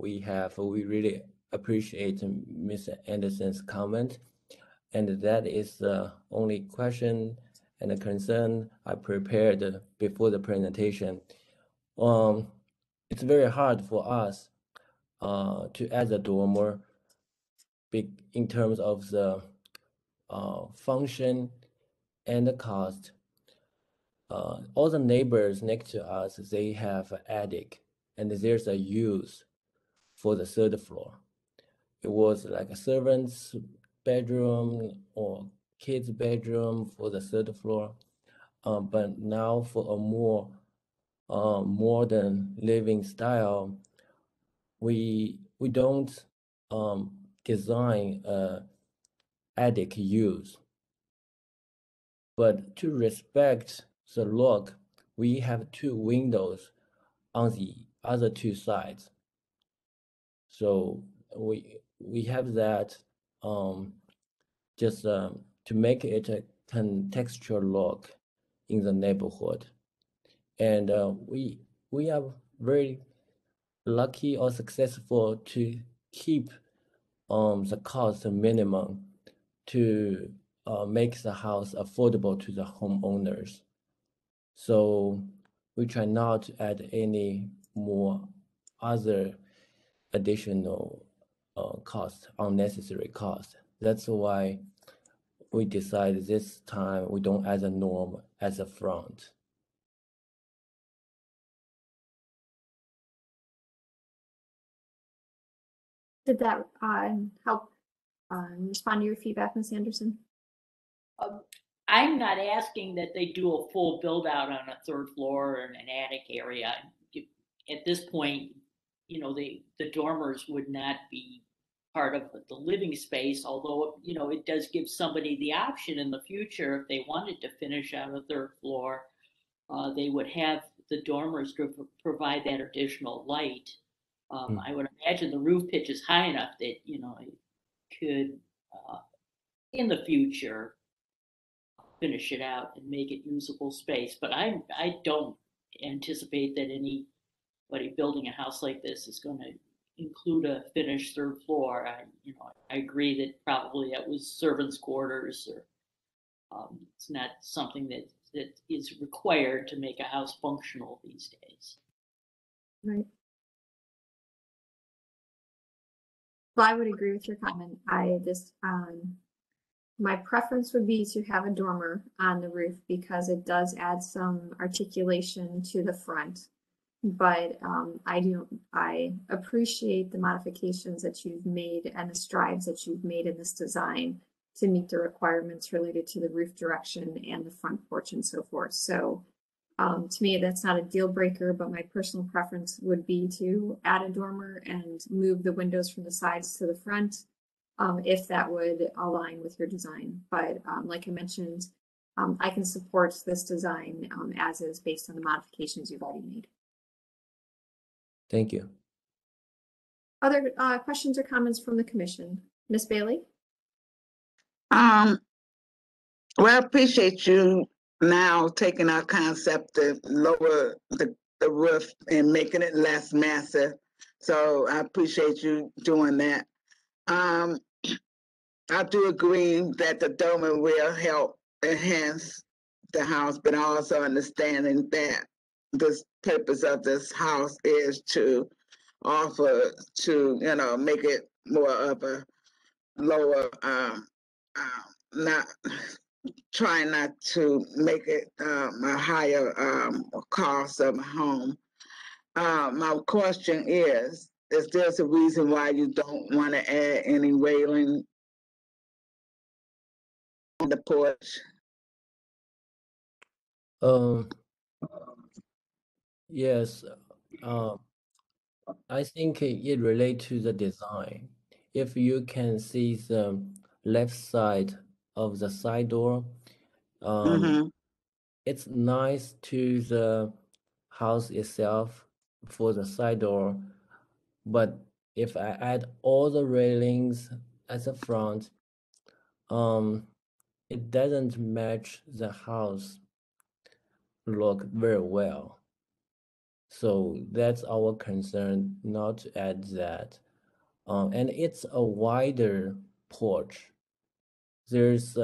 S14: we have. We really appreciate Mr. Anderson's comment, and that is the only question and a concern I prepared before the presentation. It's very hard for us to add a dormer in terms of the function and the cost. All the neighbors next to us, they have an attic, and there's a use for the third floor. It was like a servant's bedroom or kid's bedroom for the third floor. But now for a more modern living style, we don't design attic use. But to respect the look, we have two windows on the other two sides. So we have that just to make it a contextual look in the neighborhood. And we are very lucky or successful to keep the cost minimum to make the house affordable to the homeowners. So we try not to add any more other additional cost, unnecessary cost. That's why we decided this time we don't add a norm as a front.
S2: Did that help respond to your feedback, Ms. Anderson?
S8: I'm not asking that they do a full build out on a third floor or in an attic area. At this point, you know, the dormers would not be part of the living space, although, you know, it does give somebody the option in the future if they wanted to finish out a third floor, they would have the dormers to provide that additional light. I would imagine the roof pitch is high enough that, you know, it could, in the future, finish it out and make it usable space. But I don't anticipate that anybody building a house like this is going to include a finished third floor. I agree that probably that was servants' quarters, or it's not something that is required to make a house functional these days.
S2: Right. Well, I would agree with your comment. I just, my preference would be to have a dormer on the roof because it does add some articulation to the front. But I appreciate the modifications that you've made and the strides that you've made in this design to meet the requirements related to the roof direction and the front porch and so forth. So to me, that's not a deal breaker, but my personal preference would be to add a dormer and move the windows from the sides to the front, if that would align with your design. But like I mentioned, I can support this design as is based on the modifications you've already made.
S14: Thank you.
S2: Other questions or comments from the commission? Ms. Bailey?
S10: Well, I appreciate you now taking our concept to lower the roof and making it less massive. So I appreciate you doing that. I do agree that the dormer will help enhance the house, but also understanding that the purpose of this house is to offer to, make it more of a lower, not trying not to make it a higher cost of a home. My question is there a reason why you don't want to add any railing on the porch?
S14: Yes. I think it relates to the design. If you can see the left side of the side door, it's nice to the house itself for the side door, but if I add all the railings at the front, it doesn't match the house look very well. So that's our concern, not to add that. And it's a wider porch. There's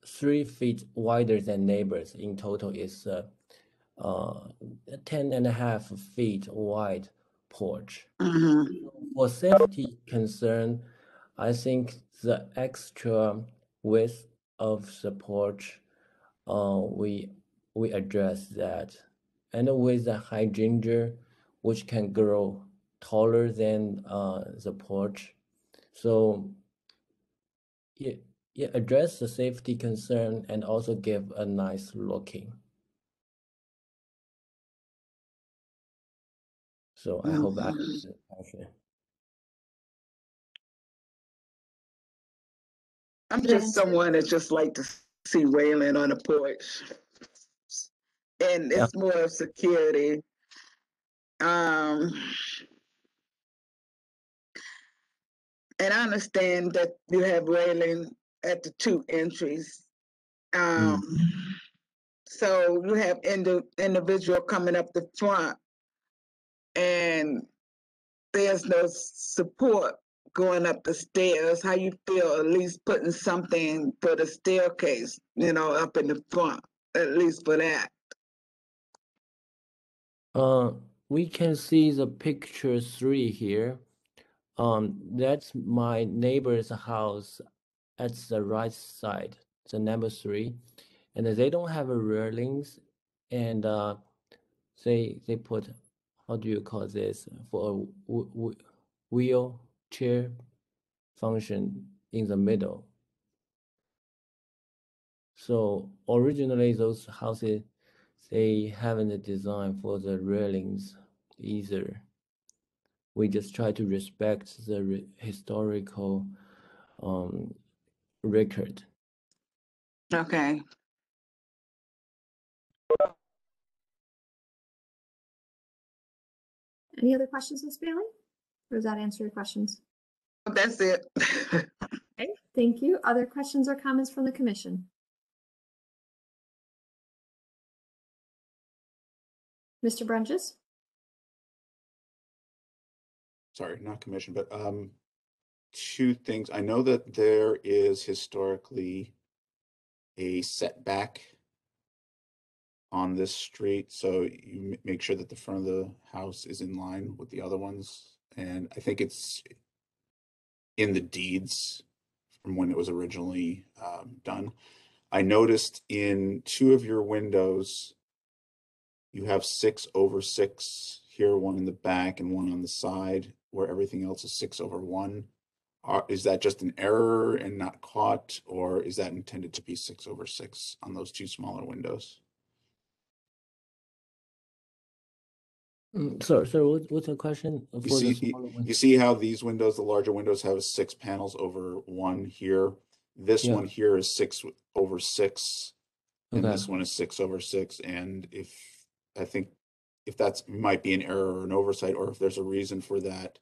S14: 3 feet wider than neighbors. In total, it's 10.5 feet wide porch. For safety concern, I think the extra width of the porch, we address that. And with the hydrangea, which can grow taller than the porch, so it address the safety concern and also give a nice looking. So I hope I answered the question.
S10: I'm just someone that just like to see railing on the porch, and it's more of security. And I understand that you have railing at the 2 entries. So you have individual coming up the front, and there's no support going up the stairs. How you feel at least putting something for the staircase, up in the front, at least for that?
S14: We can see the picture 3 here. That's my neighbor's house at the right side, the number 3, and they don't have a railings, and they put, how do you call this, for a wheelchair function in the middle. So originally those houses, they haven't designed for the railings either. We just try to respect the historical record.
S10: Okay.
S2: Any other questions, Ms. Bailey? Or does that answer your questions?
S10: That's it.
S2: Okay, thank you. Other questions or comments from the commission? Mr. Brunges?
S4: Sorry, not commission, but 2 things. I know that there is historically a setback on this street, so you make sure that the front of the house is in line with the other ones. And I think it's in the deeds from when it was originally done. I noticed in 2 of your windows, you have 6/6 here, one in the back and one on the side, where everything else is 6/1. Is that just an error and not caught, or is that intended to be 6/6 on those 2 smaller windows?
S14: So what's the question for the smaller one?
S4: You see how these windows, the larger windows, have 6 panels over 1 here. This
S14: Yeah.
S4: one here is 6/6, and
S14: Okay.
S4: this one is 6/6. And I think if that's might be an error or an oversight, or if there's a reason for that,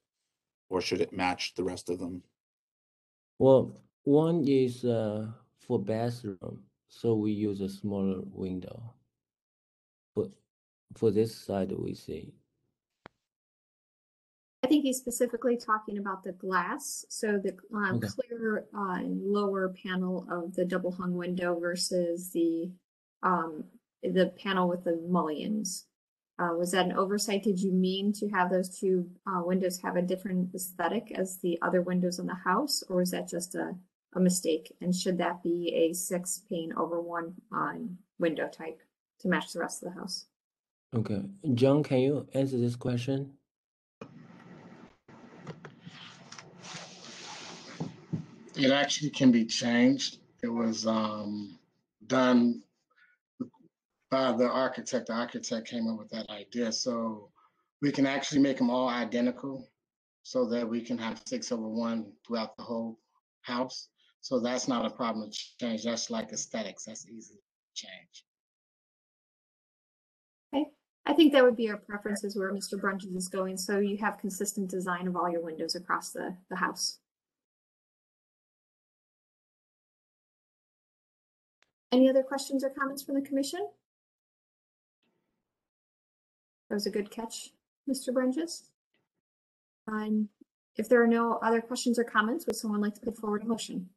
S4: or should it match the rest of them?
S14: Well, one is for bathroom, so we use a smaller window. But for this side, we see.
S2: I think he's specifically talking about the glass, so the
S14: Okay.
S2: clear lower panel of the double hung window versus the panel with the mullions. Was that an oversight? Did you mean to have those 2 windows have a different aesthetic as the other windows in the house, or is that just a mistake? And should that be a 6 pane over 1 window type to match the rest of the house?
S14: Okay. John, can you answer this question?
S15: It actually can be changed. It was done by the architect. The architect came up with that idea. So we can actually make them all identical so that we can have 6/1 throughout the whole house. So that's not a problem to change. That's like aesthetics. That's easy to change.
S2: Okay. I think that would be our preferences where Mr. Brunges is going, so you have consistent design of all your windows across the house. Any other questions or comments from the commission? That was a good catch, Mr. Brunges. If there are no other questions or comments, would someone like to put forward a motion?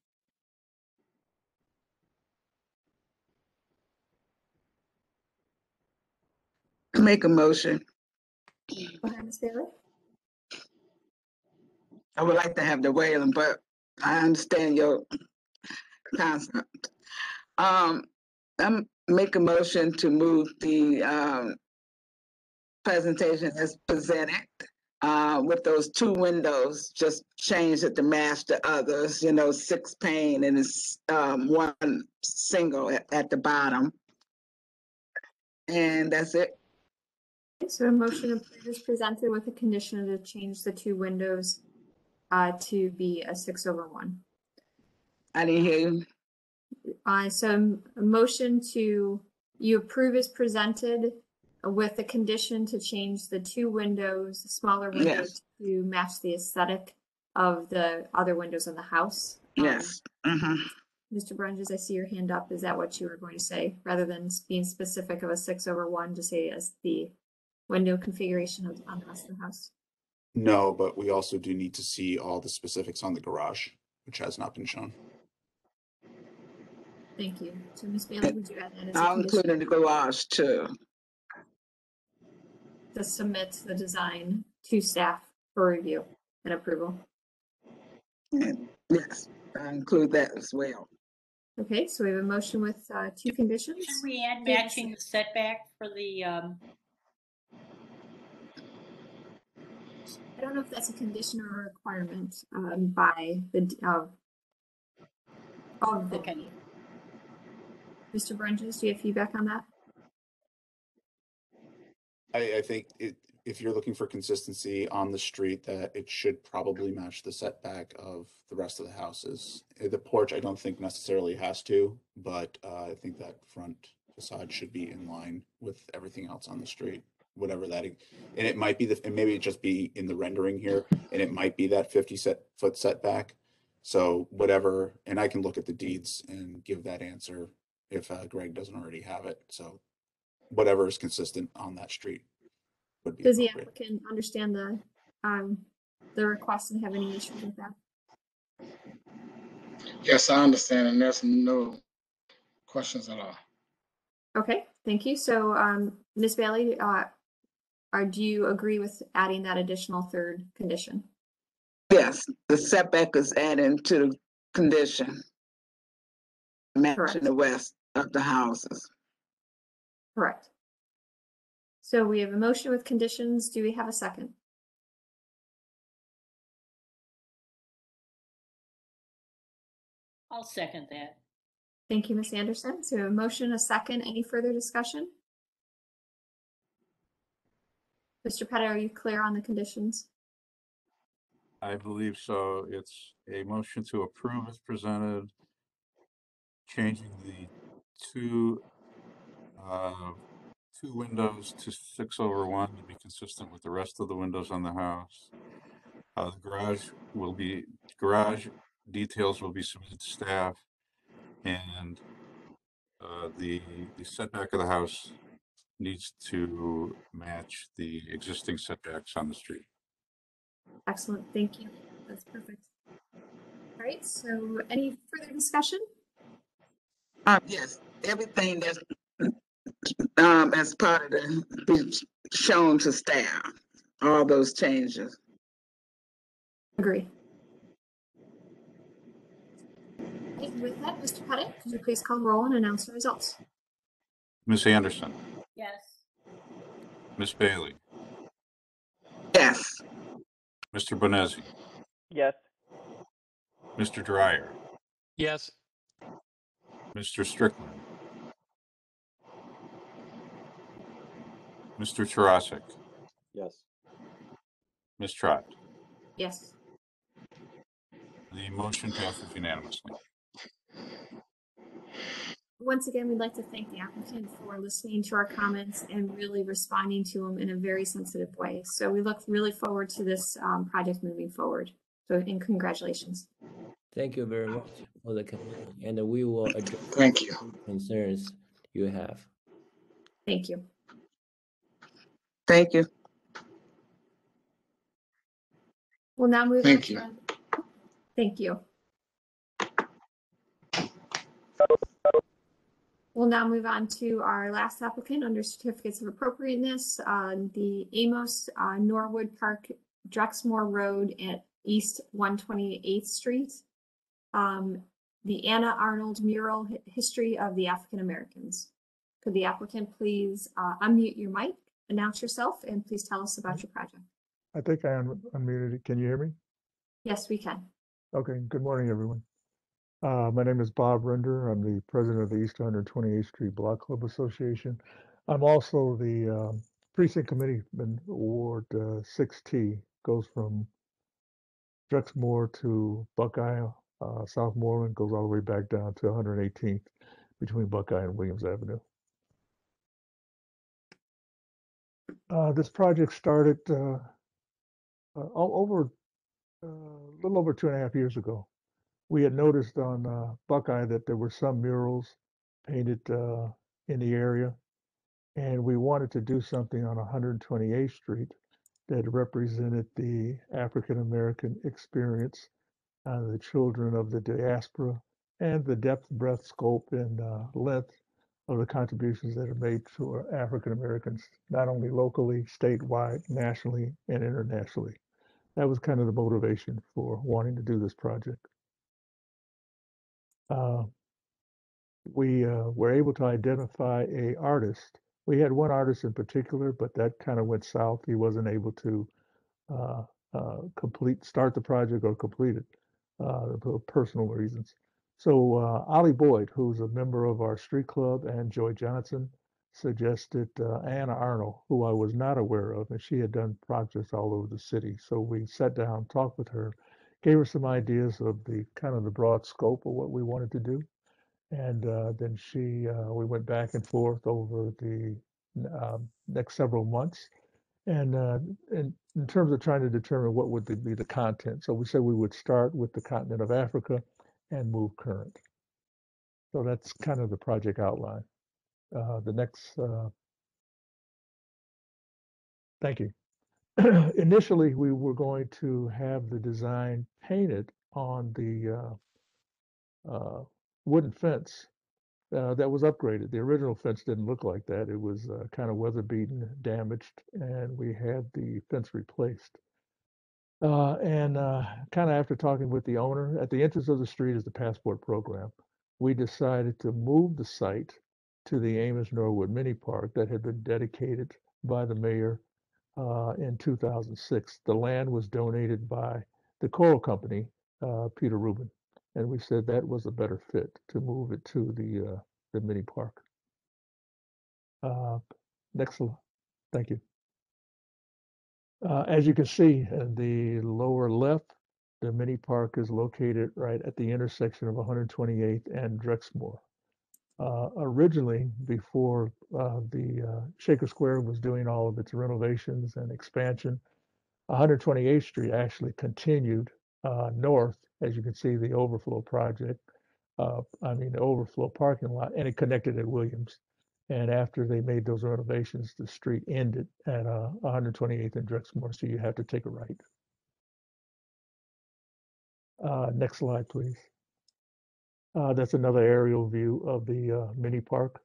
S10: Make a motion.
S2: Go ahead, Ms. Bailey.
S10: I would like to have the wailing, but I understand your concept. I'm make a motion to move the presentation as presented. With those 2 windows, just change it to match the others, 6 pane and it's 1 single at the bottom. And that's it.
S2: So a motion is presented with a condition to change the 2 windows to be a 6/1.
S10: I didn't hear you.
S2: So a motion to you approve is presented with the condition to change the 2 windows, smaller windows, to match the aesthetic of the other windows in the house.
S10: Yes.
S2: Mr. Brunges, I see your hand up. Is that what you were going to say? Rather than being specific of a 6/1, to say as the window configuration on the rest of the house?
S4: No, but we also do need to see all the specifics on the garage, which has not been shown.
S2: Thank you. So Ms. Bailey, would you add that as a
S10: I'll
S2: condition?
S10: include in the garage too.
S2: To submit the design to staff for review and approval.
S10: Yes, I include that as well.
S2: Okay, so we have a motion with 2 conditions.
S8: Should we add matching the setback for the,
S2: I don't know if that's a condition or a requirement by the
S8: okay.
S2: Mr. Brunges, do you have feedback on that?
S4: I think if you're looking for consistency on the street, that it should probably match the setback of the rest of the houses. The porch, I don't think necessarily has to, but I think that front facade should be in line with everything else on the street, whatever that, and it might be and maybe it just be in the rendering here, and it might be that 50-foot setback. So whatever, and I can look at the deeds and give that answer if Greg doesn't already have it. So whatever is consistent on that street would be
S2: Does the
S4: appropriate.
S2: applicant understand the request and have any issues with that?
S15: Yes, I understand, and there's no questions at all.
S2: Okay, Thank you. So, Ms. Bailey, do you agree with adding that additional third condition?
S10: Yes, the setback is added to the condition. Matching
S2: Correct.
S10: the west of the houses.
S2: Correct. So we have a motion with conditions. Do we have a second?
S8: I'll second that.
S2: Thank you, Ms. Anderson. So a motion, a second. Any further discussion? Mr. Pettit, are you clear on the conditions?
S1: I believe so. It's a motion to approve as presented, changing the two windows to 6/1 to be consistent with the rest of the windows on the house. The garage details will be submitted to staff, and the setback of the house needs to match the existing setbacks on the street.
S2: Excellent. Thank you. That's perfect. All right. So any further discussion?
S10: Yes, everything that's as part of the be shown to staff. All those changes.
S2: Agree. Okay, with that, Mr. Pettit, could you please call roll and announce the results?
S1: Ms. Anderson,
S8: Yes.
S1: Ms. Bailey,
S10: Yes.
S1: Mr. Bonezzi,
S9: Yes.
S1: Mr. Dryer,
S12: Yes.
S1: Mr. Strickland, Mr. Tarasik,
S14: Yes.
S1: Ms. Trott.
S2: Yes.
S1: The motion passes unanimously.
S2: Once again, we'd like to thank the applicant for listening to our comments and really responding to them in a very sensitive way. So we look really forward to this project moving forward. So, and congratulations.
S14: Thank you very much for the committee, and we will address
S15: Thank you.
S14: concerns you have.
S2: Thank you.
S10: Thank you.
S2: We'll now move
S15: Thank
S2: on.
S15: you.
S2: Thank you. We'll now move on to our last applicant under certificates of appropriateness, the Amos Norwood Park, Drexmore Road at East 128th Street. The Anna Arnold mural history of the African Americans. Could the applicant please unmute your mic, announce yourself, and please tell us about your project?
S16: I think I unmuted it. Can you hear me?
S2: Yes, we can.
S16: Okay, good morning, everyone. My name is Bob Render. I'm the president of the East 128th Street Block Club Association. I'm also the precinct committeeman. Ward 6T goes from Drexmore to Buckeye, Southmoreland, goes all the way back down to 118th between Buckeye and Williams Avenue. This project started a little over 2.5 years ago. We had noticed on Buckeye that there were some murals painted in the area, and we wanted to do something on 128th Street that represented the African American experience, the children of the diaspora, and the depth, breadth, scope, and length of the contributions that are made to African Americans, not only locally, statewide, nationally, and internationally. That was kind of the motivation for wanting to do this project. We were able to identify a artist. We had one artist in particular, but that kind of went south. He wasn't able to start the project or complete it for personal reasons. So Ollie Boyd, who's a member of our street club, and Joy Johnson suggested Anna Arnold, who I was not aware of, and she had done projects all over the city. So we sat down, talked with her, gave her some ideas of the kind of the broad scope of what we wanted to do. And then we went back and forth over the next several months. And in terms of trying to determine what would be the content. So we said we would start with the continent of Africa and move current. So that's kind of the project outline. Thank you. Initially, we were going to have the design painted on the wooden fence that was upgraded. The original fence didn't look like that. It was kind of weather beaten, damaged, and we had the fence replaced. And kind of after talking with the owner, at the entrance of the street is the passport program. We decided to move the site to the Amos Norwood Mini Park that had been dedicated by the mayor in 2006. The land was donated by the Coral Company, Peter Rubin, and we said that was a better fit to move it to the mini park. Next slide. Thank you. As you can see in the lower left, the mini park is located right at the intersection of 128th and Drexmoor. Originally, before the Shaker Square was doing all of its renovations and expansion, 128th Street actually continued north, as you can see, the overflow project, the overflow parking lot, and it connected at Williams. And after they made those renovations, the street ended at 128th and Drexmoor, so you have to take a right. Next slide, please. That's another aerial view of the mini park.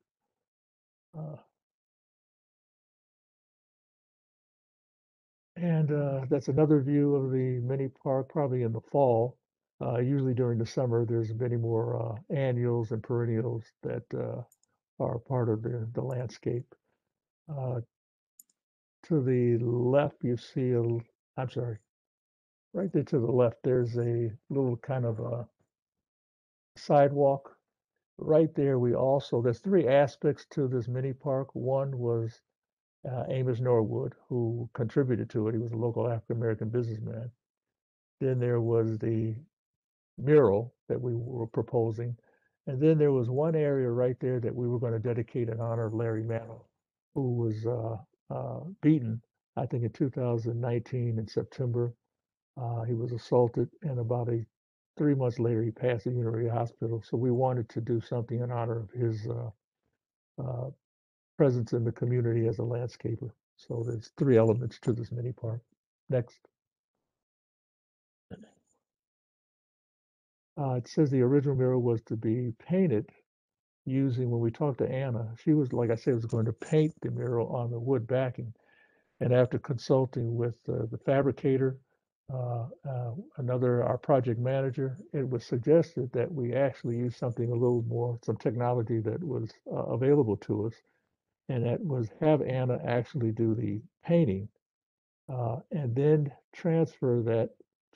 S16: And that's another view of the mini park, probably in the fall. Usually during the summer, there's many more annuals and perennials that are part of the landscape. To the left, you see I'm sorry, right there to the left, there's a little kind of a sidewalk. Right there, there's three aspects to this mini park. One was Amos Norwood, who contributed to it. He was a local African-American businessman. Then there was the mural that we were proposing. And then there was one area right there that we were going to dedicate in honor of Larry Mantle, who was beaten, I think, in 2019 in September. He was assaulted, and about 3 months later, he passed at University Hospital. So we wanted to do something in honor of his presence in the community as a landscaper. So there's three elements to this mini park. Next. It says the original mural was to be painted using, when we talked to Anna, she was, like I said, was going to paint the mural on the wood backing. And after consulting with the fabricator, our project manager, it was suggested that we actually use something a little more, some technology that was available to us. And that was have Anna actually do the painting and then transfer that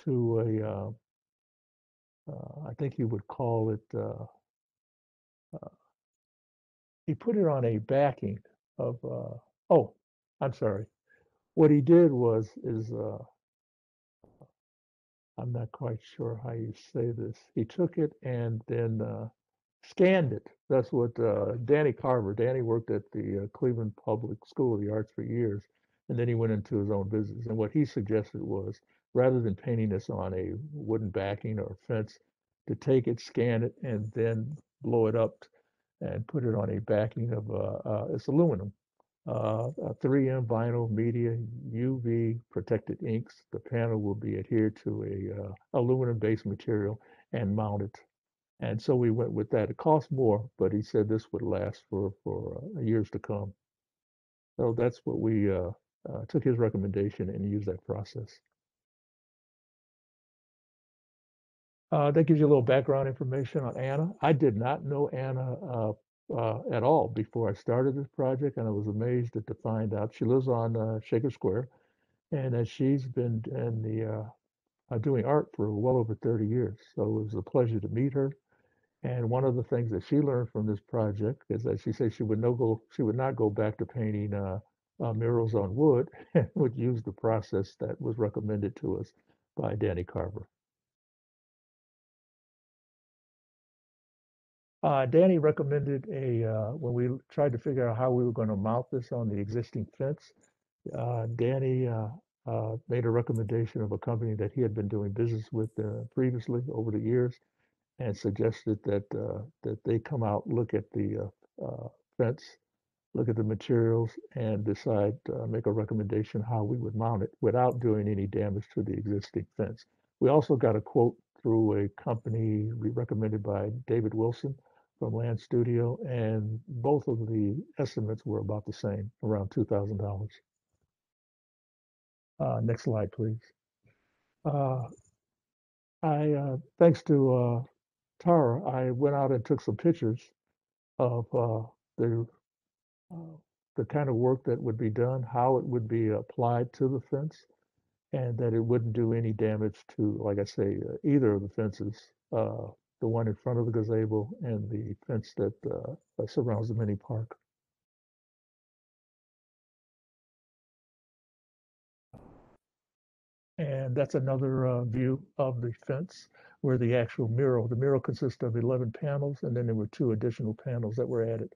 S16: to I think he would call it, he put it on a backing of, I'm sorry. What he did is I'm not quite sure how you say this. He took it and then scanned it. That's what Danny worked at the Cleveland Public School of the Arts for years, and then he went into his own business. And what he suggested was, rather than painting this on a wooden backing or fence, to take it, scan it, and then blow it up and put it on a backing of it's aluminum, 3M vinyl media, UV protected inks. The panel will be adhered to a aluminum-based material and mounted. And so we went with that. It cost more, but he said this would last for years to come. So that's what we took his recommendation and used that process. That gives you a little background information on Anna. I did not know Anna at all before I started this project, and I was amazed to find out she lives on Shaker Square, and that she's been in the doing art for well over 30 years. So it was a pleasure to meet her. And one of the things that she learned from this project is that she said she would not go back to painting murals on wood, and would use the process that was recommended to us by Danny Carver. Danny recommended when we tried to figure out how we were going to mount this on the existing fence, Danny made a recommendation of a company that he had been doing business with previously over the years, and suggested that they come out, look at the fence, look at the materials, and decide, make a recommendation how we would mount it without doing any damage to the existing fence. We also got a quote through a company recommended by David Wilson, from Land Studio, and both of the estimates were about the same, around $2,000. Next slide, please. Thanks to Tara, I went out and took some pictures of the kind of work that would be done, how it would be applied to the fence, and that it wouldn't do any damage to, like I say, either of the fences, the one in front of the gazebo and the fence that surrounds the mini park. And that's another view of the fence where the actual mural, the mural consists of 11 panels, and then there were 2 additional panels that were added.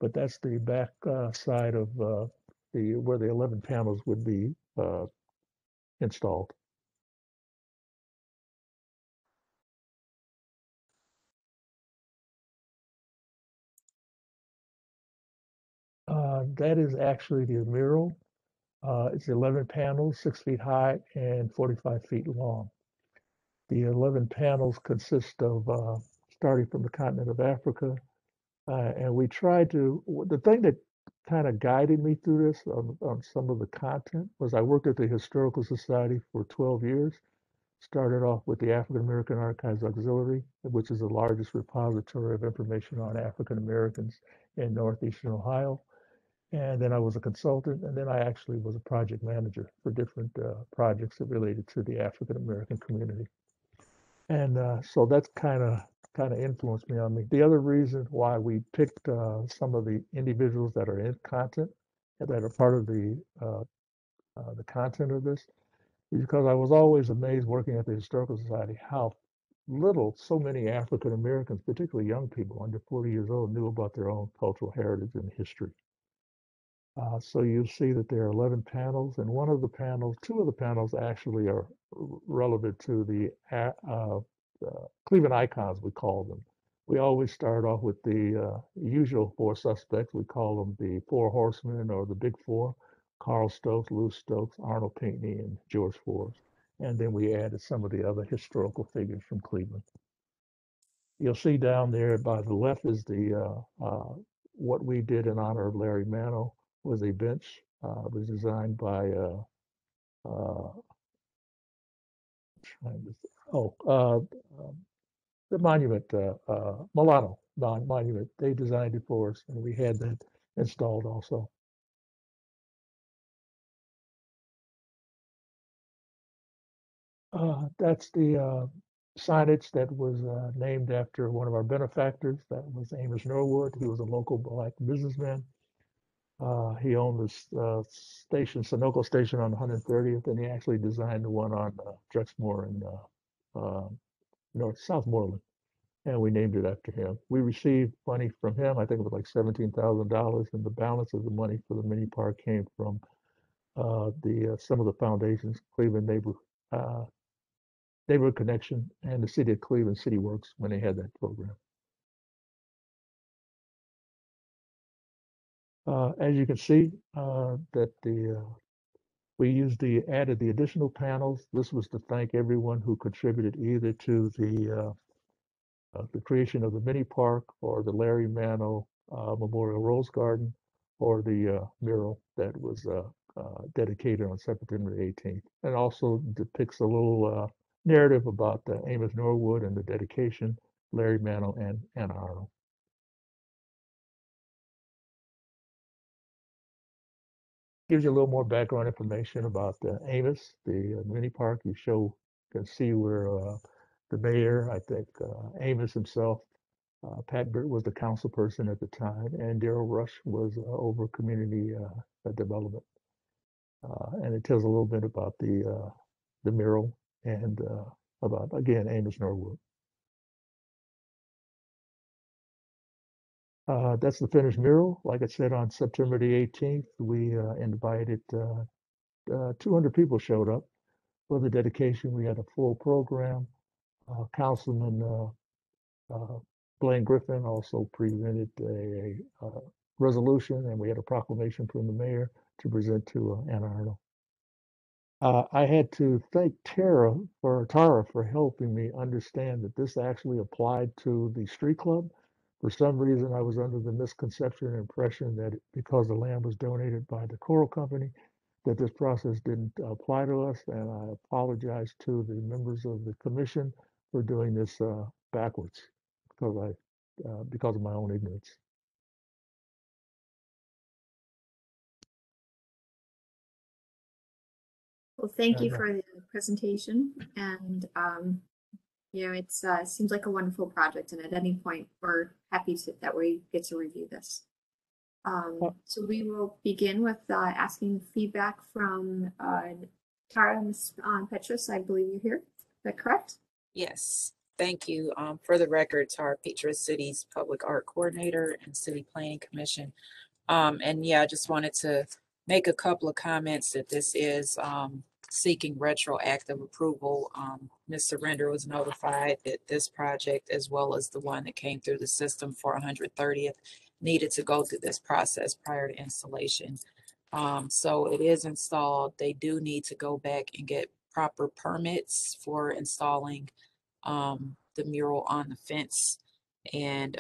S16: But that's the back side of where the 11 panels would be installed. That is actually the mural. It's 11 panels, 6 feet high and 45 feet long. The 11 panels consist of starting from the continent of Africa, and we tried to. The thing that kind of guided me through this on some of the content was I worked at the Historical Society for 12 years. Started off with the African American Archives Auxiliary, which is the largest repository of information on African Americans in Northeastern Ohio. And then I was a consultant, and then I actually was a project manager for different projects that related to the African American community. And so that's kind of influenced me on me. The other reason why we picked some of the individuals that are in content, that are part of the content of this, is because I was always amazed working at the Historical Society how little so many African Americans, particularly young people under 40 years old, knew about their own cultural heritage and history. So you'll see that there are 11 panels, and two of the panels actually are relevant to the Cleveland icons, we call them. We always start off with the usual 4 suspects. We call them the 4 horsemen or the big 4, Carl Stokes, Lou Stokes, Arnold Pinckney, and George Forbes. And then we added some of the other historical figures from Cleveland. You'll see down there by the left is the what we did in honor of Larry Mano was a bench. It was designed by the monument, Milano monument. They designed it for us, and we had that installed also. That's the signage that was named after one of our benefactors. That was Amos Norwood. He was a local Black businessman. He owned this station, Sunoco Station on 130th, and he actually designed the one on Drexmoor and Southmoreland, and we named it after him. We received money from him. I think it was like $17,000, and the balance of the money for the mini park came from some of the foundations, Cleveland Neighborhood Connection, and the City of Cleveland City Works when they had that program. As you can see, that we added the additional panels. This was to thank everyone who contributed either to the creation of the mini park or the Larry Mano Memorial Rose Garden or the mural that was dedicated on September 18th. And also depicts a little narrative about Amos Norwood and the dedication, Larry Mano and Anna Arnold. Gives you a little more background information about Amos, the mini park. You can see where the mayor, I think Amos himself, Pat Britt was the council person at the time, and Daryl Rush was over community development. And it tells a little bit about the mural and about, again, Amos Norwood. That's the finished mural. Like I said, on September the 18th, we invited 200 people showed up for the dedication. We had a full program. Councilman Blaine Griffin also presented a resolution, and we had a proclamation from the mayor to present to Anna Arnold. I had to thank Tara for helping me understand that this actually applied to the street club. For some reason, I was under the misconception and impression that because the land was donated by the Coral Company, that this process didn't apply to us, and I apologize to the members of the commission for doing this backwards because of my own ignorance.
S2: Well, thank you
S16: And,
S2: for the presentation, and you know, it seems like a wonderful project, and at any point, we're happy that we get to review this. So we will begin with asking feedback from Tara and Ms. Petrus. I believe you're here. Is that correct?
S17: Yes, thank you. For the record, Tara Petrus, City's Public Art Coordinator and City Planning Commission. And yeah, I just wanted to make a couple of comments that this is seeking retroactive approval. Ms. Surrender was notified that this project, as well as the one that came through the system for 130th, needed to go through this process prior to installation. So it is installed. They do need to go back and get proper permits for installing the mural on the fence. And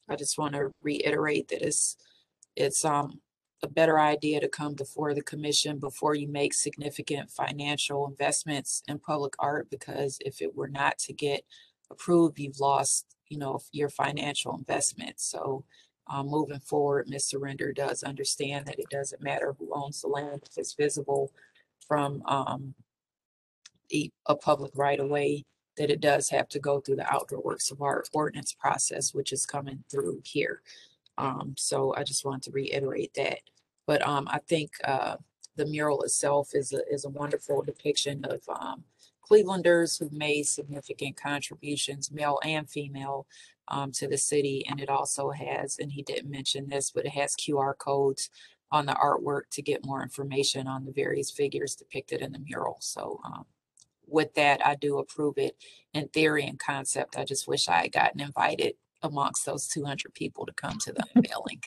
S17: I just want to reiterate that it's a better idea to come before the commission before you make significant financial investments in public art, because if it were not to get approved, you've lost, you know, your financial investment. So moving forward, Ms. Surrender does understand that it doesn't matter who owns the land, if it's visible from a public right of way, that it does have to go through the outdoor works of art ordinance process, which is coming through here. So I just wanted to reiterate that. But I think the mural itself is a wonderful depiction of Clevelanders who made significant contributions, male and female, to the city. And it also has, and he didn't mention this, but it has QR codes on the artwork to get more information on the various figures depicted in the mural. So with that, I do approve it in theory and concept. I just wish I had gotten invited amongst those 200 people to come to the unveiling.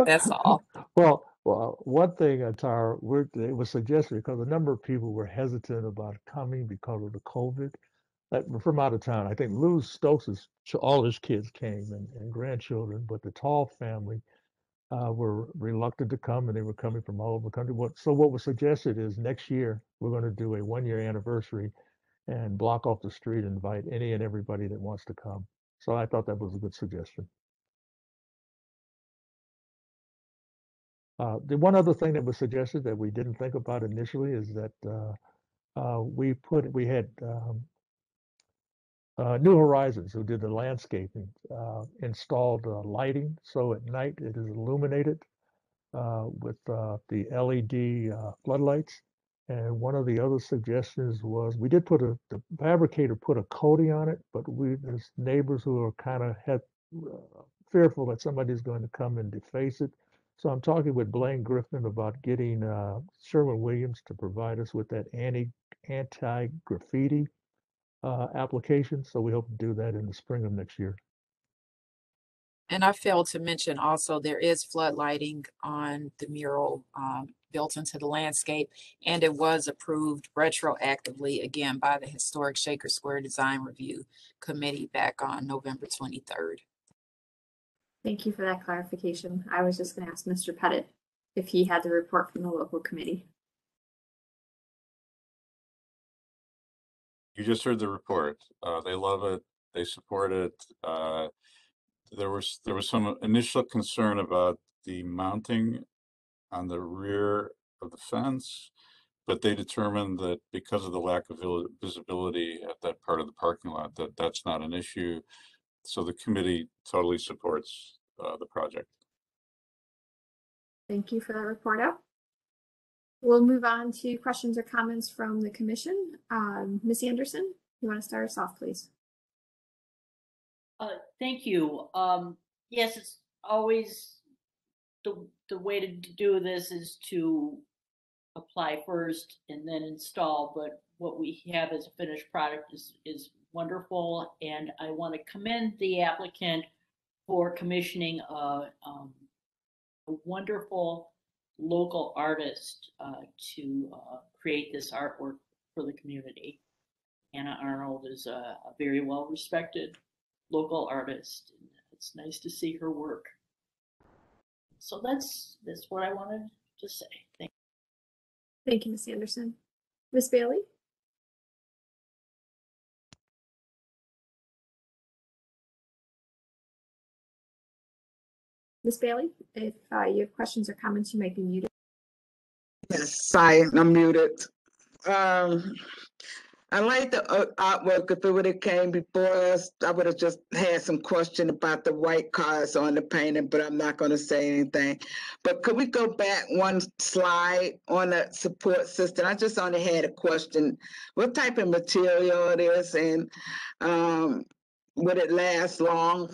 S17: That's all.
S16: Well, one thing, Tara, it was suggested because a number of people were hesitant about coming because of the COVID. From out of town, I think Lou Stokes' all his kids came and grandchildren, but the Tall family were reluctant to come, and they were coming from all over the country. So what was suggested is next year we're going to do a 1-year anniversary and block off the street and invite any and everybody that wants to come. So I thought that was a good suggestion. The one other thing that was suggested that we didn't think about initially is that we had New Horizons, who did the landscaping, installed lighting, so at night it is illuminated with the LED floodlights. And one of the other suggestions was we did the fabricator put a coating on it, but there's neighbors who are kind of fearful that somebody's going to come and deface it. So I'm talking with Blaine Griffin about getting Sherwin-Williams to provide us with that anti-graffiti application. So we hope to do that in the spring of next year.
S17: And I failed to mention also, there is flood lighting on the mural built into the landscape, and it was approved retroactively again by the Historic Shaker Square Design Review Committee back on November 23rd.
S2: Thank you for that clarification. I was just going to ask Mr. Pettit if he had the report from the local committee.
S1: You just heard the report. They love it. They support it. There was some initial concern about the mounting on the rear of the fence, but they determined that because of the lack of visibility at that part of the parking lot, that's not an issue. So the committee totally supports the project.
S2: Thank you for that report out. We'll move on to questions or comments from the commission. Ms. Anderson, you want to start us off, please?
S8: Thank you. Yes, it's always the way to do this is to apply first and then install, but what we have as a finished product is wonderful, and I want to commend the applicant for commissioning a wonderful local artist to create this artwork for the community. Anna Arnold is a very well respected local artist. It's nice to see her work. So that's what I wanted to say.
S2: Thank you, Ms. Anderson. Ms. Bailey? Ms. Bailey, if you have questions or comments, you might be muted.
S10: Yes, sorry, I'm muted. I like the artwork. If it would have came before us, I would have just had some question about the white cars on the painting, but I'm not going to say anything. But could we go back one slide on the support system? I just only had a question. What type of material it is, and would it last long?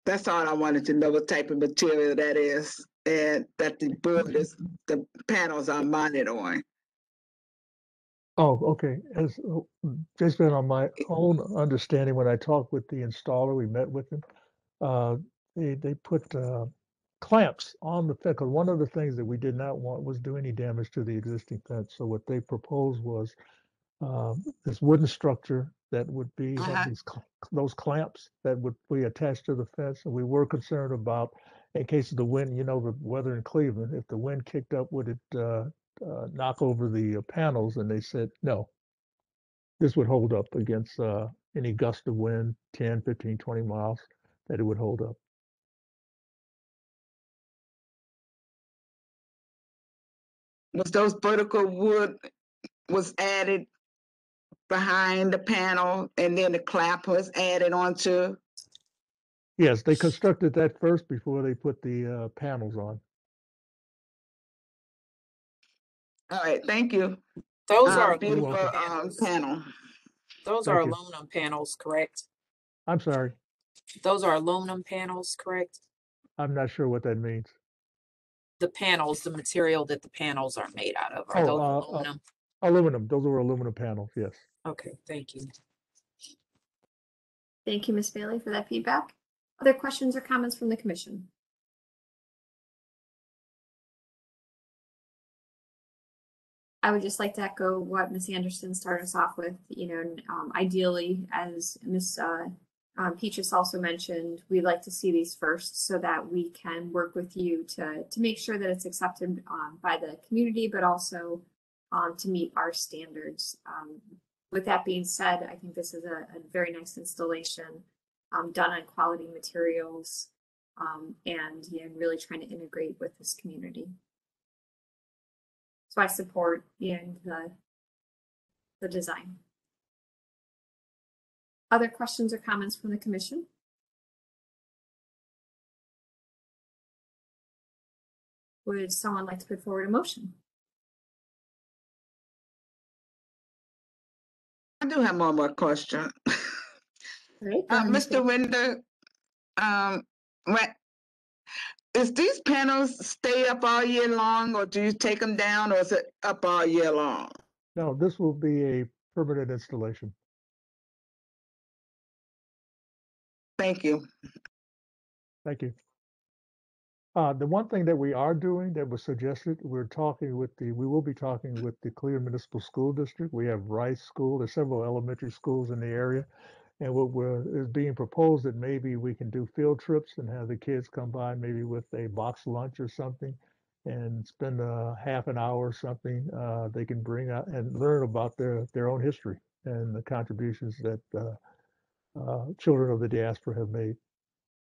S10: That's all I wanted to know, what type of material that is, and that the panels are mounted on.
S16: Oh, okay. As just been on my own understanding, when I talked with the installer, we met with them. They put clamps on the fence. 'Cause one of the things that we did not want was do any damage to the existing fence. So what they proposed was this wooden structure that would be have those clamps that would be attached to the fence. And we were concerned about, in case of the wind, you know, the weather in Cleveland, if the wind kicked up, would it knock over the panels? And they said, no, this would hold up against any gust of wind, 10, 15, 20 miles, that it would hold up.
S10: Was those vertical wood was added behind the panel, and then the clamp was added onto?
S16: Yes, they constructed that first before they put the panels on.
S10: All right, thank you.
S17: Those are
S10: Beautiful
S17: aluminum panels.
S10: panel.
S17: Those
S16: Thank
S17: are
S16: you.
S17: aluminum panels, correct?
S16: I'm sorry,
S17: Those are aluminum panels, correct?
S16: I'm not sure what that means.
S17: The panels, the material that the panels are made out of, are those aluminum?
S16: Aluminum. Those were aluminum panels, yes.
S17: Okay, thank you.
S2: Thank you, Ms. Bailey, for that feedback. Other questions or comments from the commission? I would just like to echo what Ms. Anderson started us off with. You know, ideally, as Ms. Peaches also mentioned, we'd like to see these first so that we can work with you to make sure that it's accepted by the community, but also to meet our standards. With that being said, I think this is a very nice installation done on quality materials and really trying to integrate with this community. So I support the design. Other questions or comments from the commission? Would someone like to put forward a motion?
S10: I do have one more question.
S2: Right,
S10: Mr. Winder, is these panels stay up all year long, or do you take them down, or is it up all year long?
S16: No, this will be a permanent installation.
S10: Thank you.
S16: Thank you. The one thing that we are doing that was suggested, we will be talking with the Cleveland Municipal School District. We have Rice School. There's several elementary schools in the area. And what is being proposed that maybe we can do field trips and have the kids come by maybe with a box lunch or something and spend a half an hour or something. They can bring out and learn about their own history and the contributions that children of the diaspora have made.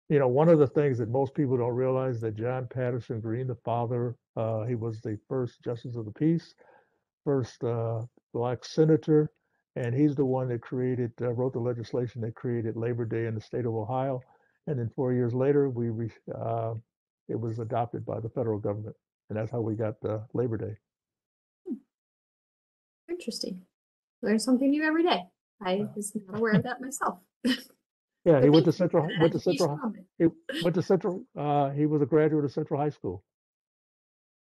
S16: You know, one of the things that most people don't realize that John Patterson Green, the father, he was the first Justice of the Peace, first Black senator, and he's the one that wrote the legislation that created Labor Day in the state of Ohio. And then 4 years later, it was adopted by the federal government, and that's how we got Labor Day.
S2: Interesting. Learn something new every day. I was not aware of that myself.
S16: Yeah, he went to Central. He was a graduate of Central High School.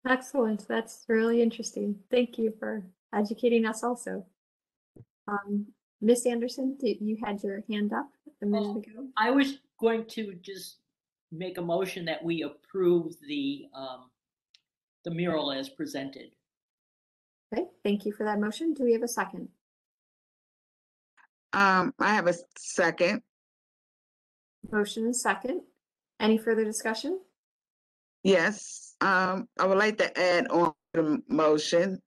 S2: Excellent. That's really interesting. Thank you for educating us also. Miss Anderson, you had your hand up a minute ago.
S8: I was going to just make a motion that we approve the mural as presented.
S2: Okay, thank you for that motion. Do we have a second?
S10: I have a second.
S2: Motion and second. Any further discussion?
S10: Yes, I would like to add on the motion.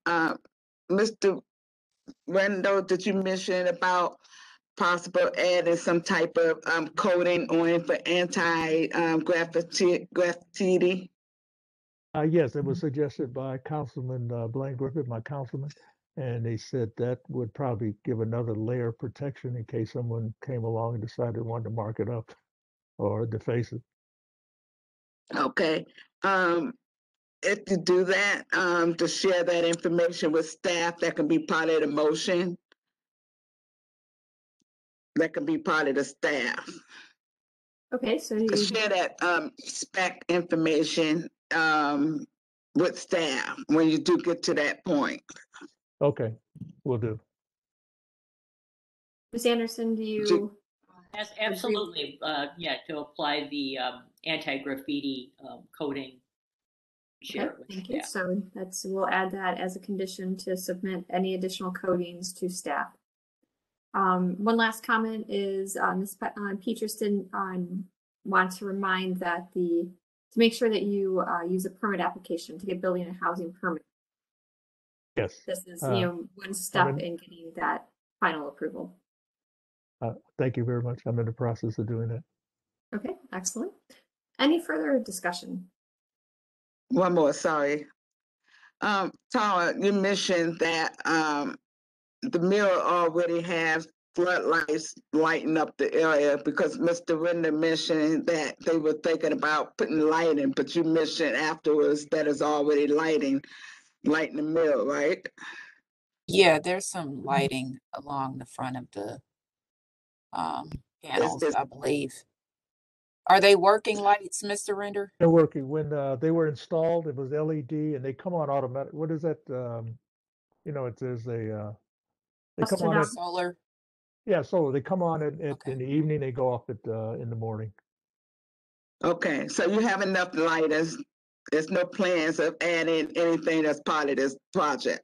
S10: Mr. Randall, did you mention about possible adding some type of coating on for anti graffiti?
S16: Yes, it was suggested by Councilman Blaine Griffith, my councilman, and they said that would probably give another layer of protection in case someone came along and decided they wanted to mark it up or deface it.
S10: Okay. If you do that, to share that information with staff, that can be part of the motion. That can be part of the staff.
S2: Okay, so
S10: To
S2: you,
S10: share that spec information with staff when you do get to that point.
S16: Okay, will do.
S2: Ms. Anderson, do you?
S8: Yes, absolutely. Yeah, to apply the anti-graffiti coating. Share
S2: Okay,
S8: it with
S2: thank you.
S8: staff.
S2: So we'll add that as a condition to submit any additional coatings to staff. One last comment is Ms. Peterston wants to remind that to make sure that you use a permit application to get building and housing permit.
S16: Yes.
S2: This is one step in getting that final approval.
S16: Thank you very much. I'm in the process of doing that.
S2: Okay, excellent. Any further discussion?
S10: One more, sorry. Tara, you mentioned that the mirror already has floodlights lighting up the area because Mr. Render mentioned that they were thinking about putting lighting, but you mentioned afterwards that it's already lighting the mirror, right?
S17: Yeah, there's some lighting along the front of the panels, I believe. Are they working lights, Mr. Render?
S16: They're working. When they were installed, it was LED, and they come on automatic. What is that? You know, there's a they come on at
S17: solar.
S16: Yeah, solar. They come on in the evening. They go off in the morning.
S10: Okay, so you have enough lighters. There's no plans of adding anything that's part of this project.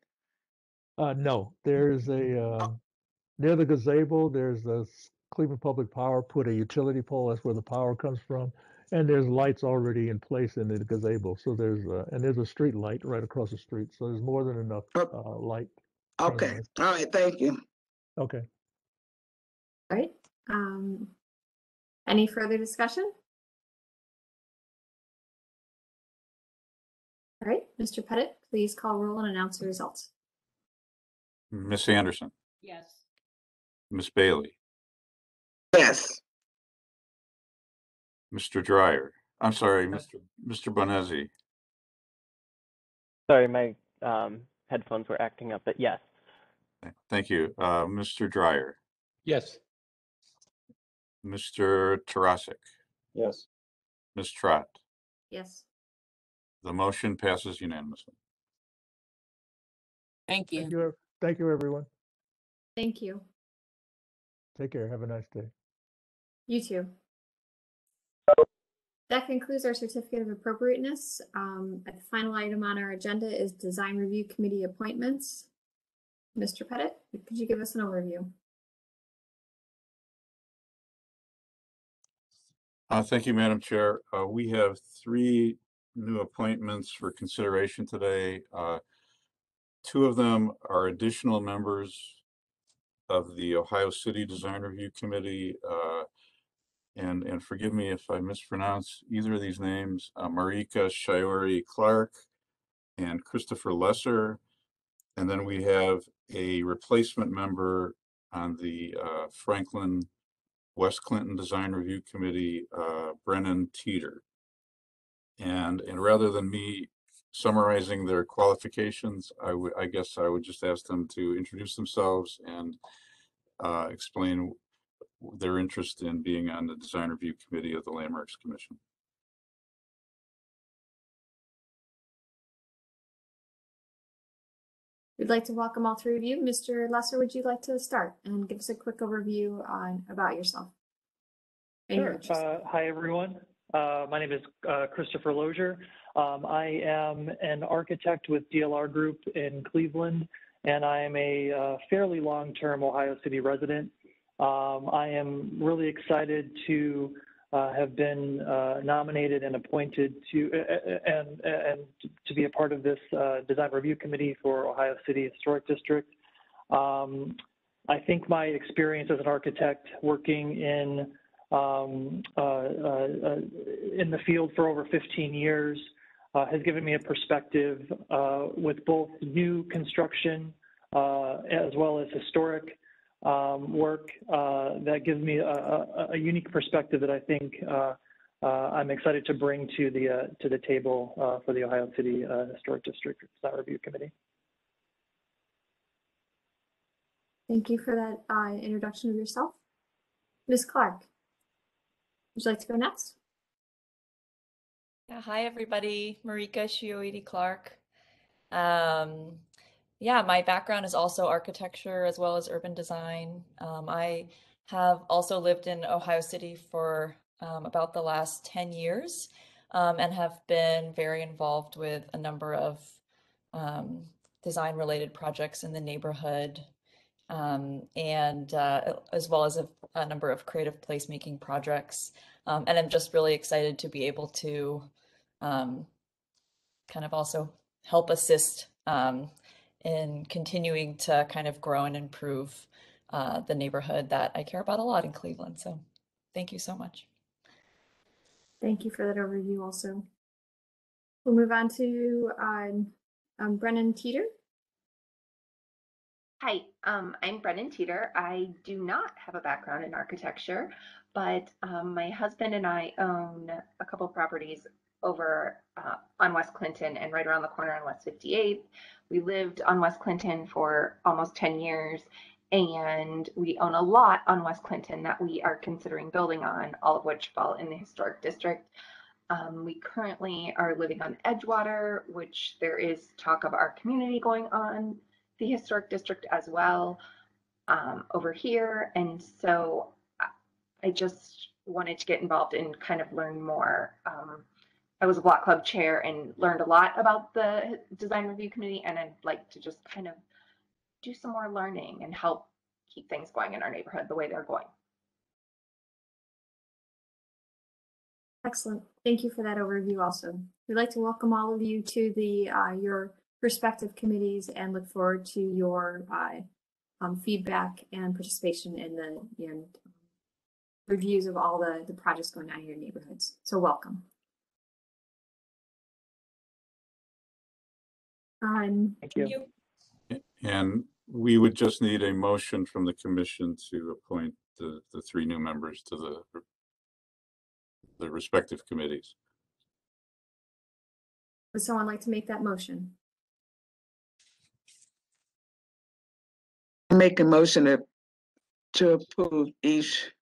S16: No, there's a near the gazebo. There's the Cleveland Public Power put a utility pole. That's where the power comes from, and there's lights already in place in the gazebo. So there's a street light right across the street. So there's more than enough light.
S10: Okay,
S16: presently.
S10: all right, thank you.
S16: Okay.
S2: All right. Any further discussion? All right, Mr. Pettit, please call roll and announce the results.
S1: Miss Anderson,
S8: Yes.
S1: Miss Bailey,
S10: Yes.
S1: Mr. Dryer. I'm sorry, Mr. Bonezzi.
S9: Sorry, my headphones were acting up, but yes.
S1: Thank you. Mr. Dryer,
S18: Yes.
S1: Mr. Tarasik,
S18: Yes.
S1: Ms. Trott.
S2: Yes.
S1: The motion passes unanimously.
S17: Thank you.
S16: Thank you, everyone.
S2: Thank you.
S16: Take care. Have a nice day.
S2: You too. That concludes our certificate of appropriateness. The final item on our agenda is Design Review Committee appointments. Mr. Pettit, could you give us an overview?
S1: Thank you, Madam Chair. We have 3 new appointments for consideration today. 2 of them are additional members of the Ohio City Design Review Committee. And forgive me if I mispronounce either of these names, Marika Shiori Clark and Christopher Lesser. And then we have a replacement member on the Franklin West Clinton Design Review Committee, Brennan Teeter. And rather than me summarizing their qualifications, I guess I would just ask them to introduce themselves and explain their interest in being on the Design Review Committee of the Landmarks Commission.
S2: We'd like to welcome all 3 of you. Mr. Lesser, would you like to start and give us a quick overview about yourself?
S19: Sure. Hi, everyone. My name is Christopher Lozier. I am an architect with DLR Group in Cleveland, and I am a fairly long-term Ohio City resident. I am really excited to have been nominated and appointed to and to be a part of this design review committee for Ohio City Historic District. I think my experience as an architect working in the field for over 15 years has given me a perspective with both new construction as well as historic work that gives me a unique perspective that I think I'm excited to bring to the table for the Ohio City Historic District Design Review Committee.
S2: Thank you for that introduction of yourself. Ms. Clark, would you like to go next?
S18: Yeah, hi everybody, Marika Shioidi Clark. Yeah, my background is also architecture as well as urban design. I have also lived in Ohio City for about the last 10 years and have been very involved with a number of design related projects in the neighborhood and as well as a number of creative placemaking projects. And I'm just really excited to be able to kind of also help assist in continuing to kind of grow and improve the neighborhood that I care about a lot in Cleveland. So thank you so much.
S2: Thank you for that overview also. We'll move on to Brennan Teeter.
S20: Hi, I'm Brennan Teeter. I do not have a background in architecture, but my husband and I own a couple properties over on West Clinton and right around the corner on West 58th. We lived on West Clinton for almost 10 years, and we own a lot on West Clinton that we are considering building on, all of which fall in the historic district. We currently are living on Edgewater, which there is talk of our community going on the historic district as well over here. And so I just wanted to get involved and kind of learn more. I was a block club chair and learned a lot about the design review committee, and I'd like to just kind of do some more learning and help keep things going in our neighborhood the way they're going.
S2: Excellent. Thank you for that overview also. We'd like to welcome all of you to the your respective committees and look forward to your feedback and participation in the reviews of all the projects going on in your neighborhoods. So welcome.
S19: Thank you.
S1: And we would just need a motion from the commission to appoint the three new members to the respective committees.
S2: Would someone like to make that motion?
S10: Make a motion to approve each,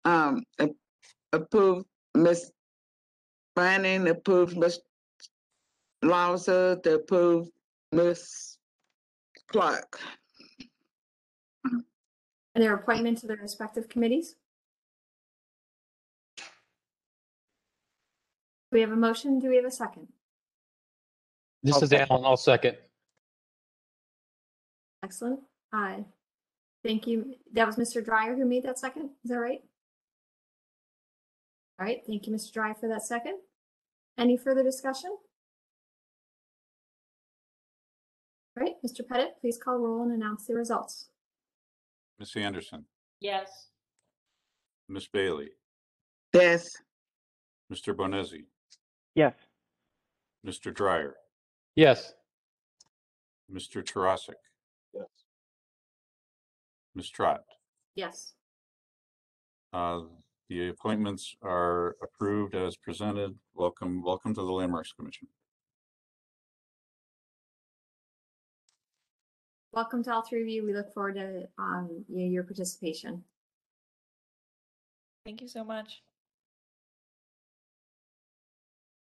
S10: approve Ms. Branning, approve Ms. Lawson, to approve Ms. Clark.
S2: And their appointment to their respective committees? Do we have a motion? Do we have a second?
S21: This is Alan. I'll second.
S2: Excellent. Thank you. That was Mr. Dreyer who made that second. Is that right? All right. Thank you, Mr. Dreyer, for that second. Any further discussion? All right, Mr. Pettit, please call roll and announce the results.
S1: Ms. Anderson,
S8: Yes.
S1: Ms. Bailey,
S10: Yes.
S1: Mr. Bonezzi,
S9: Yes.
S1: Mr. Dreyer,
S21: Yes.
S1: Mr. Tarasik,
S4: Yes.
S1: Ms. Trott.
S2: Yes.
S1: The appointments are approved as presented. Welcome to the Landmarks Commission.
S2: Welcome to all three of you. We look forward to your participation.
S18: Thank you so much.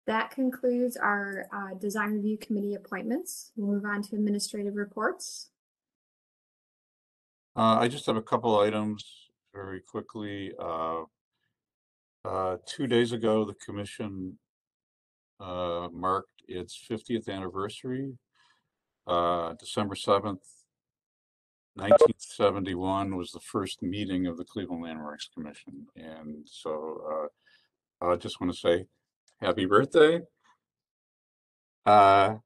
S2: That concludes our design review committee appointments. We'll move on to administrative reports.
S1: I just have a couple items very quickly. 2 days ago, the commission marked its 50th anniversary. December 7th 1971 was the first meeting of the Cleveland Landmarks Commission. And so I just want to say happy birthday. I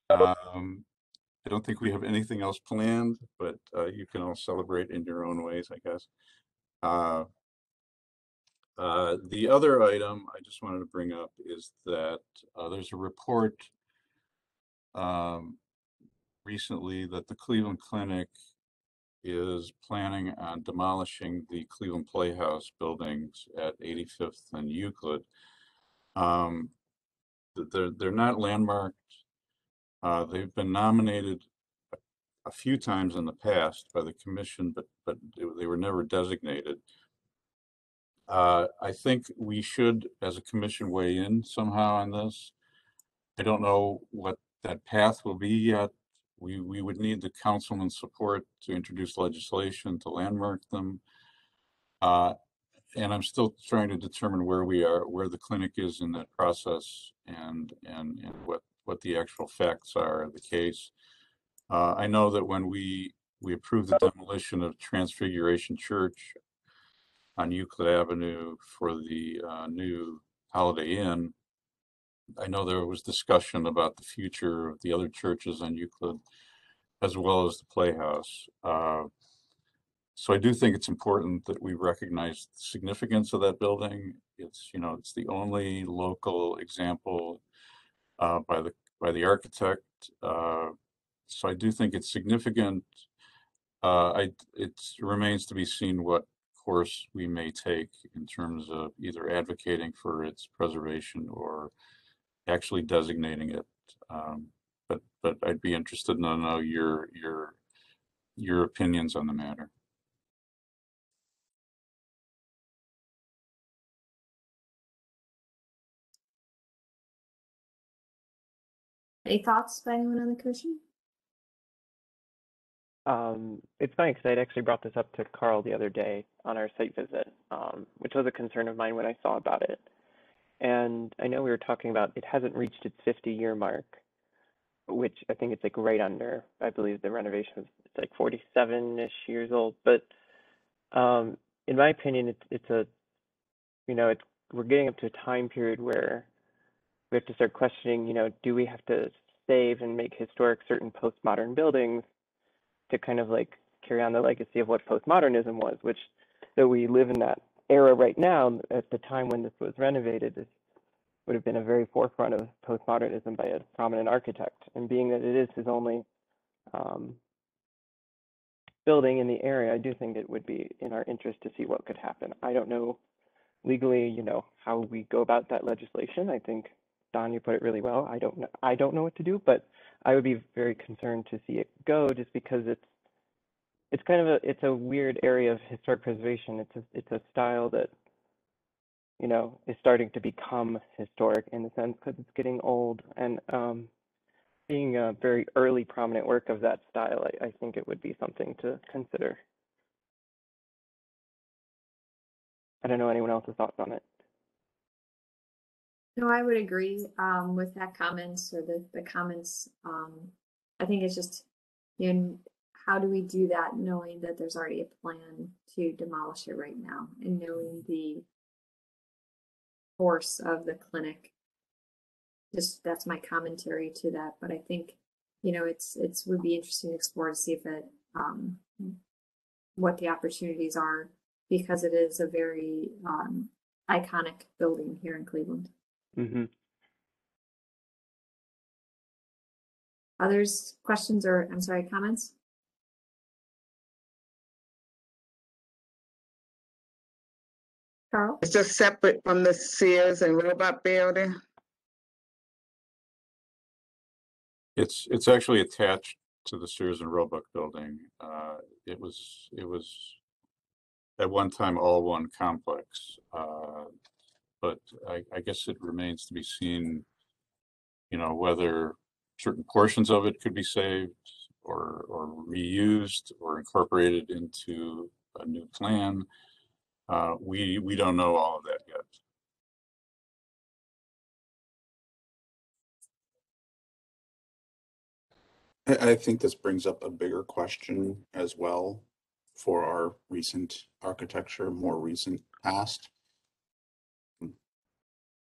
S1: don't think we have anything else planned, but you can all celebrate in your own ways, I guess. The other item I just wanted to bring up is that there's a report recently that the Cleveland Clinic is planning on demolishing the Cleveland Playhouse buildings at 85th and Euclid. They're not landmarked. They've been nominated a few times in the past by the commission, but they were never designated. I think we should, as a commission, weigh in somehow on this. I don't know what that path will be yet. We would need the councilman's support to introduce legislation to landmark them. And I'm still trying to determine where we are, where the clinic is in that process, and what the actual facts are of the case. I know that when we approved the demolition of Transfiguration Church on Euclid Avenue for the new Holiday Inn, I know there was discussion about the future of the other churches on Euclid, as well as the Playhouse. So I do think it's important that we recognize the significance of that building. It's, you know, it's the only local example by the architect. So I do think it's significant. It remains to be seen what course we may take in terms of either advocating for its preservation or actually designating it. But I'd be interested to know your opinions on the matter.
S2: Any thoughts by anyone on the commission?
S9: It's funny because I'd actually brought this up to Carl the other day on our site visit, which was a concern of mine when I saw about it. And I know we were talking about it hasn't reached its 50-year mark, which I think it's like right under. I believe the renovation was like 47-ish years old. But in my opinion, we're getting up to a time period where we have to start questioning, do we have to save and make historic certain postmodern buildings to kind of like carry on the legacy of what postmodernism was, which though we live in that era right now, at the time when this was renovated, this would have been a very forefront of postmodernism by a prominent architect. And being that it is his only building in the area, I do think it would be in our interest to see what could happen. I don't know legally, how we go about that legislation. I think, Don, you put it really well. I don't know what to do, but I would be very concerned to see it go, just because it's kind of a weird area of historic preservation. It's a style that is starting to become historic in the sense because it's getting old, and being a very early prominent work of that style, I think it would be something to consider. I don't know anyone else's thoughts on it.
S2: No, I would agree with that comments or the comments. I think it's just, how do we do that knowing that there's already a plan to demolish it right now and knowing the force of the clinic? Just that's my commentary to that. But I think, it would be interesting to explore to see if it, what the opportunities are, because it is a very iconic building here in Cleveland.
S9: Mm-hmm.
S2: Others, questions or, comments? Carl?
S10: It's just separate from the Sears and Roebuck building?
S1: It's actually attached to the Sears and Roebuck building. It was at one time all one complex, but I guess it remains to be seen, whether certain portions of it could be saved or reused or incorporated into a new plan. We don't know all of that yet.
S4: I think this brings up a bigger question as well for our recent architecture, more recent past.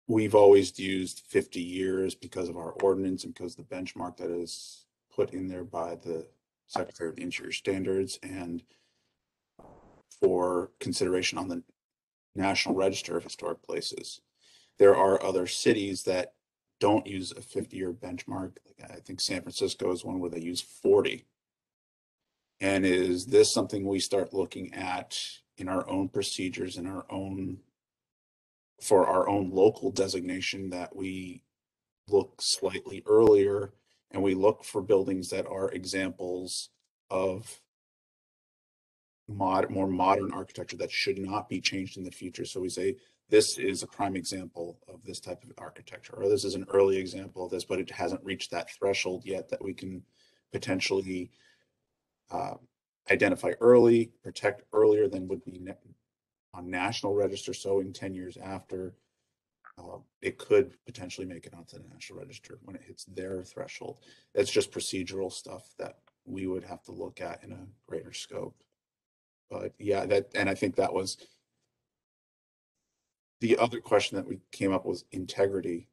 S4: We've always used 50 years because of our ordinance and because the benchmark that is put in there by the Secretary of the Interior Standards and for consideration on the National Register of Historic Places. There are other cities that don't use a 50-year benchmark. I think San Francisco is one where they use 40. And is this something we start looking at in our own procedures, in our own, for our own local designation, that we look slightly earlier and we look for buildings that are examples of more modern architecture that should not be changed in the future? So we say, this is a prime example of this type of architecture, or this is an early example of this, but it hasn't reached that threshold yet that we can potentially identify early, protect earlier than would be on National Register. So in 10 years after, it could potentially make it onto the National Register when it hits their threshold. That's just procedural stuff that we would have to look at in a greater scope. But yeah, and I think that was the other question that we came up was integrity,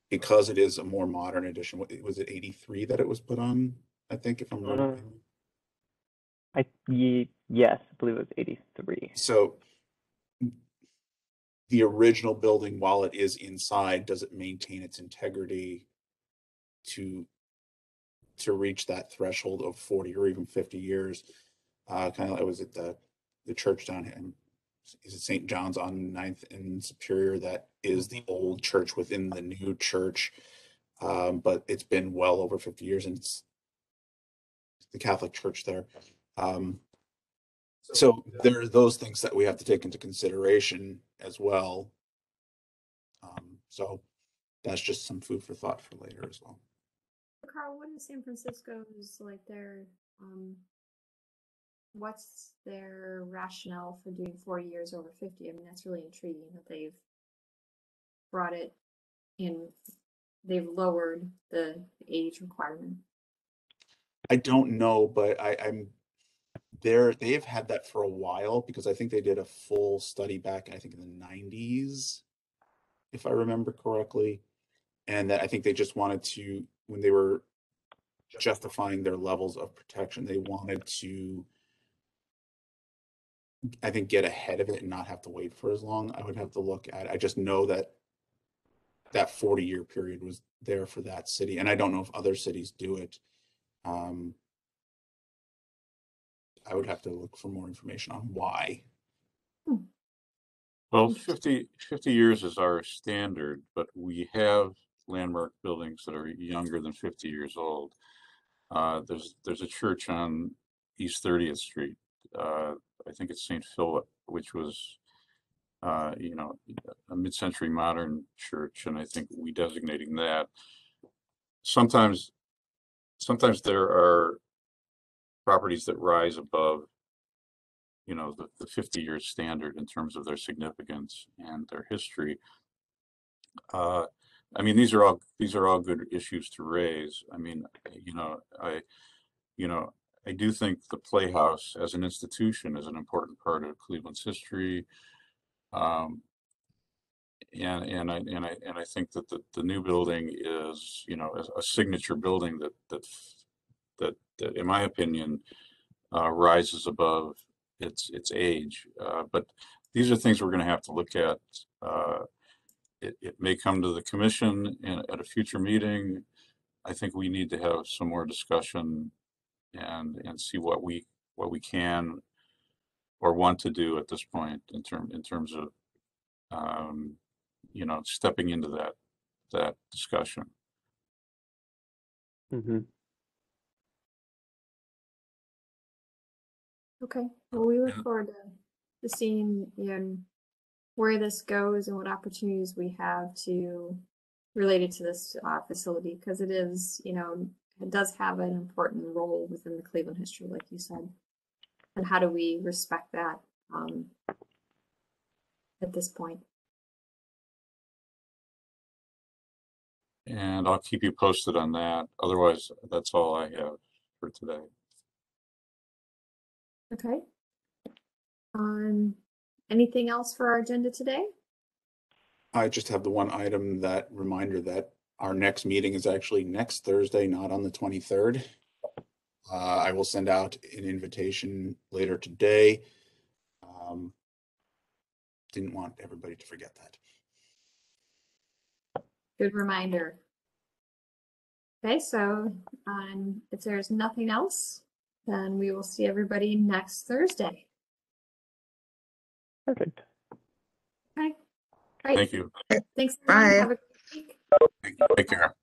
S4: because it is a more modern edition. Was it 83 that it was put on? I think, if I'm remembering.
S9: Yes, I believe it was 83.
S4: So the original building, while it is inside, does it maintain its integrity to reach that threshold of 40 or even 50 years? Kind of like, was it the church down here? Is it St. John's on 9th and Superior? That is the old church within the new church, but it's been well over 50 years, and it's the Catholic Church there. So there are those things that we have to take into consideration as well. So that's just some food for thought for later as well.
S2: Carl, what is San Francisco's, like, what's their rationale for doing 40 years over 50? I mean, that's really intriguing that they've brought it in, they've lowered the age requirement.
S4: I don't know, but they've had that for a while, because I think they did a full study back, I think in the 90s, if I remember correctly. And that I think they just wanted to, when they were justifying their levels of protection, they wanted to, I think, get ahead of it and not have to wait for as long. I would have to look at it. I just know that 40-year period was there for that city, and I don't know if other cities do it. I would have to look for more information on why.
S1: Well, 50 years is our standard, but we have landmark buildings that are younger than 50 years old. There's a church on East 30th Street. I think it's St. Philip, which was, a mid-century modern church, and I think we designating that. Sometimes there are properties that rise above, the 50-year standard in terms of their significance and their history. I mean, these are all good issues to raise. I mean, I do think the Playhouse as an institution is an important part of Cleveland's history. And I think that the new building is, a signature building that in my opinion rises above its age. But these are things we're going to have to look at. It may come to the commission at a future meeting. I think we need to have some more discussion and see what we can or want to do at this point in terms of stepping into that discussion.
S9: Mm-hmm.
S2: Okay, well, we look forward to seeing where this goes and what opportunities we have to related to this facility, because it is, it does have an important role within the Cleveland history, like you said. And how do we respect that at this point?
S1: And I'll keep you posted on that. Otherwise, that's all I have for today.
S2: Okay. Anything else for our agenda today?
S4: I just have the one item, that reminder that our next meeting is actually next Thursday, not on the 23rd. I will send out an invitation later today. Didn't want everybody to forget that.
S2: Good reminder. Okay, so if there's nothing else, then we will see everybody next Thursday.
S9: Perfect.
S2: Okay. Great.
S1: Thank you.
S2: Thanks, everyone.
S10: Bye.
S2: Have a good week.
S1: Take care.